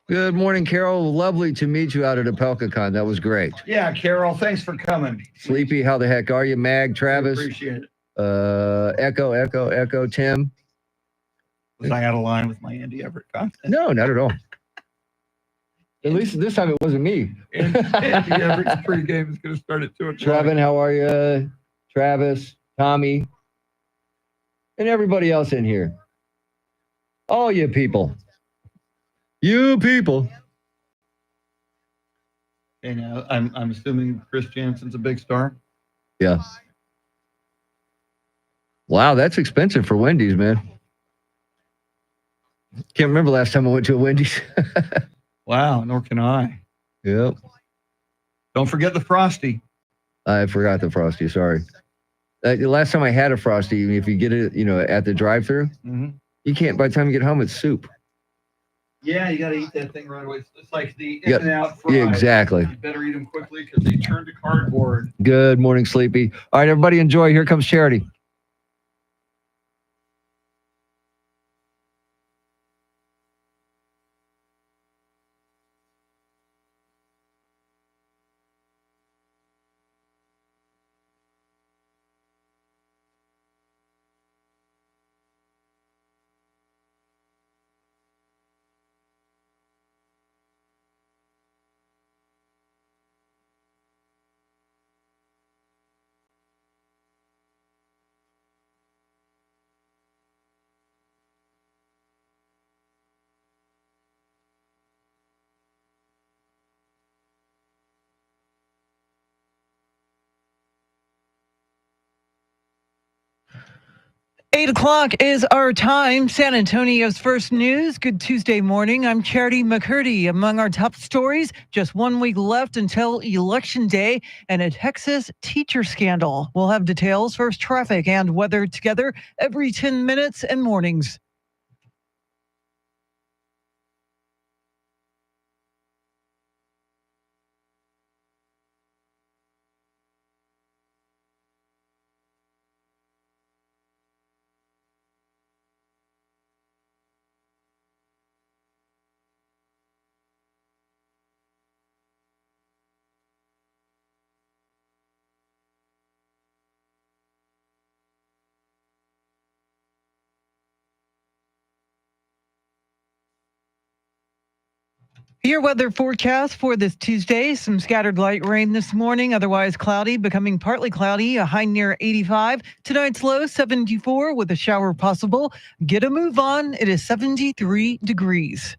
Good morning, Carol. Lovely to meet you out at ApelkaCon. That was great. Yeah, Carol, thanks for coming. Sleepy, how the heck are you? Mag, Travis? Appreciate it. Echo, Tim. Was I out of line with my Andy Everett content? No, not at all. At least this time it wasn't me. Andy Everett's pregame is going to start at 2 o'clock. Trevin, how are you? Travis, Tommy, and everybody else in here. All you people. You people. And I'm assuming Chris Jansen's a big star. Yeah. Wow, that's expensive for Wendy's, man. Can't remember last time I went to a Wendy's. Wow, nor can I. Yep. Don't forget the Frosty. I forgot the Frosty, sorry. The last time I had a Frosty, if you get it, at the drive-thru, you can't, by the time you get home, it's soup. Yeah, you got to eat that thing right away. It's like the In-N-Out fries. Yeah, exactly. You better eat them quickly because they turn to cardboard. Good morning, Sleepy. All right, everybody enjoy. Here comes Charity. Eight o'clock is our time. San Antonio's first news. Good Tuesday morning. I'm Charity McCurdy. Among our top stories, just 1 week left until Election Day and a Texas teacher scandal. We'll have details, first traffic and weather together every 10 minutes and mornings. Your weather forecast for this Tuesday, some scattered light rain this morning, otherwise cloudy, becoming partly cloudy, a high near 85. Tonight's low 74 with a shower possible. Get a move on. It is 73 degrees.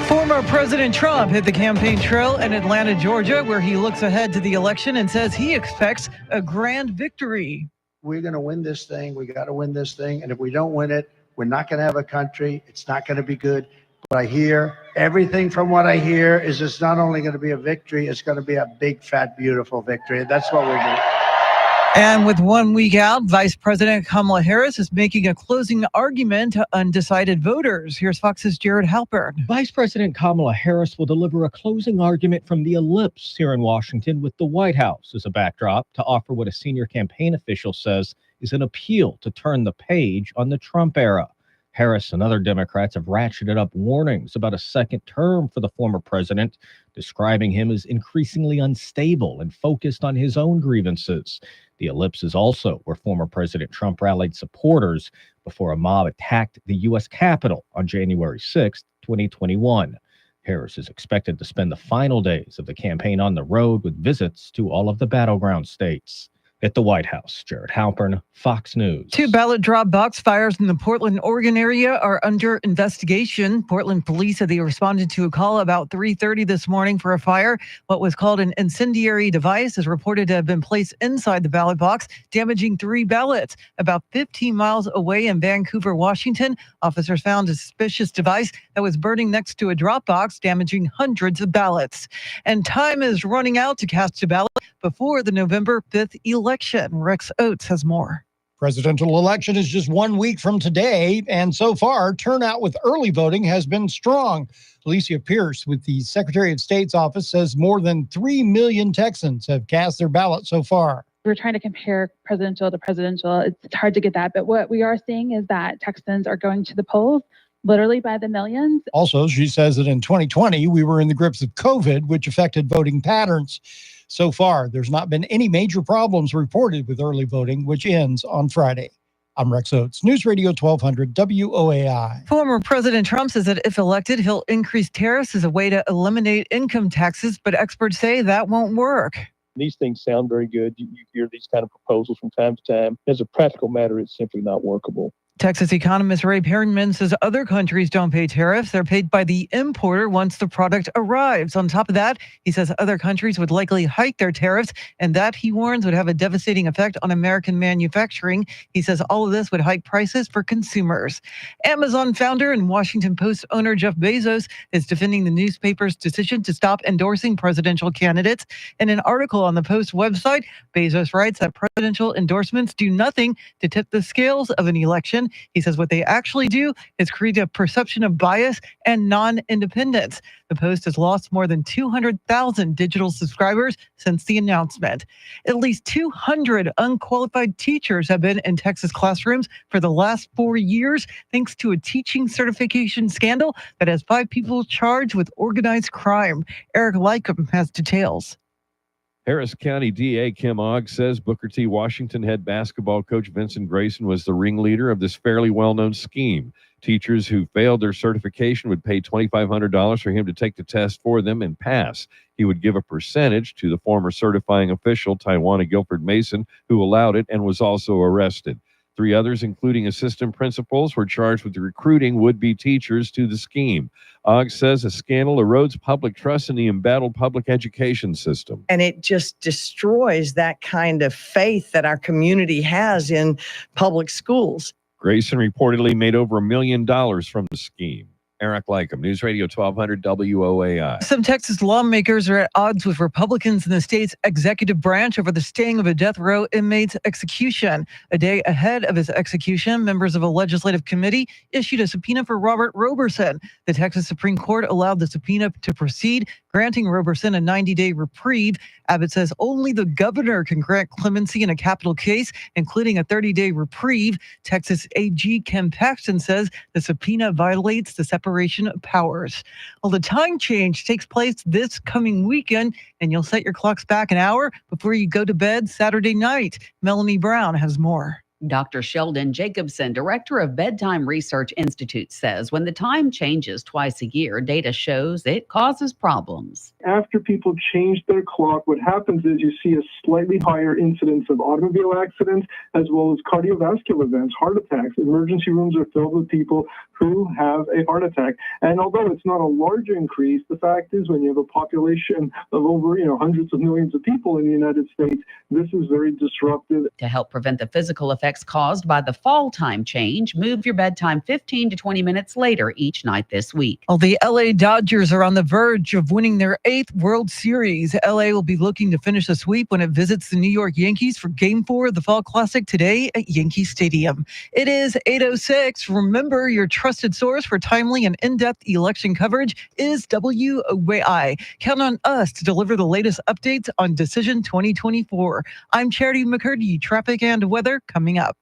Former President Trump hit the campaign trail in Atlanta, Georgia, where he looks ahead to the election and says he expects a grand victory. We're going to win this thing. We got to win this thing. And if we don't win it, we're not going to have a country. It's not going to be good. But I hear everything from what I hear is it's not only going to be a victory, it's going to be a big, fat, beautiful victory. That's what we're doing. And with 1 week out, Vice President Kamala Harris is making a closing argument to undecided voters. Here's Fox's Jared Halpern. Vice President Kamala Harris will deliver a closing argument from the Ellipse here in Washington with the White House as a backdrop to offer what a senior campaign official says is an appeal to turn the page on the Trump era. Harris and other Democrats have ratcheted up warnings about a second term for the former president, describing him as increasingly unstable and focused on his own grievances. The Ellipse is also where former President Trump rallied supporters before a mob attacked the U.S. Capitol on January 6, 2021. Harris is expected to spend the final days of the campaign on the road with visits to all of the battleground states. At the White House, Jared Halpern, Fox News. 2 ballot drop box fires in the Portland, Oregon area are under investigation. Portland police said they responded to a call about 3:30 this morning for a fire. What was called an incendiary device is reported to have been placed inside the ballot box, damaging 3 ballots. About 15 miles away in Vancouver, Washington, officers found a suspicious device that was burning next to a drop box, damaging hundreds of ballots. And time is running out to cast a ballot before the November 5th election. Rex Oates has more. Presidential election is just 1 week from today, and so far, turnout with early voting has been strong. Alicia Pierce with the Secretary of State's office says more than 3 million Texans have cast their ballot so far. We're trying to compare presidential to presidential. It's hard to get that, but what we are seeing is that Texans are going to the polls literally by the millions. Also, she says that in 2020, we were in the grips of COVID, which affected voting patterns. So far, there's not been any major problems reported with early voting, which ends on Friday. I'm Rex Oates, News Radio 1200 WOAI. Former President Trump says that if elected, he'll increase tariffs as a way to eliminate income taxes, but experts say that won't work. These things sound very good. You hear these kind of proposals from time to time. As a practical matter, it's simply not workable. Texas economist Ray Perryman says other countries don't pay tariffs. They're paid by the importer once the product arrives. On top of that, he says other countries would likely hike their tariffs, and that, he warns, would have a devastating effect on American manufacturing. He says all of this would hike prices for consumers. Amazon founder and Washington Post owner Jeff Bezos is defending the newspaper's decision to stop endorsing presidential candidates. In an article on the Post website, Bezos writes that presidential endorsements do nothing to tip the scales of an election. He says what they actually do is create a perception of bias and non-independence. The Post has lost more than 200,000 digital subscribers since the announcement. At least 200 unqualified teachers have been in Texas classrooms for the last 4 years, thanks to a teaching certification scandal that has 5 people charged with organized crime. Eric Lycum has details. Harris County DA Kim Ogg says Booker T. Washington head basketball coach Vincent Grayson was the ringleader of this fairly well-known scheme. Teachers who failed their certification would pay $2,500 for him to take the test for them and pass. He would give a percentage to the former certifying official, Tawana Guilford Mason, who allowed it and was also arrested. 3 others, including assistant principals, were charged with recruiting would-be teachers to the scheme. Ogg says a scandal erodes public trust in the embattled public education system. And it just destroys that kind of faith that our community has in public schools. Grayson reportedly made over $1 million from the scheme. Eric Lycum, News Radio 1200 WOAI. Some Texas lawmakers are at odds with Republicans in the state's executive branch over the staying of a death row inmate's execution. A day ahead of his execution, members of a legislative committee issued a subpoena for Robert Roberson. The Texas Supreme Court allowed the subpoena to proceed, granting Roberson a 90-day reprieve. Abbott says only the governor can grant clemency in a capital case, including a 30-day reprieve. Texas AG Ken Paxton says the subpoena violates the separation of powers. Well, the time change takes place this coming weekend, and you'll set your clocks back an hour before you go to bed Saturday night. Melanie Brown has more. Dr. Sheldon Jacobson, director of Bedtime Research Institute, says when the time changes twice a year, data shows it causes problems. After people change their clock, what happens is you see a slightly higher incidence of automobile accidents as well as cardiovascular events, heart attacks. Emergency rooms are filled with people who have a heart attack. And although it's not a large increase, the fact is when you have a population of over hundreds of millions of people in the United States, this is very disruptive. To help prevent the physical effects caused by the fall time change, move your bedtime 15 to 20 minutes later each night this week. Well, the LA Dodgers are on the verge of winning their 8th World Series. LA will be looking to finish the sweep when it visits the New York Yankees for Game 4 of the Fall Classic today at Yankee Stadium. It is 8:06. Remember, your trusted source for timely and in-depth election coverage is WOAI. Count on us to deliver the latest updates on Decision 2024. I'm Charity McCurdy. Traffic and weather coming up.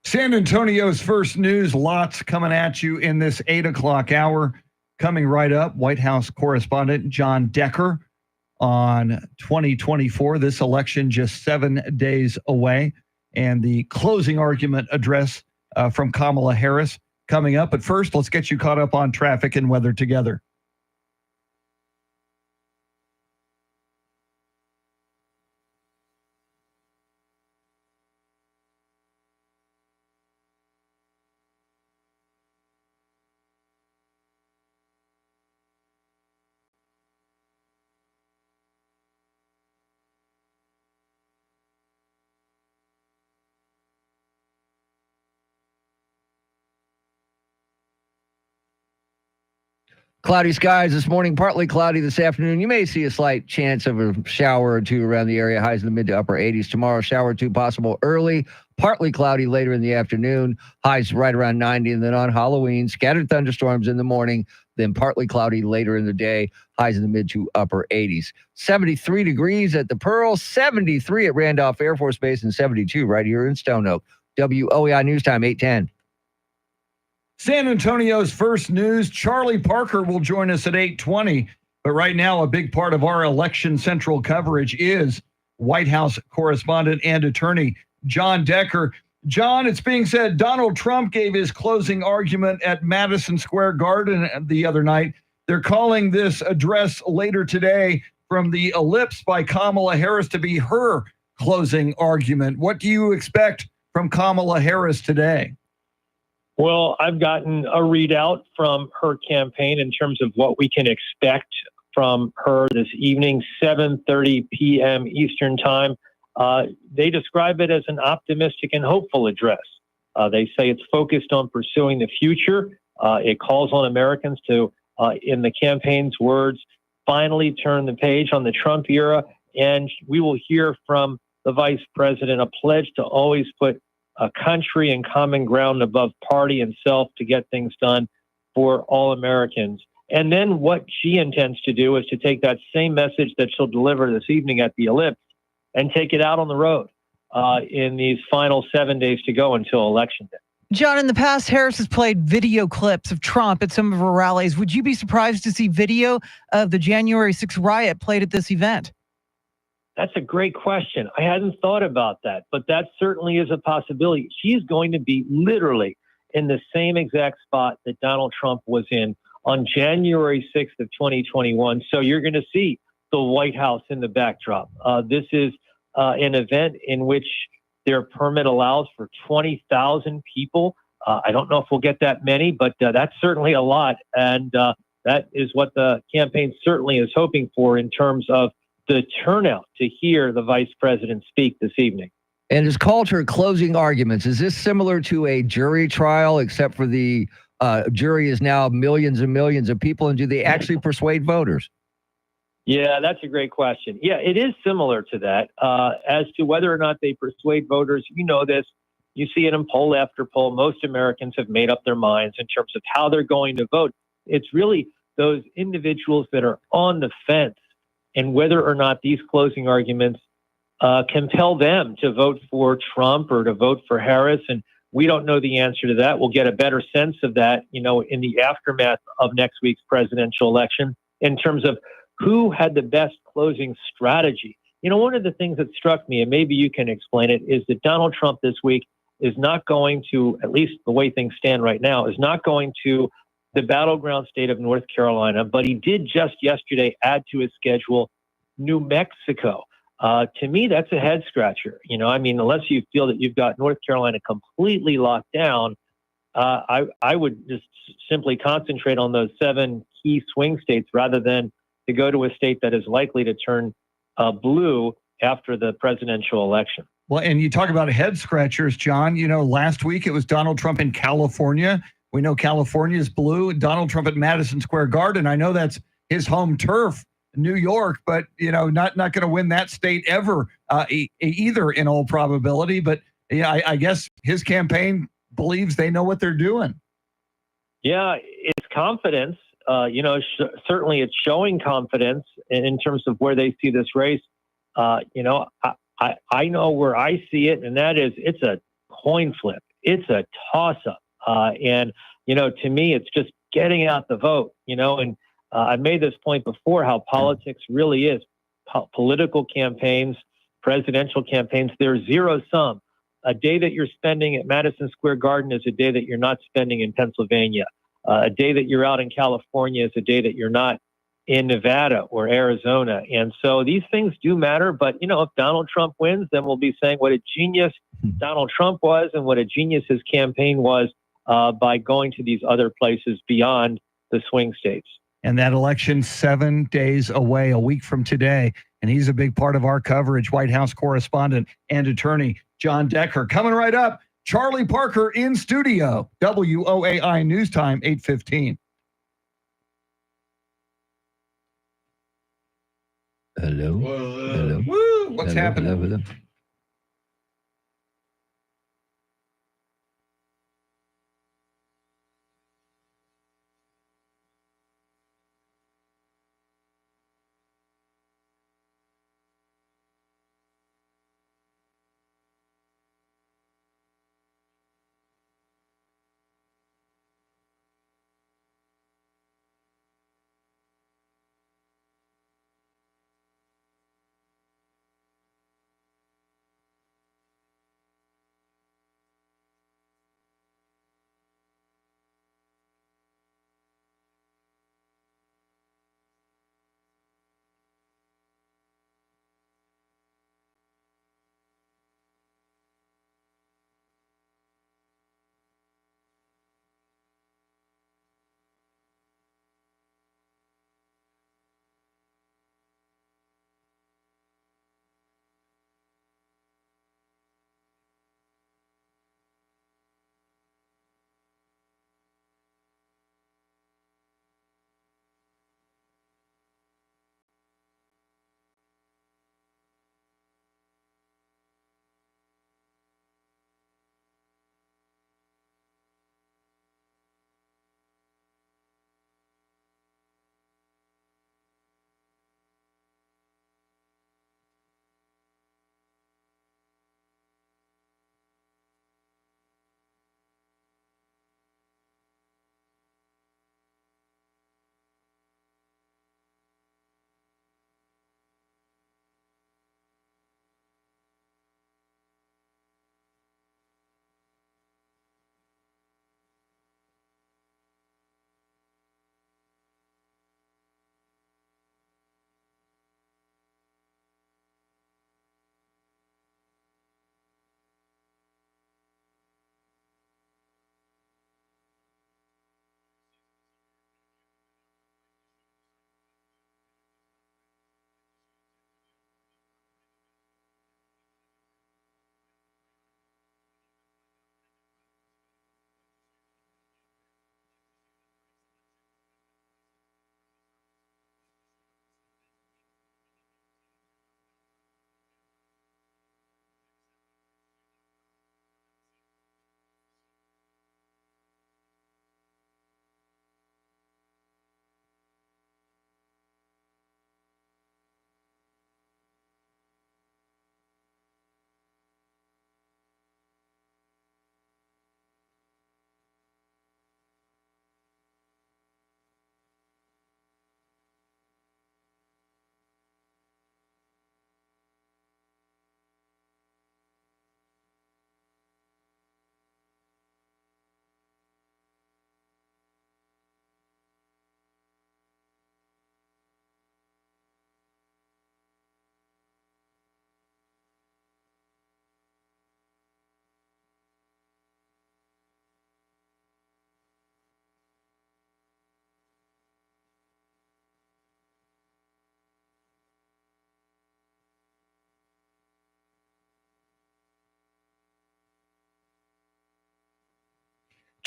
San Antonio's first news, lots coming at you in this 8 o'clock hour. Coming right up, White House correspondent John Decker on 2024, this election just 7 days away, and the closing argument address from Kamala Harris coming up. But first, let's get you caught up on traffic and weather together. Cloudy skies this morning, partly cloudy this afternoon. You may see a slight chance of a shower or two around the area. Highs in the mid to upper 80s. Tomorrow, shower or two possible early, partly cloudy later in the afternoon. Highs right around 90. And then on Halloween, scattered thunderstorms in the morning, then partly cloudy later in the day. Highs in the mid to upper 80s. 73 degrees at the Pearl, 73 at Randolph Air Force Base, and 72 right here in Stone Oak. WOEI News Time, 8:10. San Antonio's first news, Charlie Parker will join us at 8:20. But right now, a big part of our election central coverage is White House correspondent and attorney John Decker. John, it's being said Donald Trump gave his closing argument at Madison Square Garden the other night. They're calling this address later today from the ellipse by Kamala Harris to be her closing argument. What do you expect from Kamala Harris today? Well, I've gotten a readout from her campaign in terms of what we can expect from her this evening, 7:30 p.m. Eastern Time. They describe it as an optimistic and hopeful address. They say it's focused on pursuing the future. It calls on Americans to, in the campaign's words, finally turn the page on the Trump era. And we will hear from the vice president a pledge to always put a country and common ground above party and self to get things done for all Americans. And then what she intends to do is to take that same message that she'll deliver this evening at the ellipse and take it out on the road in these final 7 days to go until Election Day. John, in the past, Harris has played video clips of Trump at some of her rallies. Would you be surprised to see video of the January 6th riot played at this event? That's a great question. I hadn't thought about that, but that certainly is a possibility. She's going to be literally in the same exact spot that Donald Trump was in on January 6th of 2021. So you're going to see the White House in the backdrop. This is an event in which their permit allows for 20,000 people. I don't know if we'll get that many, but that's certainly a lot. And that is what the campaign certainly is hoping for in terms of the turnout to hear the vice president speak this evening. And it's called her closing arguments. Is this similar to a jury trial, except for the jury is now millions and millions of people? And do they actually persuade voters? Yeah, that's a great question. Yeah, it is similar to that. As to whether or not they persuade voters, you know this. You see it in poll after poll. Most Americans have made up their minds in terms of how they're going to vote. It's really those individuals that are on the fence and whether or not these closing arguments compel them to vote for Trump or to vote for Harris. And we don't know the answer to that. We'll get a better sense of that, you know, in the aftermath of next week's presidential election in terms of who had the best closing strategy. You know, one of the things that struck me, and maybe you can explain it, is that Donald Trump this week is not going to, at least the way things stand right now, is not going to the battleground state of North Carolina, but he did just yesterday add to his schedule New Mexico. To me, that's a head scratcher. You know, I mean, unless you feel that you've got North Carolina completely locked down, I would just simply concentrate on those 7 key swing states rather than to go to a state that is likely to turn blue after the presidential election. Well, and you talk about head scratchers, John. You know, last week it was Donald Trump in California. We know California is blue. Donald Trump at Madison Square Garden. I know that's his home turf, New York, but, you know, not going to win that state ever either in all probability. But yeah, I guess his campaign believes they know what they're doing. Yeah, it's confidence. You know, certainly it's showing confidence in terms of where they see this race. You know, I know where I see it, and that is it's a coin flip. It's a toss-up. And, you know, to me, it's just getting out the vote, you know, and I made this point before how politics really is. Political campaigns, presidential campaigns, they're zero sum. A day that you're spending at Madison Square Garden is a day that you're not spending in Pennsylvania. A day that you're out in California is a day that you're not in Nevada or Arizona. And so these things do matter. But, you know, if Donald Trump wins, then we'll be saying what a genius Donald Trump was and what a genius his campaign was by going to these other places beyond the swing states. And that election 7 days away, a week from today. And he's a big part of our coverage. White House correspondent and attorney John Decker. Coming right up, Charlie Parker in studio. WOAI News Time, 8:15. Hello. Hello. Woo, what's happening? Hello.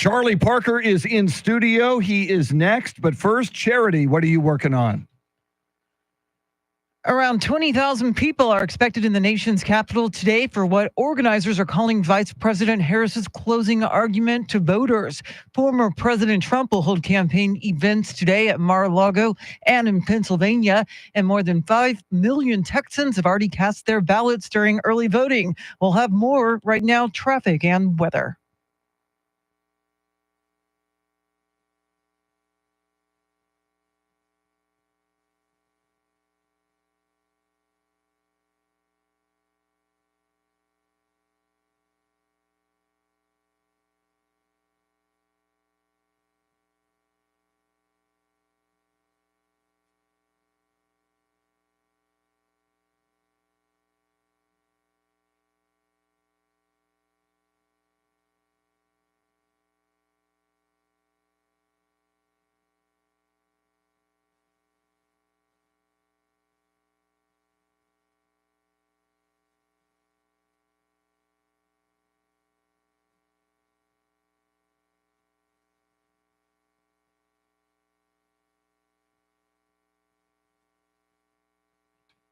Charlie Parker is in studio. He is next. But first, Charity, what are you working on? Around 20,000 people are expected in the nation's capital today for what organizers are calling Vice President Harris's closing argument to voters. Former President Trump will hold campaign events today at Mar-a-Lago and in Pennsylvania, and more than 5 million Texans have already cast their ballots during early voting. We'll have more right now, traffic and weather.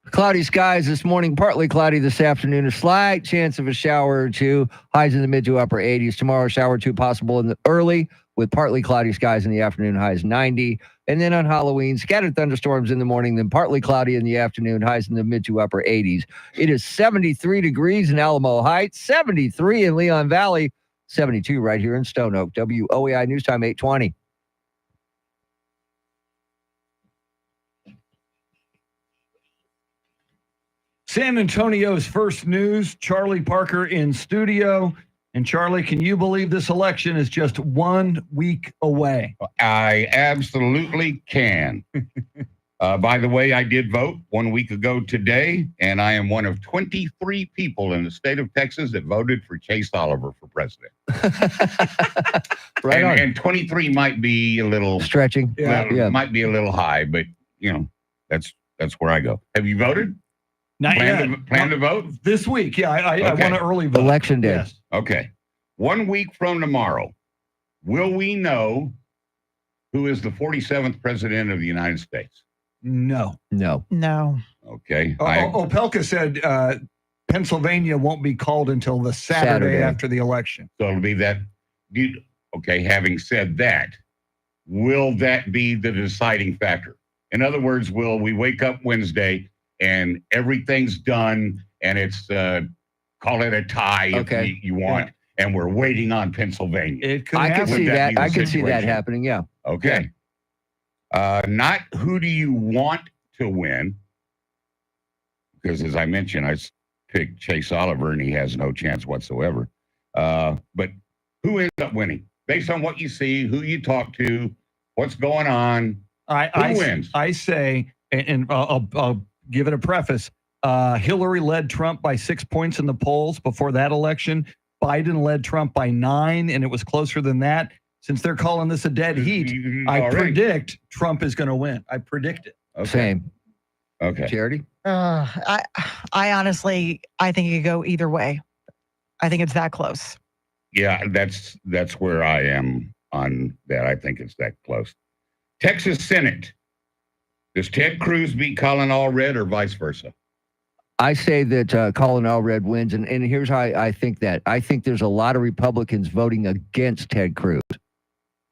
Cloudy skies this morning, partly cloudy this afternoon, a slight chance of a shower or two, highs in the mid to upper 80s. Tomorrow, shower or two possible in the early with partly cloudy skies in the afternoon, highs 90. And then on Halloween, scattered thunderstorms in the morning, then partly cloudy in the afternoon, highs in the mid to upper 80s. It is 73 degrees in Alamo Heights, 73 in Leon Valley, 72 right here in Stone Oak. WOAI News Time 820. San Antonio's first news, Charlie Parker in studio. And Charlie, can you believe this election is just 1 week away? I absolutely can. By the way, I did vote 1 week ago today, and I am one of 23 people in the state of Texas that voted for Chase Oliver for president. Right on. And 23 might be a little stretching. Might be a little high, but you know, that's where I go. Have you voted? Not plan yet. Plan to vote? This week, yeah. I want to early vote. Election day. Yes. Okay. 1 week from tomorrow, will we know who is the 47th president of the United States? No. No. Okay. Opelka said Pennsylvania won't be called until the Saturday after the election. So it'll be that. Okay. Having said that, will that be the deciding factor? In other words, will we wake up Wednesday and everything's done and it's call it a tie if you want, and we're waiting on Pennsylvania? I can see that. I can see that happening. Yeah. Okay. Not who do you want to win? Because as I mentioned, I picked Chase Oliver and he has no chance whatsoever. But who ends up winning? Based on what you see, who you talk to, what's going on, who wins? I say, and I'll give it a preface. Hillary led Trump by 6 points in the polls before that election. Biden led Trump by 9, and it was closer than that. Since they're calling this a dead heat, I predict Trump is going to win. I predict it. Okay. Same. Okay. Charity? I honestly, I think it could go either way. I think it's that close. Yeah, that's where I am on that. I think it's that close. Texas Senate. Does Ted Cruz beat Colin Allred or vice versa? I say that Colin Allred wins, and here's how I think that. I think there's a lot of Republicans voting against Ted Cruz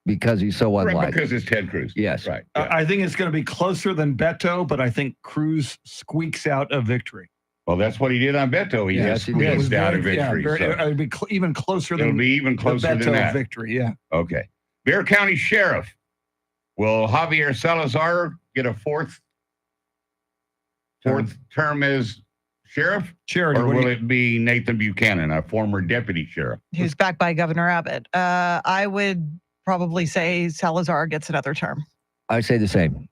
because he's so unlikely. Right, because it's Ted Cruz. Yes. Right. I think it's going to be closer than Beto, but I think Cruz squeaks out a victory. Well, that's what he did on Beto. He just squeezed out a victory. It'll be even closer than it'll be even closer the Beto than that. victory. Yeah. Okay. Bexar County Sheriff. Will Javier Salazar get a fourth term as sheriff? Charity, or will it be Nathan Buchanan, a former deputy sheriff? Who's backed by Governor Abbott. I would probably say Salazar gets another term. I say the same.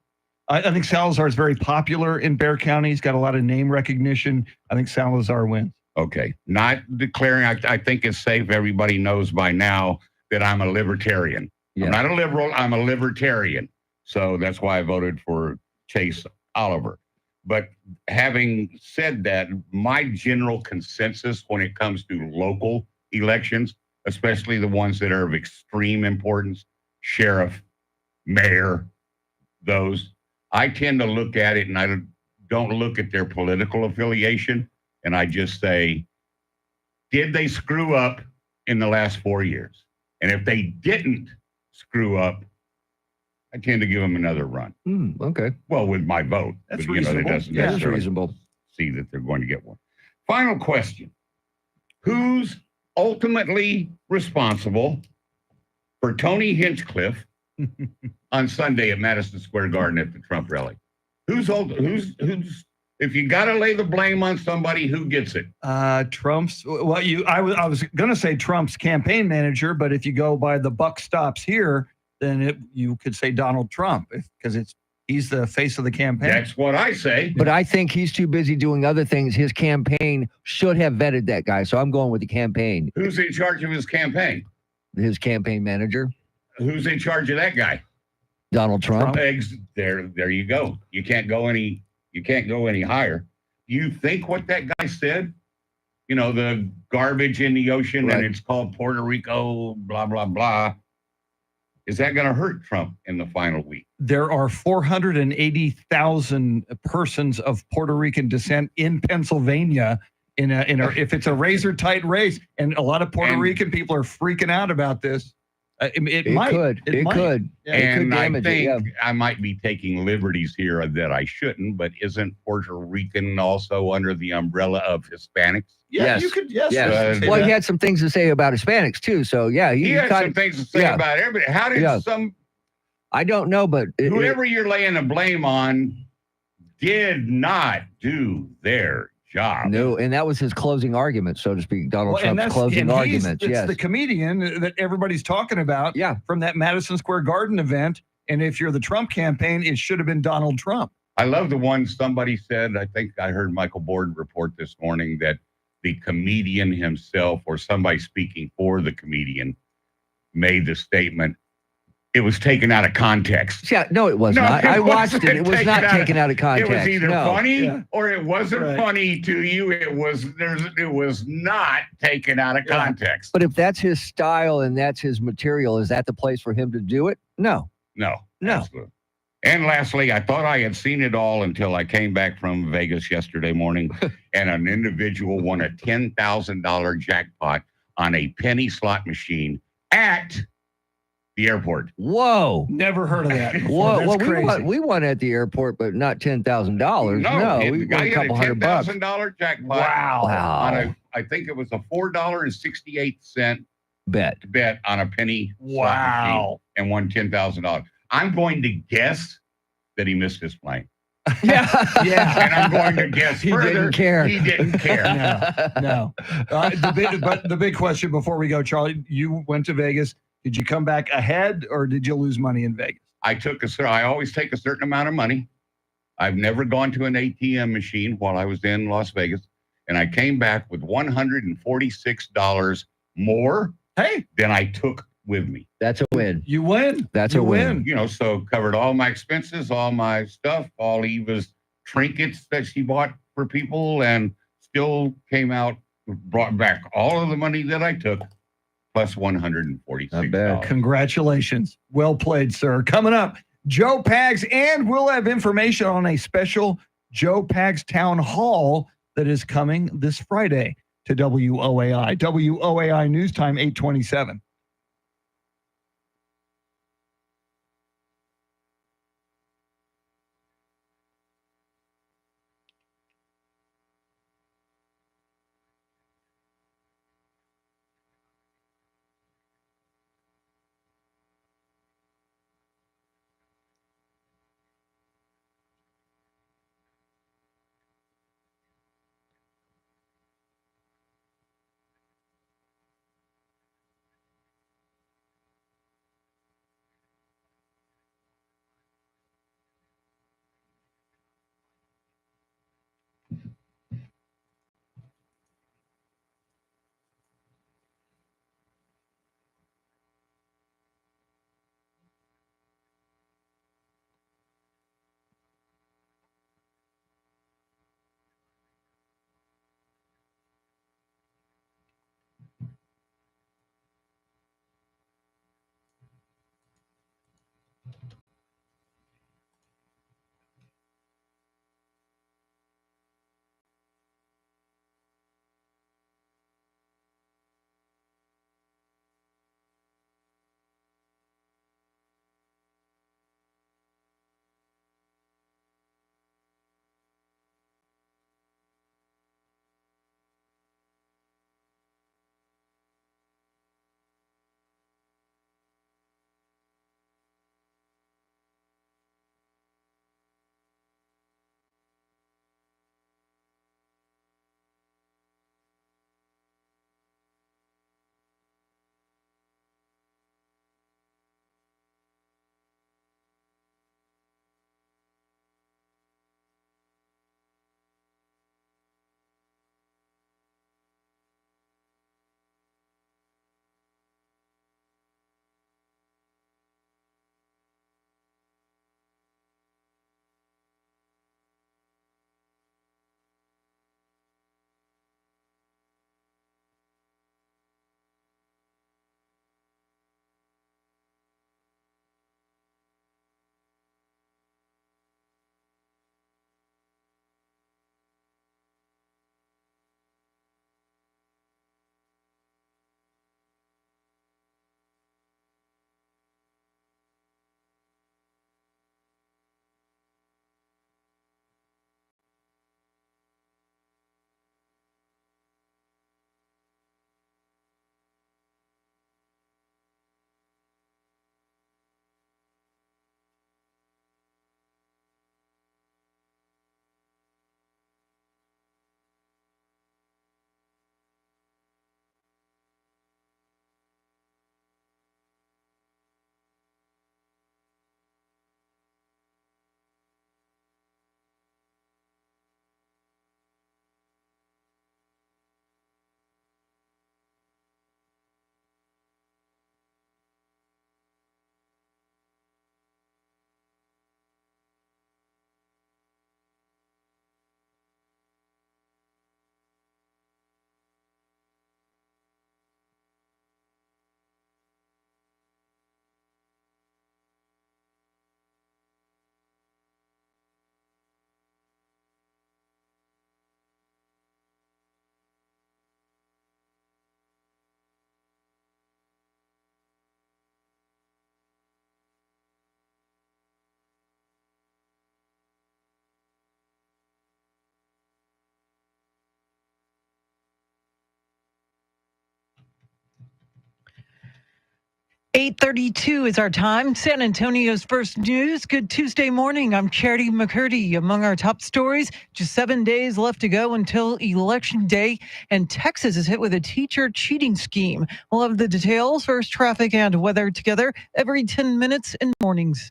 I think Salazar is very popular in Bexar County. He's got a lot of name recognition. I think Salazar wins. Okay. Not declaring, I think it's safe. Everybody knows by now that I'm a libertarian. Yeah. I'm not a liberal. I'm a libertarian. So that's why I voted for Chase Oliver. But having said that, my general consensus when it comes to local elections, especially the ones that are of extreme importance, sheriff, mayor, those. I tend to look at it and I don't look at their political affiliation. And I just say, did they screw up in the last 4 years? And if they didn't screw up, I tend to give them another run. Okay. Well, with my vote. That's but, reasonable. That doesn't Yeah, that's necessarily reasonable. see that they're going to get one. Final question. Who's ultimately responsible for Tony Hinchcliffe on Sunday at Madison Square Garden at the Trump rally? Who's if you got to lay the blame on somebody, who gets it? Trump's. Well, I was going to say Trump's campaign manager, but if you go by the buck stops here, then you could say Donald Trump because he's the face of the campaign. That's what I say. But I think he's too busy doing other things. His campaign should have vetted that guy. So I'm going with the campaign. Who's in charge of his campaign? His campaign manager. Who's in charge of that guy? Donald Trump. There you go. You can't go any higher. You think what that guy said? You know, the garbage in the ocean, and it's called Puerto Rico, blah, blah, blah. Is that going to hurt Trump in the final week? There are 480,000 persons of Puerto Rican descent in Pennsylvania if it's a razor tight race, and a lot of Puerto Rican people are freaking out about this. It could. Yeah. And I think I might be taking liberties here that I shouldn't, but isn't Puerto Rican also under the umbrella of Hispanics? Yeah, you could. Yes. Well, he had some things to say about Hispanics too. So yeah, he had some things to say about everybody. How did I don't know, but whoever you're laying the blame on did not do their job. No, and that was his closing argument, so to speak. Donald Trump's closing argument. It's the comedian that everybody's talking about. From that Madison Square Garden event. And if you're the Trump campaign, it should have been Donald Trump. I love the one somebody said. I think I heard Michael Board report this morning that the comedian himself, or somebody speaking for the comedian, made the statement. It was taken out of context. Yeah, no, it was not. I watched it. It was not taken out of context. It was either funny or it wasn't funny to you. It was not taken out of context. But if that's his style and that's his material, is that the place for him to do it? No. Absolutely. And lastly, I thought I had seen it all until I came back from Vegas yesterday morning, and an individual won a $10,000 jackpot on a penny slot machine at the airport. Whoa. Never heard of that. Whoa. That's crazy. We won at the airport, but not $10,000. No, we won a couple $100. $10,000 jackpot. Wow. I think it was a $4.68 bet on a penny slot machine and won $10,000. I'm going to guess that he missed his plane. Yeah. And I'm going to guess He didn't care. He didn't care. No. The big question before we go, Charlie, you went to Vegas. Did you come back ahead or did you lose money in Vegas? I always take a certain amount of money. I've never gone to an ATM machine while I was in Las Vegas. And I came back with $146 more than I took with me. That's a win. You win. That's a win. You know, so covered all my expenses, all my stuff, all Eva's trinkets that she bought for people, and still brought back all of the money that I took, plus $146. Congratulations. Well played, sir. Coming up, Joe Pags, and we'll have information on a special Joe Pags town hall that is coming this Friday to WOAI. WOAI News Time, 827. 8:32 is our time. San Antonio's first news. Good Tuesday morning. I'm Charity McCurdy. Among our top stories, just 7 days left to go until Election Day, and Texas is hit with a teacher cheating scheme. We'll have the details, first traffic and weather together every 10 minutes in mornings.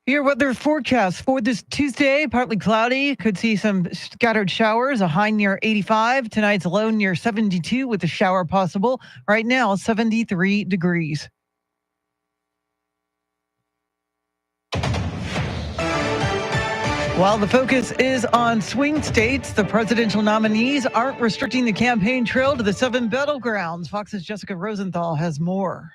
Your weather forecast for this Tuesday, partly cloudy. Could see some scattered showers, a high near 85. Tonight's low near 72 with a shower possible. Right now, 73 degrees. While the focus is on swing states, the presidential nominees aren't restricting the campaign trail to the 7 battlegrounds. Fox's Jessica Rosenthal has more.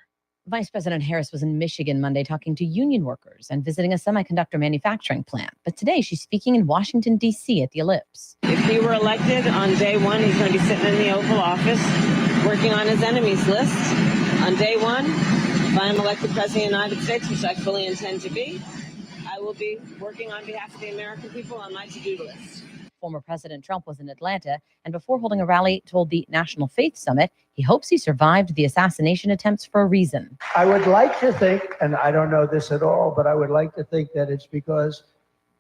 Vice President Harris was in Michigan Monday talking to union workers and visiting a semiconductor manufacturing plant. But today she's speaking in Washington, D.C. at the Ellipse. If he were elected on day one, he's going to be sitting in the Oval Office working on his enemies list. On day one, if I'm elected President of the United States, which I fully intend to be, I will be working on behalf of the American people on my to-do list. Former President Trump was in Atlanta and before holding a rally told the National Faith Summit he hopes he survived the assassination attempts for a reason. I would like to think, and I don't know this at all, but I would like to think that it's because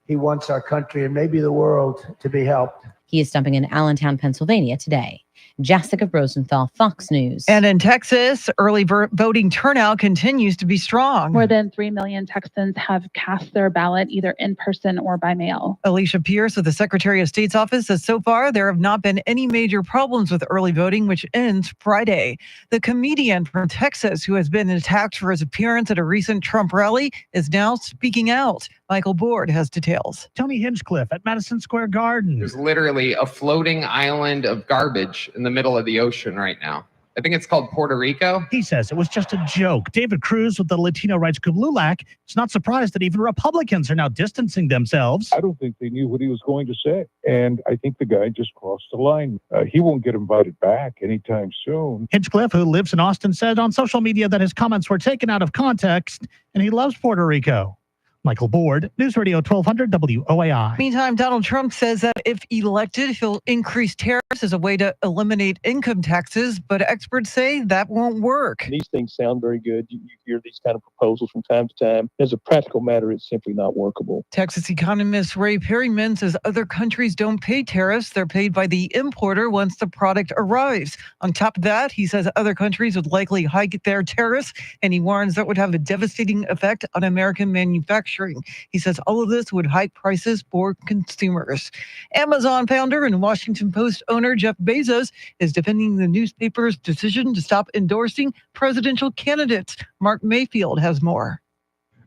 he wants our country and maybe the world to be helped. He is stumping in Allentown, Pennsylvania today. Jessica Rosenthal, Fox News. And in Texas, early voting turnout continues to be strong. More than 3 million Texans have cast their ballot either in person or by mail. Alicia Pierce with the Secretary of State's office says so far there have not been any major problems with early voting, which ends Friday. The comedian from Texas who has been attacked for his appearance at a recent Trump rally is now speaking out. Michael Board has details. Tony Hinchcliffe at Madison Square Garden. There's literally a floating island of garbage in the middle of the ocean right now. I think it's called Puerto Rico. He says it was just a joke. David Cruz with the Latino rights group LULAC is not surprised that even Republicans are now distancing themselves. I don't think they knew what he was going to say. And I think the guy just crossed the line. He won't get invited back anytime soon. Hinchcliffe, who lives in Austin, said on social media that his comments were taken out of context and he loves Puerto Rico. Michael Board, News Radio 1200 WOAI. Meantime, Donald Trump says that if elected, he'll increase tariffs as a way to eliminate income taxes, but experts say that won't work. These things sound very good. You hear these kind of proposals from time to time. As a practical matter, it's simply not workable. Texas economist Ray Perryman says other countries don't pay tariffs. They're paid by the importer once the product arrives. On top of that, he says other countries would likely hike their tariffs, and he warns that would have a devastating effect on American manufacturing. He says all of this would hike prices for consumers. Amazon founder and Washington Post owner Jeff Bezos is defending the newspaper's decision to stop endorsing presidential candidates. Mark Mayfield has more.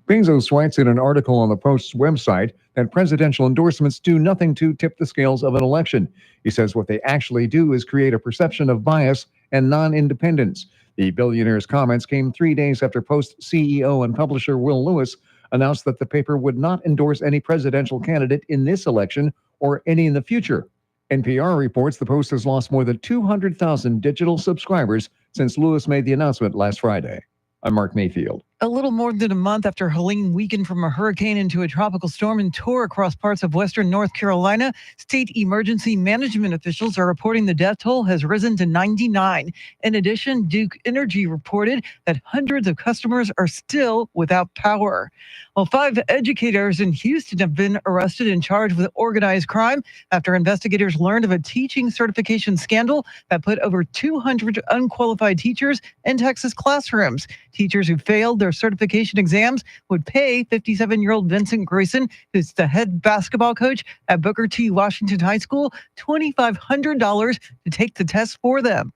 Bezos writes in an article on the Post's website that presidential endorsements do nothing to tip the scales of an election. He says what they actually do is create a perception of bias and non-independence. The billionaire's comments came 3 days after Post CEO and publisher Will Lewis announced that the paper would not endorse any presidential candidate in this election or any in the future. NPR reports the Post has lost more than 200,000 digital subscribers since Lewis made the announcement last Friday. I'm Mark Mayfield. A little more than a month after Helene weakened from a hurricane into a tropical storm and tore across parts of western North Carolina, state emergency management officials are reporting the death toll has risen to 99. In addition, Duke Energy reported that hundreds of customers are still without power. Well, 5 educators in Houston have been arrested and charged with organized crime after investigators learned of a teaching certification scandal that put over 200 unqualified teachers in Texas classrooms. Teachers who failed their their certification exams would pay 57-year-old Vincent Grayson, who's the head basketball coach at Booker T. Washington High School, $2,500 to take the test for them.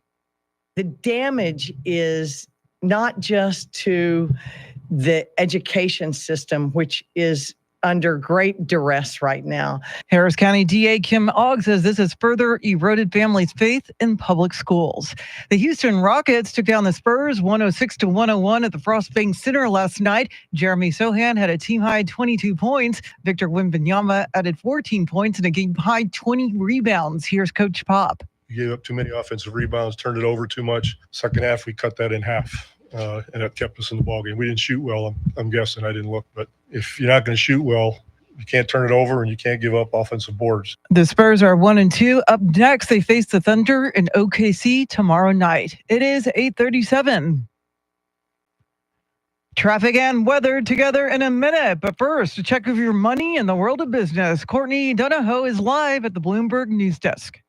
The damage is not just to the education system, which is under great duress right now. Harris County DA Kim Ogg says this has further eroded families' faith in public schools. The Houston Rockets took down the Spurs 106-101 at the Frostbank Center last night. Jeremy Sohan had a team-high 22 points. Victor Wembanyama added 14 points and a game-high 20 rebounds. Here's Coach Pop. We gave up too many offensive rebounds, turned it over too much. Second half, we cut that in half. And that kept us in the ballgame. We didn't shoot well, I'm guessing. I didn't look. But if you're not going to shoot well, you can't turn it over and you can't give up offensive boards. The Spurs are 1-2. Up next, they face the Thunder in OKC tomorrow night. It is 8:37. Traffic and weather together in a minute. But first, a check of your money in the world of business. Courtney Donahoe is live at the Bloomberg News Desk.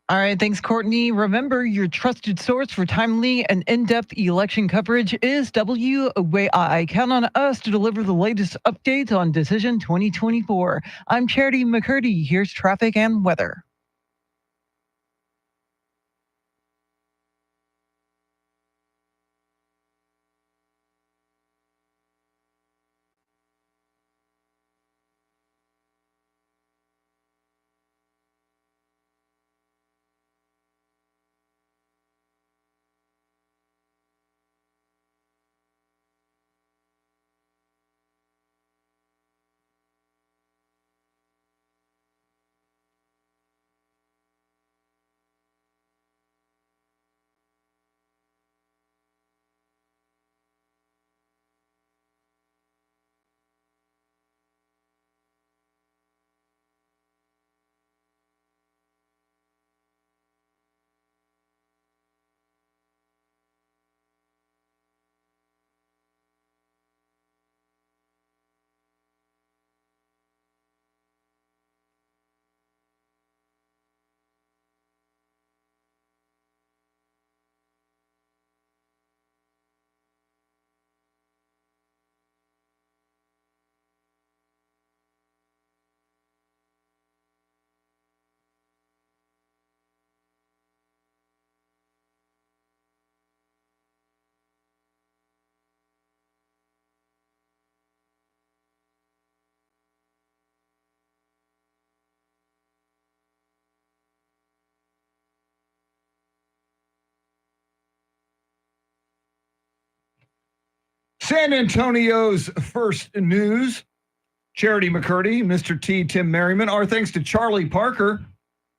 All right, thanks, Courtney. Remember, your trusted source for timely and in-depth election coverage is WOAI. Count on us to deliver the latest updates on Decision 2024. I'm Charity McCurdy. Here's traffic and weather. San Antonio's first news. Charity McCurdy, Mr. T, Tim Merriman. Our thanks to Charlie Parker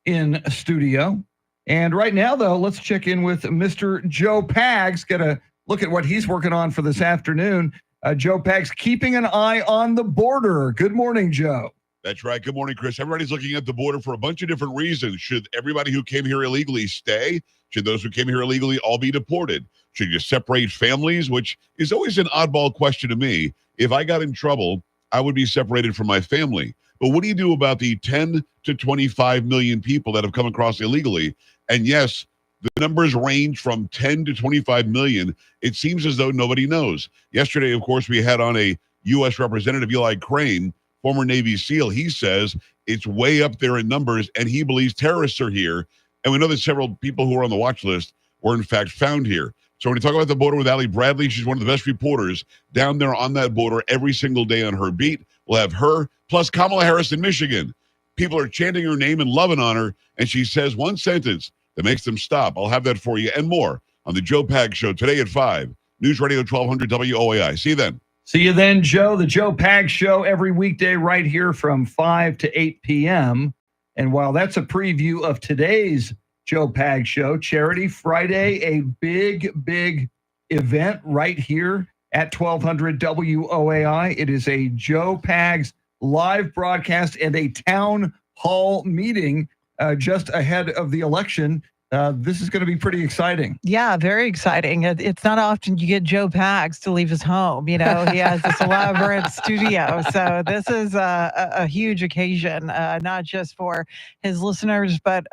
in studio. And right now, though, let's check in with Mr. Joe Pags. Get a look at what he's working on for this afternoon. Joe Pags keeping an eye on the border. Good morning, Joe. That's right. Good morning, Chris. Everybody's looking at the border for a bunch of different reasons. Should everybody who came here illegally stay? Should those who came here illegally all be deported? Should you separate families, which is always an oddball question to me. If I got in trouble, I would be separated from my family. But what do you do about the 10 to 25 million people that have come across illegally? And yes, the numbers range from 10 to 25 million. It seems as though nobody knows. Yesterday, of course, we had on a U.S. Representative, Eli Crane, former Navy SEAL. He says it's way up there in numbers, and he believes terrorists are here. And we know that several people who are on the watch list were, in fact, found here. So when you talk about the border with Ali Bradley, she's one of the best reporters down there on that border every single day on her beat. We'll have her, plus Kamala Harris in Michigan. People are chanting her name and loving on her, and she says one sentence that makes them stop. I'll have that for you and more on the Joe Pag Show today at 5. News Radio 1200 WOAI. See you then. See you then, Joe. The Joe Pag Show every weekday right here from 5 to 8 p.m. And while that's a preview of today's Joe Pag Show, Charity Friday, a big, big event right here at 1200 WOAI. It is a Joe Pags live broadcast and a town hall meeting just ahead of the election. This is going to be pretty exciting. Yeah, very exciting. It's not often you get Joe Pags to leave his home. You know, he has this elaborate studio. So this is a huge occasion, not just for his listeners, but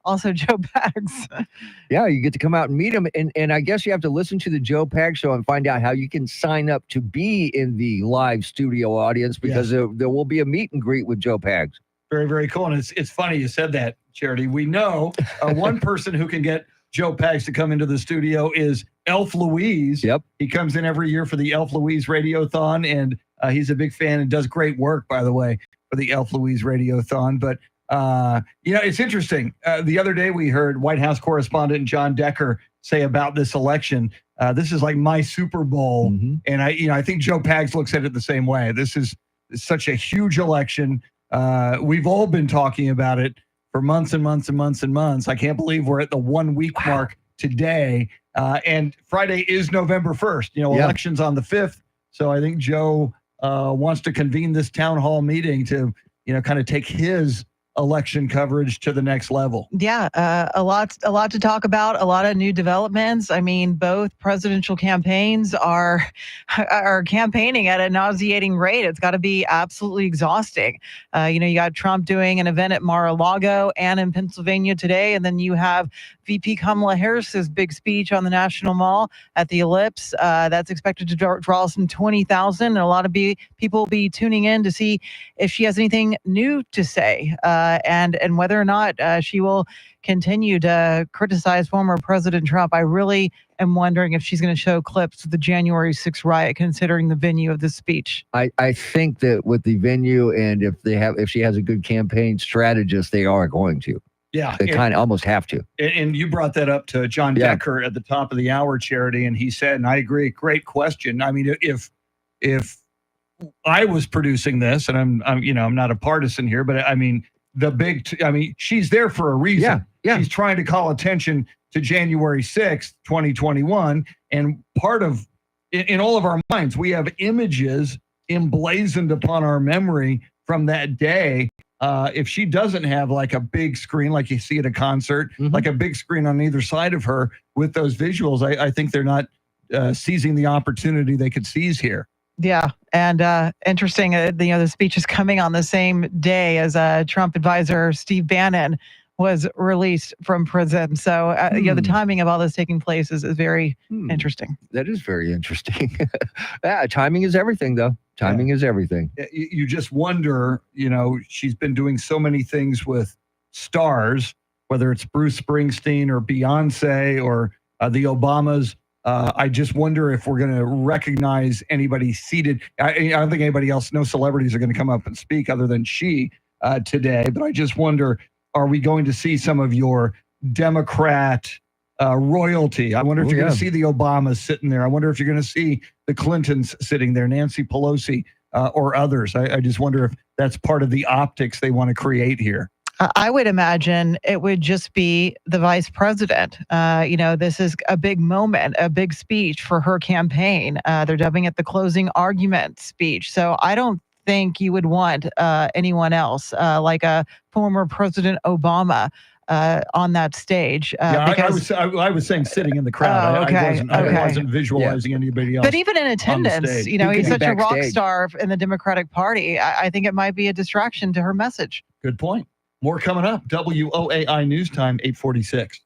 also Joe Pags. Yeah, you get to come out and meet him. And I guess you have to listen to the Joe Pag Show and find out how you can sign up to be in the live studio audience, because there will be a meet and greet with Joe Pags. Very, very cool. And it's funny you said that, Charity. We know one person who can get Joe Pags to come into the studio is Elf Louise. Yep. He comes in every year for the Elf Louise Radiothon, and he's a big fan and does great work, by the way, for the Elf Louise Radiothon. But, it's interesting. The other day we heard White House correspondent John Decker say about this election, this is like my Super Bowl. Mm-hmm. And I think Joe Pags looks at it the same way. This is such a huge election. We've all been talking about it for months and months and months and months. I can't believe we're at the 1 week mark today. And Friday is November 1st. Election's on the 5th. So I think Joe wants to convene this town hall meeting to, kind of take his election coverage to the next level. Yeah, a lot to talk about, a lot of new developments. I mean, both presidential campaigns are campaigning at a nauseating rate. It's got to be absolutely exhausting. You got Trump doing an event at Mar-a-Lago and in Pennsylvania today, and then you have VP Kamala Harris's big speech on the National Mall at the Ellipse. That's expected to draw some 20,000, and a lot of people will be tuning in to see if she has anything new to say. And whether or not she will continue to criticize former President Trump. I really am wondering if she's going to show clips of the January 6th riot, considering the venue of this speech. I think that with the venue, and if she has a good campaign strategist, they are going to. Yeah. They kind of almost have to. And you brought that up to John Decker at the top of the hour, Charity, and he said, and I agree, great question. I mean, if I was producing this, and I'm not a partisan here, but I mean, she's there for a reason. Yeah. She's trying to call attention to January 6th, 2021. And part of, in all of our minds, we have images emblazoned upon our memory from that day. If she doesn't have like a big screen, like you see at a concert, like a big screen on either side of her with those visuals, I think they're not seizing the opportunity they could seize here. Yeah. And interesting, the speech is coming on the same day as Trump advisor Steve Bannon was released from prison. So, the timing of all this taking place is very interesting. That is very interesting. Timing is everything, though. Timing is everything. You just wonder, she's been doing so many things with stars, whether it's Bruce Springsteen or Beyonce or the Obamas. I just wonder if we're going to recognize anybody seated. I don't think anybody else, no celebrities are going to come up and speak other than she today. But I just wonder, are we going to see some of your Democrat royalty? I wonder if you're going to see the Obamas sitting there. I wonder if you're going to see the Clintons sitting there, Nancy Pelosi or others. I just wonder if that's part of the optics they want to create here. I would imagine it would just be the vice president. This is a big moment, a big speech for her campaign. They're dubbing it the closing argument speech. So I don't think you would want anyone else, like a former President Obama, on that stage. I was saying sitting in the crowd. I wasn't visualizing anybody else. But even in attendance, he's such a rock star in the Democratic Party. I think it might be a distraction to her message. Good point. More coming up. WOAI News Time, 8:46.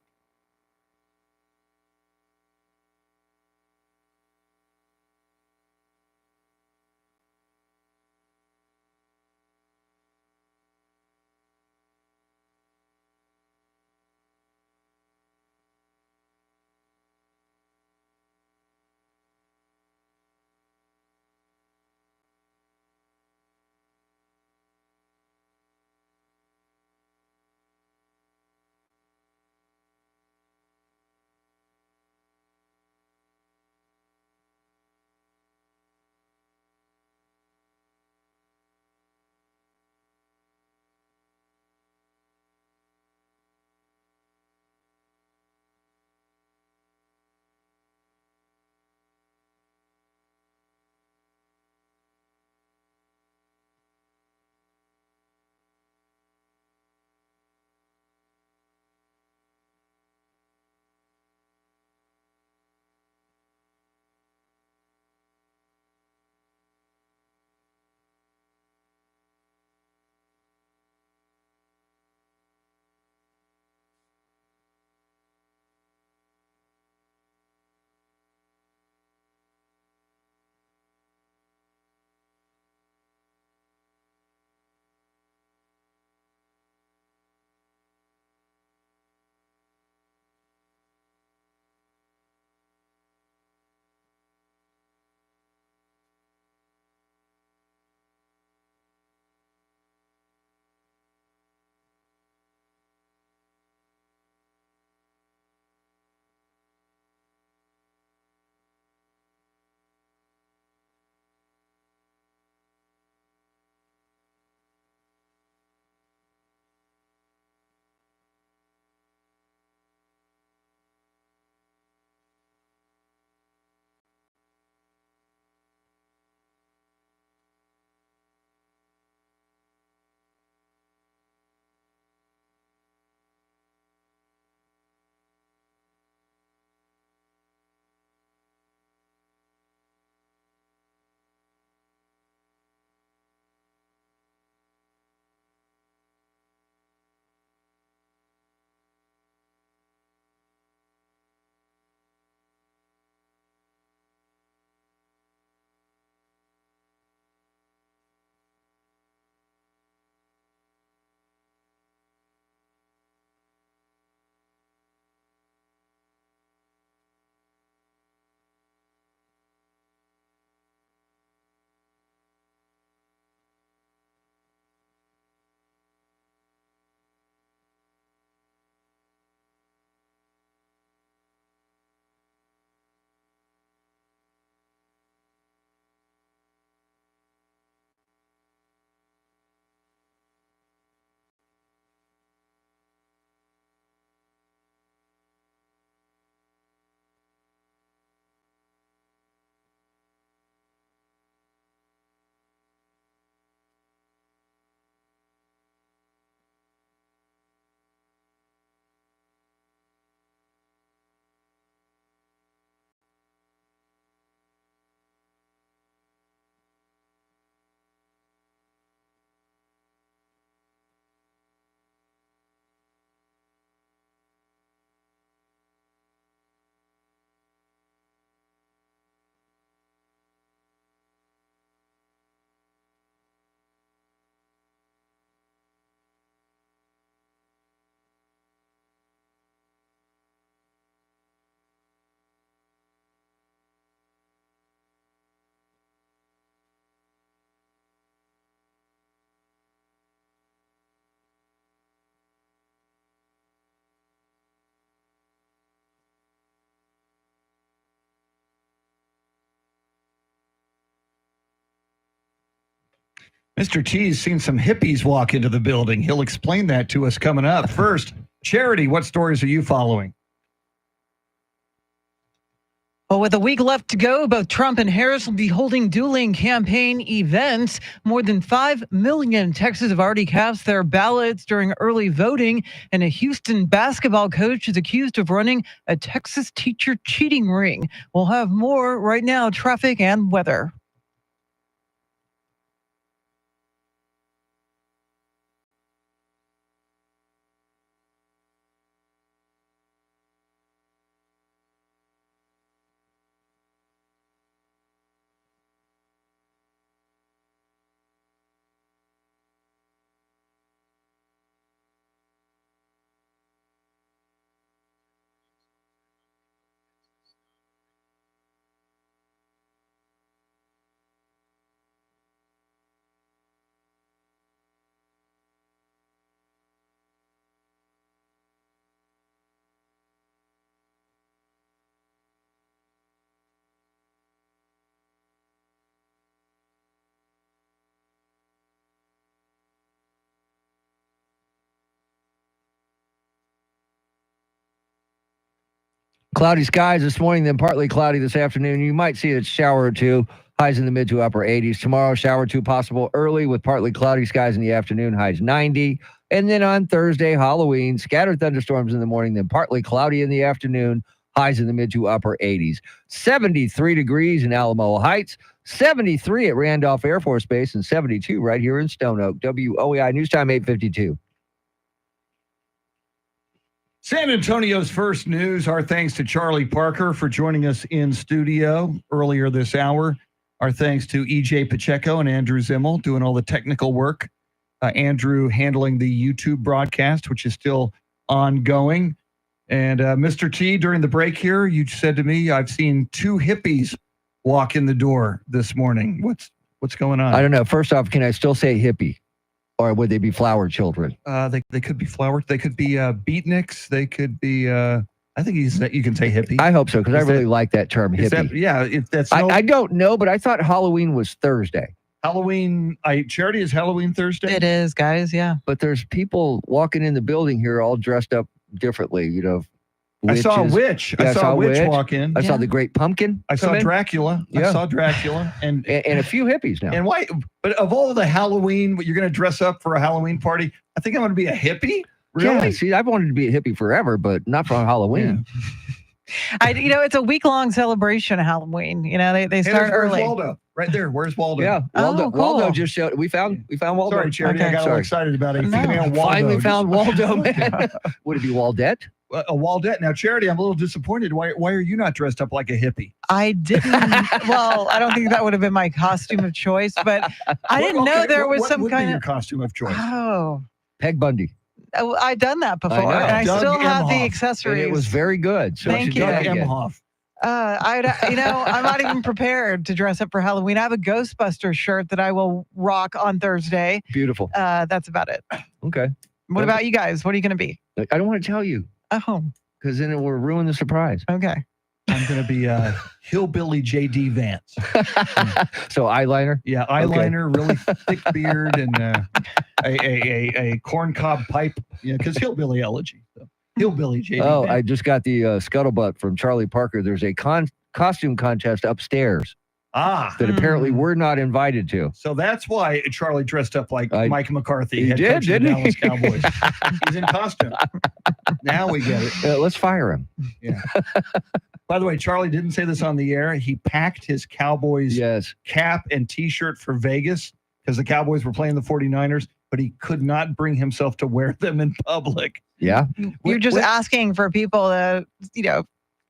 Mr. T's seen some hippies walk into the building. He'll explain that to us coming up. First, Charity, what stories are you following? Well, with a week left to go, both Trump and Harris will be holding dueling campaign events. More than 5 million Texans have already cast their ballots during early voting, and a Houston basketball coach is accused of running a Texas teacher cheating ring. We'll have more right now, traffic and weather. Cloudy skies this morning, then partly cloudy this afternoon. You might see a shower or two. Highs in the mid to upper 80s. Tomorrow, shower or two possible early with partly cloudy skies in the afternoon. Highs 90. And then on Thursday, Halloween, scattered thunderstorms in the morning, then partly cloudy in the afternoon. Highs in the mid to upper 80s. 73 degrees in Alamo Heights. 73 at Randolph Air Force Base, and 72 right here in Stone Oak. WOEI News Time 8:52. San Antonio's first news. Our thanks to Charlie Parker for joining us in studio earlier this hour. Our thanks to EJ Pacheco and Andrew Zimmel doing all the technical work. Andrew handling the YouTube broadcast, which is still ongoing. And Mr. T, during the break here, you said to me, I've seen 2 hippies walk in the door this morning. What's going on? I don't know. First off, can I still say hippie? Or would they be flower children? They could be flower. They could be beatniks. They could be. I think you can say hippie. I hope so, because I really like that term, hippie. That's. I don't know, but I thought Halloween was Thursday. Halloween. Charity, is Halloween Thursday? It is, guys. Yeah. But there's people walking in the building here all dressed up differently. You know, witches. I saw a witch. Yeah, I saw a witch walk in. I saw the Great Pumpkin. I saw in. Dracula. Yeah. I saw Dracula and a few hippies now. And why? But of all the Halloween, you're going to dress up for a Halloween party. I think I'm going to be a hippie. Really? Yeah, see, I've wanted to be a hippie forever, but not for Halloween. It's a week-long celebration of Halloween. They start Where's early. Waldo? Right there. Where's Waldo? Yeah, Waldo. Cool. Waldo just showed. We found Waldo. Sorry, Charity. I got all excited about it. No. Finally found Waldo, man. Would it be Waldette? A Waldette. Now, Charity, I'm a little disappointed. Why are you not dressed up like a hippie? I didn't. Well, I don't think that would have been my costume of choice, but I didn't know there was some kind your of costume of choice. Oh, Peg Bundy. I've done that before, I know. and I Doug still have the Emhoff. accessories. And it was very good. So Thank you should you. do Doug that again. Emhoff. I'm not even prepared to dress up for Halloween. I have a Ghostbusters shirt that I will rock on Thursday. Beautiful. That's about it. Okay. What about you guys? What are you going to be? I don't want to tell you Oh, because then it will ruin the surprise. okay. I'm going to be hillbilly J.D. Vance. So eyeliner. Yeah, eyeliner, really thick beard, and a corncob pipe. Yeah, because hillbilly elegy. So. Hillbilly J.D. Oh, Vance. I just got the scuttlebutt from Charlie Parker. There's a costume contest upstairs that apparently we're not invited to. So that's why Charlie dressed up like Mike McCarthy. He head did, coach of the didn't Dallas he? Cowboys. He's in costume. Now we get it. Let's fire him. Yeah. By the way, Charlie didn't say this on the air. He packed his Cowboys cap and T-shirt for Vegas because the Cowboys were playing the 49ers, but he could not bring himself to wear them in public. Yeah. You're just asking for people to,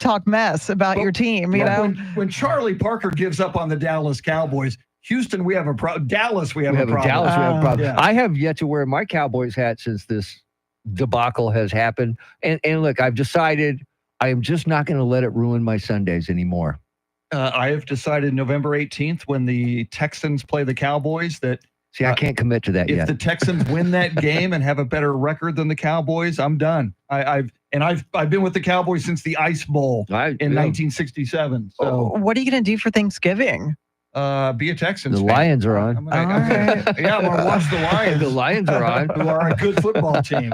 talk mess about your team, When Charlie Parker gives up on the Dallas Cowboys, Houston, we have a problem. Dallas, we have a problem. Dallas, we have a problem. Yeah. I have yet to wear my Cowboys hat since this debacle has happened. And look, I've decided I am just not going to let it ruin my Sundays anymore. I have decided November 18th, when the Texans play the Cowboys, that See, I can't commit to that if yet. the Texans win that game and have a better record than the Cowboys, I'm done. I've been with the Cowboys since the Ice Bowl in 1967. So what are you going to do for Thanksgiving? be a Texans The fan. Lions are on. I'm gonna watch the Lions. The Lions are on. Who are a good football team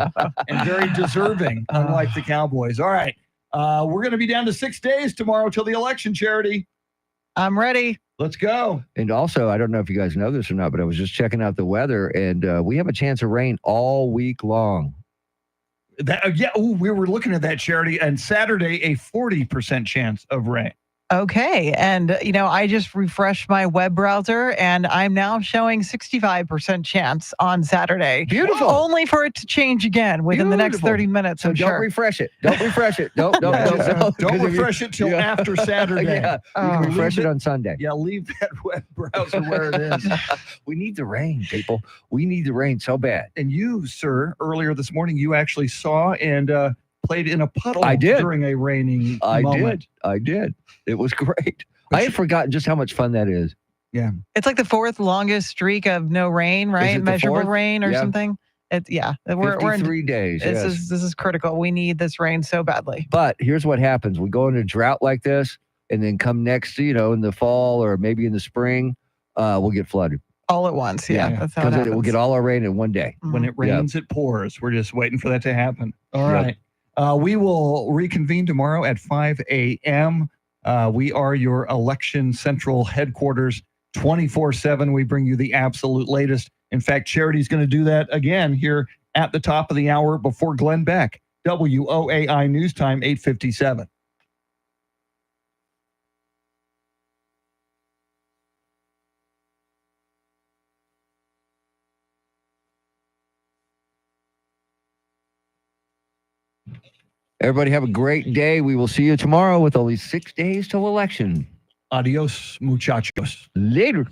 and very deserving, unlike the Cowboys. All right. We're going to be down to 6 days tomorrow till the election, Charity. I'm ready. Let's go. And also, I don't know if you guys know this or not, but I was just checking out the weather, and we have a chance of rain all week long. We were looking at that, Charity, and Saturday, a 40% chance of rain. Okay. And, I just refreshed my web browser and I'm now showing 65% chance on Saturday. Beautiful. Only for it to change again within the next Beautiful. 30 minutes. So I'm don't sure. refresh it. Don't refresh it. Don't refresh it till after Saturday. Yeah. You can refresh it on Sunday. Yeah, leave that web browser where it is. We need the rain, people. We need the rain so bad. And you, sir, earlier this morning, you actually saw and played in a puddle I did. during a raining moment. I did. It was great. I had forgotten just how much fun that is. Yeah. It's like the fourth longest streak of no rain, right? it the Measurable fourth? rain or Yeah. something. We're in 53 days. This is critical. We need this rain so badly. But here's what happens. We go into a drought like this, and then come next, in the fall or maybe in the spring, we'll get flooded. All at once. Yeah. That's how it happens. We'll get all our rain in one day. When it rains, it pours. We're just waiting for that to happen. All Yep. right. We will reconvene tomorrow at 5 a.m. We are your election central headquarters 24/7. We bring you the absolute latest. In fact, Charity's going to do that again here at the top of the hour before Glenn Beck. WOAI News Time, 8:57. Everybody have a great day. We will see you tomorrow with only 6 days till election. Adios, muchachos. Later.